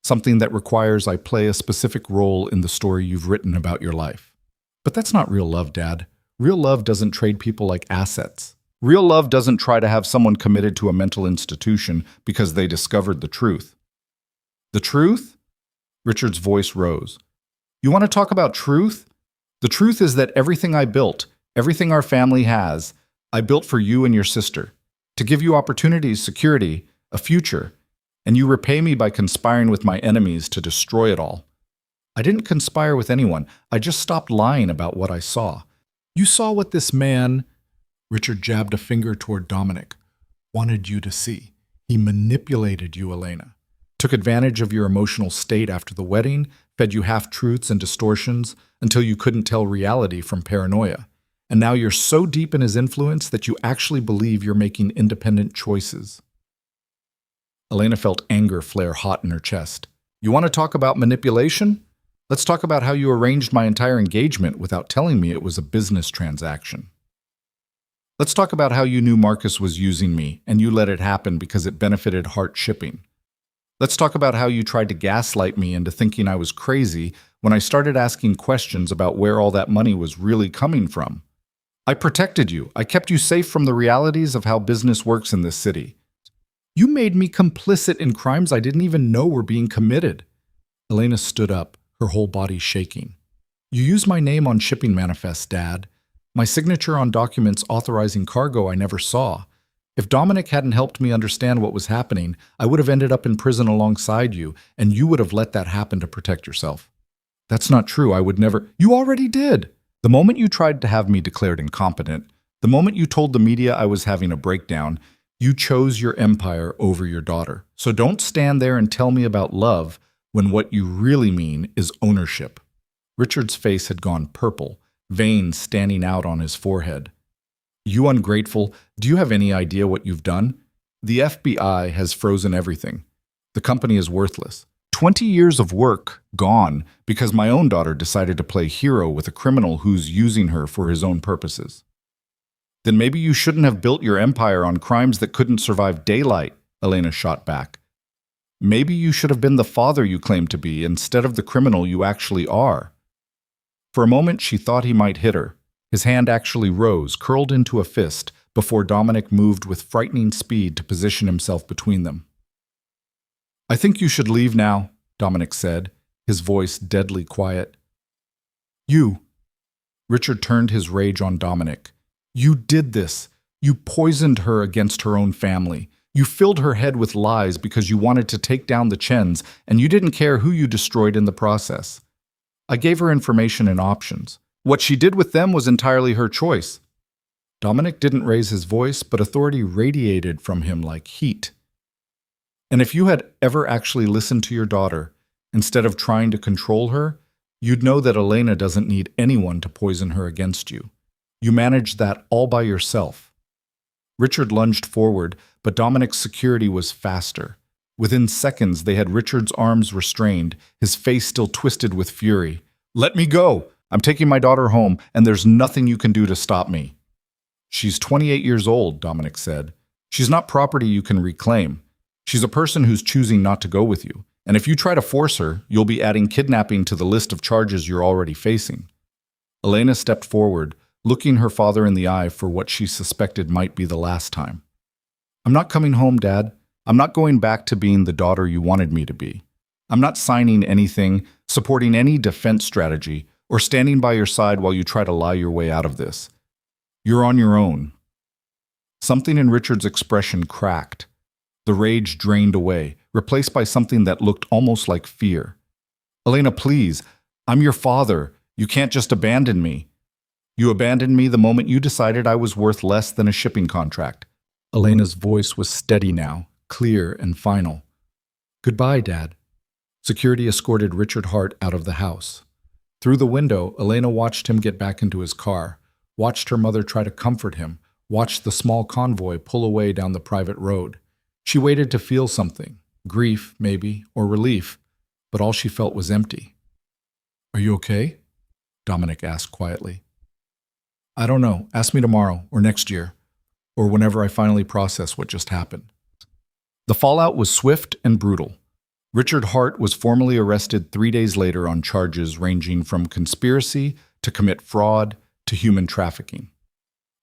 something that requires I play a specific role in the story you've written about your life. But that's not real love, Dad. Real love doesn't trade people like assets. Real love doesn't try to have someone committed to a mental institution because they discovered the truth. The truth? Richard's voice rose. You want to talk about truth? The truth is that everything I built, everything our family has, I built for you and your sister, to give you opportunities, security, a future, and you repay me by conspiring with my enemies to destroy it all. I didn't conspire with anyone. I just stopped lying about what I saw. You saw what this man, Richard jabbed a finger toward Dominic, wanted you to see. He manipulated you, Elena. Took advantage of your emotional state after the wedding, fed you half-truths and distortions until you couldn't tell reality from paranoia. And now you're so deep in his influence that you actually believe you're making independent choices. Elena felt anger flare hot in her chest. You want to talk about manipulation? Let's talk about how you arranged my entire engagement without telling me it was a business transaction. Let's talk about how you knew Marcus was using me and you let it happen because it benefited Hart Shipping. Let's talk about how you tried to gaslight me into thinking I was crazy when I started asking questions about where all that money was really coming from. I protected you. I kept you safe from the realities of how business works in this city. You made me complicit in crimes I didn't even know were being committed. Elena stood up, her whole body shaking. You used my name on shipping manifests, Dad. My signature on documents authorizing cargo I never saw. If Dominic hadn't helped me understand what was happening, I would have ended up in prison alongside you, and you would have let that happen to protect yourself. That's not true. I would never. You already did. The moment you tried to have me declared incompetent, the moment you told the media I was having a breakdown, you chose your empire over your daughter. So don't stand there and tell me about love when what you really mean is ownership. Richard's face had gone purple, veins standing out on his forehead. You ungrateful, do you have any idea what you've done? The FBI has frozen everything. The company is worthless. 20 years of work gone because my own daughter decided to play hero with a criminal who's using her for his own purposes. Then maybe you shouldn't have built your empire on crimes that couldn't survive daylight, Elena shot back. Maybe you should have been the father you claimed to be instead of the criminal you actually are. For a moment, she thought he might hit her. His hand actually rose, curled into a fist, before Dominic moved with frightening speed to position himself between them. I think you should leave now, Dominic said, his voice deadly quiet. You. Richard turned his rage on Dominic. You did this. You poisoned her against her own family. You filled her head with lies because you wanted to take down the Chens, and you didn't care who you destroyed in the process. I gave her information and options. What she did with them was entirely her choice. Dominic didn't raise his voice, but authority radiated from him like heat. And if you had ever actually listened to your daughter, instead of trying to control her, you'd know that Elena doesn't need anyone to poison her against you. You managed that all by yourself. Richard lunged forward, but Dominic's security was faster. Within seconds, they had Richard's arms restrained, his face still twisted with fury. Let me go! I'm taking my daughter home, and there's nothing you can do to stop me. She's 28 years old, Dominic said. She's not property you can reclaim. She's a person who's choosing not to go with you. And if you try to force her, you'll be adding kidnapping to the list of charges you're already facing. Elena stepped forward, looking her father in the eye for what she suspected might be the last time. I'm not coming home, Dad. I'm not going back to being the daughter you wanted me to be. I'm not signing anything, supporting any defense strategy, or standing by your side while you try to lie your way out of this. You're on your own. Something in Richard's expression cracked. The rage drained away, replaced by something that looked almost like fear. Elena, please. I'm your father. You can't just abandon me. You abandoned me the moment you decided I was worth less than a shipping contract. Elena's voice was steady now, clear and final. Goodbye, Dad. Security escorted Richard Hart out of the house. Through the window, Elena watched him get back into his car, watched her mother try to comfort him, watched the small convoy pull away down the private road. She waited to feel something, grief, maybe, or relief, but all she felt was empty. Are you okay? Dominic asked quietly. I don't know. Ask me tomorrow, or next year, or whenever I finally process what just happened. The fallout was swift and brutal. Richard Hart was formally arrested 3 days later on charges ranging from conspiracy to commit fraud to human trafficking.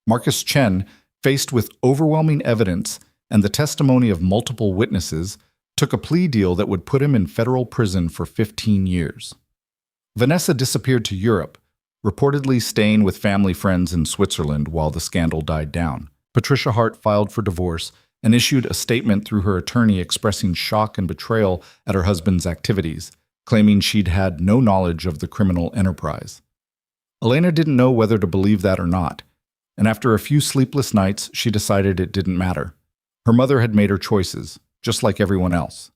Marcus Chen, faced with overwhelming evidence and the testimony of multiple witnesses, took a plea deal that would put him in federal prison for 15 years. Vanessa disappeared to Europe, reportedly staying with family friends in Switzerland while the scandal died down. Patricia Hart filed for divorce and issued a statement through her attorney expressing shock and betrayal at her husband's activities, claiming she'd had no knowledge of the criminal enterprise. Elena didn't know whether to believe that or not, and after a few sleepless nights, she decided it didn't matter. Her mother had made her choices, just like everyone else.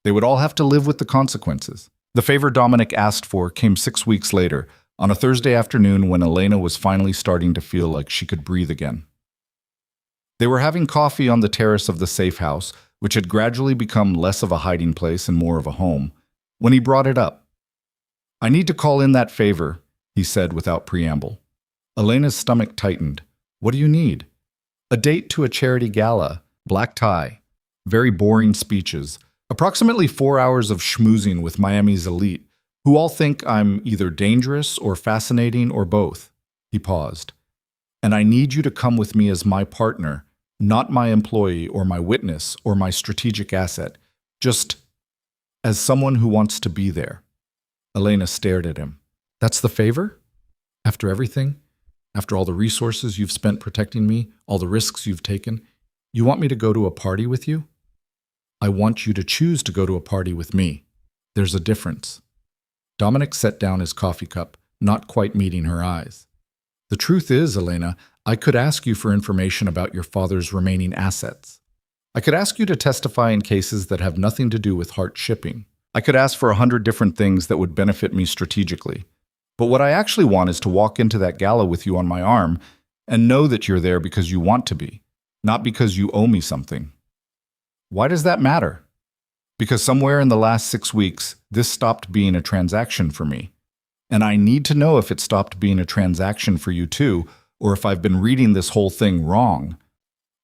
They would all have to live with the consequences. The favor Dominic asked for came 6 weeks later, on a Thursday afternoon when Elena was finally starting to feel like she could breathe again. They were having coffee on the terrace of the safe house, which had gradually become less of a hiding place and more of a home, when he brought it up. I need to call in that favor, he said without preamble. Elena's stomach tightened. What do you need? A date to a charity gala, black tie, very boring speeches, approximately 4 hours of schmoozing with Miami's elite, who all think I'm either dangerous or fascinating or both. He paused. And I need you to come with me as my partner, not my employee or my witness or my strategic asset, just as someone who wants to be there. Elena stared at him. That's the favor? After everything? After all the resources you've spent protecting me, all the risks you've taken, you want me to go to a party with you? I want you to choose to go to a party with me. There's a difference. Dominic set down his coffee cup, not quite meeting her eyes. The truth is, Elena, I could ask you for information about your father's remaining assets. I could ask you to testify in cases that have nothing to do with Hart shipping. I could ask for 100 different things that would benefit me strategically. But what I actually want is to walk into that gala with you on my arm and know that you're there because you want to be, not because you owe me something. Why does that matter? Because somewhere in the last 6 weeks, this stopped being a transaction for me. And I need to know if it stopped being a transaction for you too, or if I've been reading this whole thing wrong.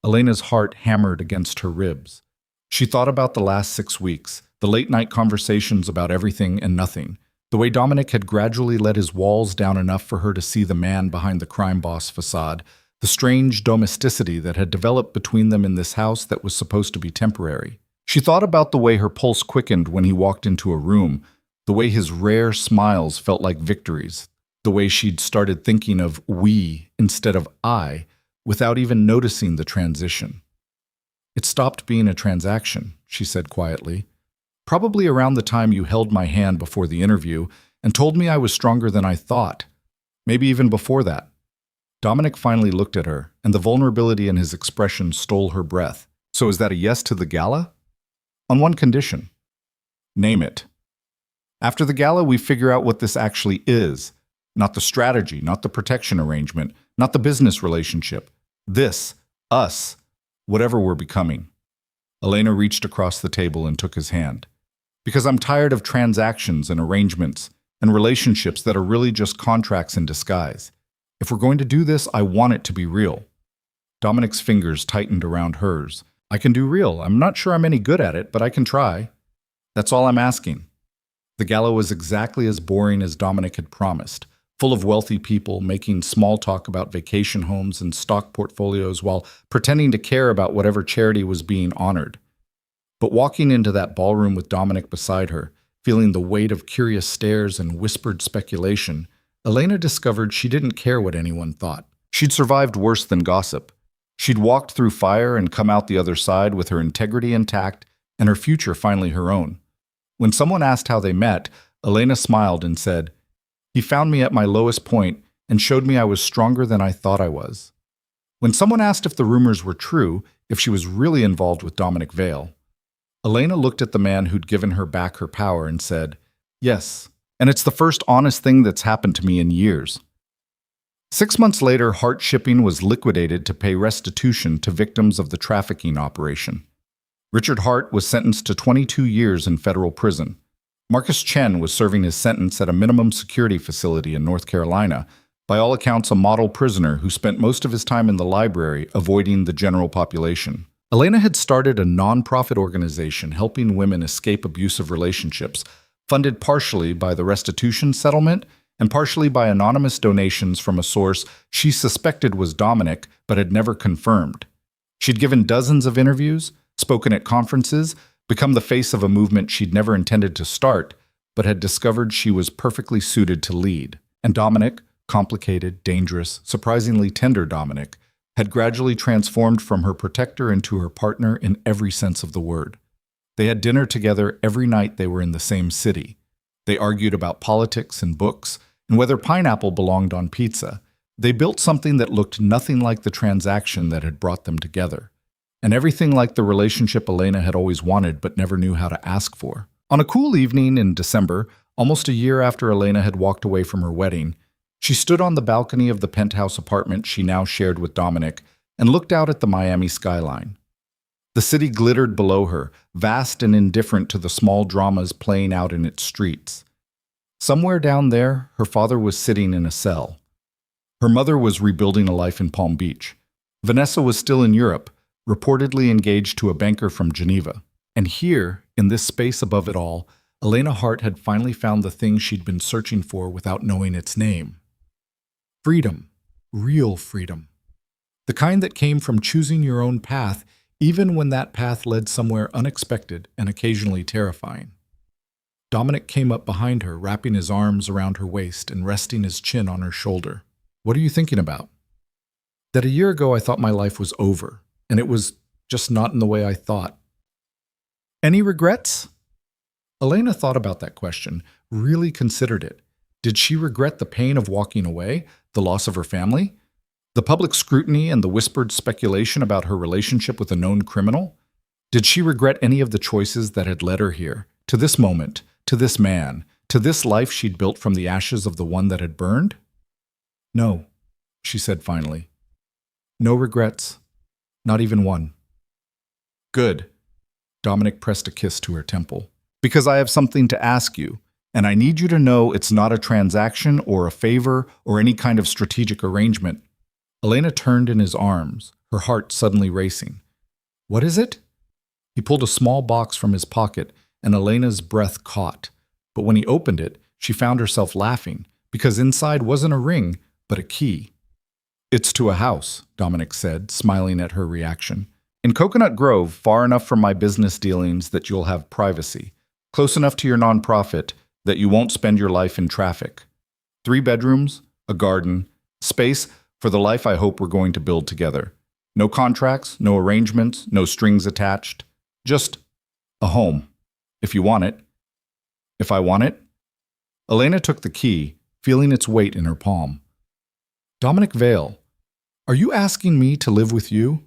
Elena's heart hammered against her ribs. She thought about the last 6 weeks, the late-night conversations about everything and nothing, the way Dominic had gradually let his walls down enough for her to see the man behind the crime boss facade, the strange domesticity that had developed between them in this house that was supposed to be temporary. She thought about the way her pulse quickened when he walked into a room, the way his rare smiles felt like victories, the way she'd started thinking of we instead of I, without even noticing the transition. It stopped being a transaction, she said quietly. Probably around the time you held my hand before the interview and told me I was stronger than I thought. Maybe even before that. Dominic finally looked at her, and the vulnerability in his expression stole her breath. So is that a yes to the gala? On one condition. Name it. After the gala, we figure out what this actually is. Not the strategy, not the protection arrangement, not the business relationship. This, us, whatever we're becoming. Elena reached across the table and took his hand. Because I'm tired of transactions and arrangements and relationships that are really just contracts in disguise. If we're going to do this, I want it to be real. Dominic's fingers tightened around hers. I can do real. I'm not sure I'm any good at it, but I can try. That's all I'm asking. The gala was exactly as boring as Dominic had promised, full of wealthy people making small talk about vacation homes and stock portfolios while pretending to care about whatever charity was being honored. But walking into that ballroom with Dominic beside her, feeling the weight of curious stares and whispered speculation, Elena discovered she didn't care what anyone thought. She'd survived worse than gossip. She'd walked through fire and come out the other side with her integrity intact and her future finally her own. When someone asked how they met, Elena smiled and said, "He found me at my lowest point and showed me I was stronger than I thought I was." When someone asked if the rumors were true, if she was really involved with Dominic Vale, Elena looked at the man who'd given her back her power and said, "Yes, and it's the first honest thing that's happened to me in years." 6 months later, Hart Shipping was liquidated to pay restitution to victims of the trafficking operation. Richard Hart was sentenced to 22 years in federal prison. Marcus Chen was serving his sentence at a minimum security facility in North Carolina, by all accounts a model prisoner who spent most of his time in the library avoiding the general population. Elena had started a non-profit organization helping women escape abusive relationships, funded partially by the restitution settlement and partially by anonymous donations from a source she suspected was Dominic but had never confirmed. She'd given dozens of interviews, spoken at conferences, become the face of a movement she'd never intended to start, but had discovered she was perfectly suited to lead. And Dominic, complicated, dangerous, surprisingly tender Dominic, had gradually transformed from her protector into her partner in every sense of the word. They had dinner together every night they were in the same city. They argued about politics and books, and whether pineapple belonged on pizza. They built something that looked nothing like the transaction that had brought them together, and everything like the relationship Elena had always wanted but never knew how to ask for. On a cool evening in December, almost a year after Elena had walked away from her wedding, she stood on the balcony of the penthouse apartment she now shared with Dominic and looked out at the Miami skyline. The city glittered below her, vast and indifferent to the small dramas playing out in its streets. Somewhere down there, her father was sitting in a cell. Her mother was rebuilding a life in Palm Beach. Vanessa was still in Europe, reportedly engaged to a banker from Geneva. And here, in this space above it all, Elena Hart had finally found the thing she'd been searching for without knowing its name. Freedom. Real freedom. The kind that came from choosing your own path, even when that path led somewhere unexpected and occasionally terrifying. Dominic came up behind her, wrapping his arms around her waist and resting his chin on her shoulder. "What are you thinking about?" "That a year ago I thought my life was over, and it was just not in the way I thought." "Any regrets?" Elena thought about that question, really considered it. Did she regret the pain of walking away, the loss of her family? The public scrutiny and the whispered speculation about her relationship with a known criminal? Did she regret any of the choices that had led her here, to this moment, to this man, to this life she'd built from the ashes of the one that had burned? "No," she said finally. "No regrets. Not even one." "Good. Dominic pressed a kiss to her temple. Because I have something to ask you, and I need you to know it's not a transaction or a favor or any kind of strategic arrangement. Elena turned in his arms, her heart suddenly racing. What is it? He pulled a small box from his pocket, and Elena's breath caught. But when he opened it, she found herself laughing, because inside wasn't a ring, but a key. It's to a house, Dominic said, smiling at her reaction. In Coconut Grove, far enough from my business dealings that you'll have privacy. Close enough to your nonprofit that you won't spend your life in traffic. 3 bedrooms, a garden, space for the life I hope we're going to build together. No contracts, no arrangements, no strings attached. Just a home. If you want it. If I want it? Elena took the key, feeling its weight in her palm. Dominic Vale, are you asking me to live with you?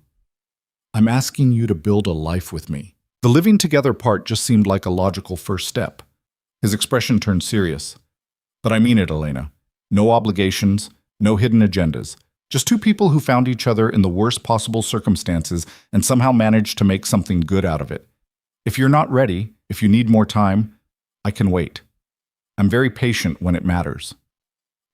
I'm asking you to build a life with me. The living together part just seemed like a logical first step. His expression turned serious. But I mean it, Elena. No obligations, no hidden agendas. Just 2 people who found each other in the worst possible circumstances and somehow managed to make something good out of it. If you're not ready, if you need more time, I can wait. I'm very patient when it matters.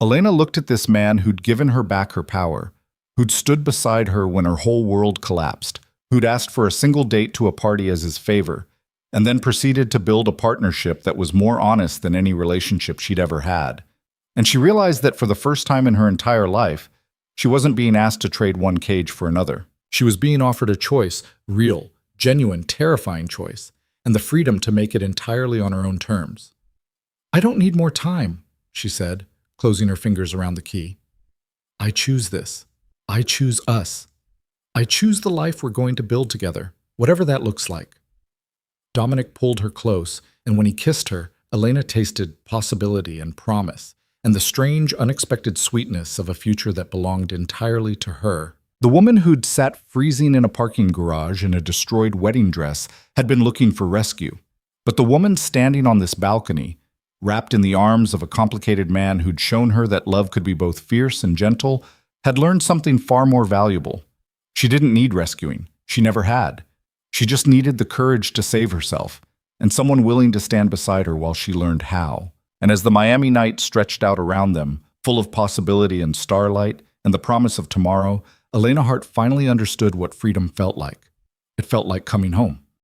Elena looked at this man who'd given her back her power, who'd stood beside her when her whole world collapsed, who'd asked for a single date to a party as his favor, and then proceeded to build a partnership that was more honest than any relationship she'd ever had. And she realized that for the first time in her entire life, she wasn't being asked to trade one cage for another. She was being offered a choice, real, genuine, terrifying choice, and the freedom to make it entirely on her own terms. I don't need more time, she said, closing her fingers around the key. I choose this. I choose us. I choose the life we're going to build together, whatever that looks like. Dominic pulled her close, and when he kissed her, Elena tasted possibility and promise, and the strange, unexpected sweetness of a future that belonged entirely to her. The woman who'd sat freezing in a parking garage in a destroyed wedding dress had been looking for rescue. But the woman standing on this balcony, wrapped in the arms of a complicated man who'd shown her that love could be both fierce and gentle, had learned something far more valuable. She didn't need rescuing. She never had. She just needed the courage to save herself, and someone willing to stand beside her while she learned how. And as the Miami night stretched out around them, full of possibility and starlight and the promise of tomorrow, Elena Hart finally understood what freedom felt like. It felt like coming home.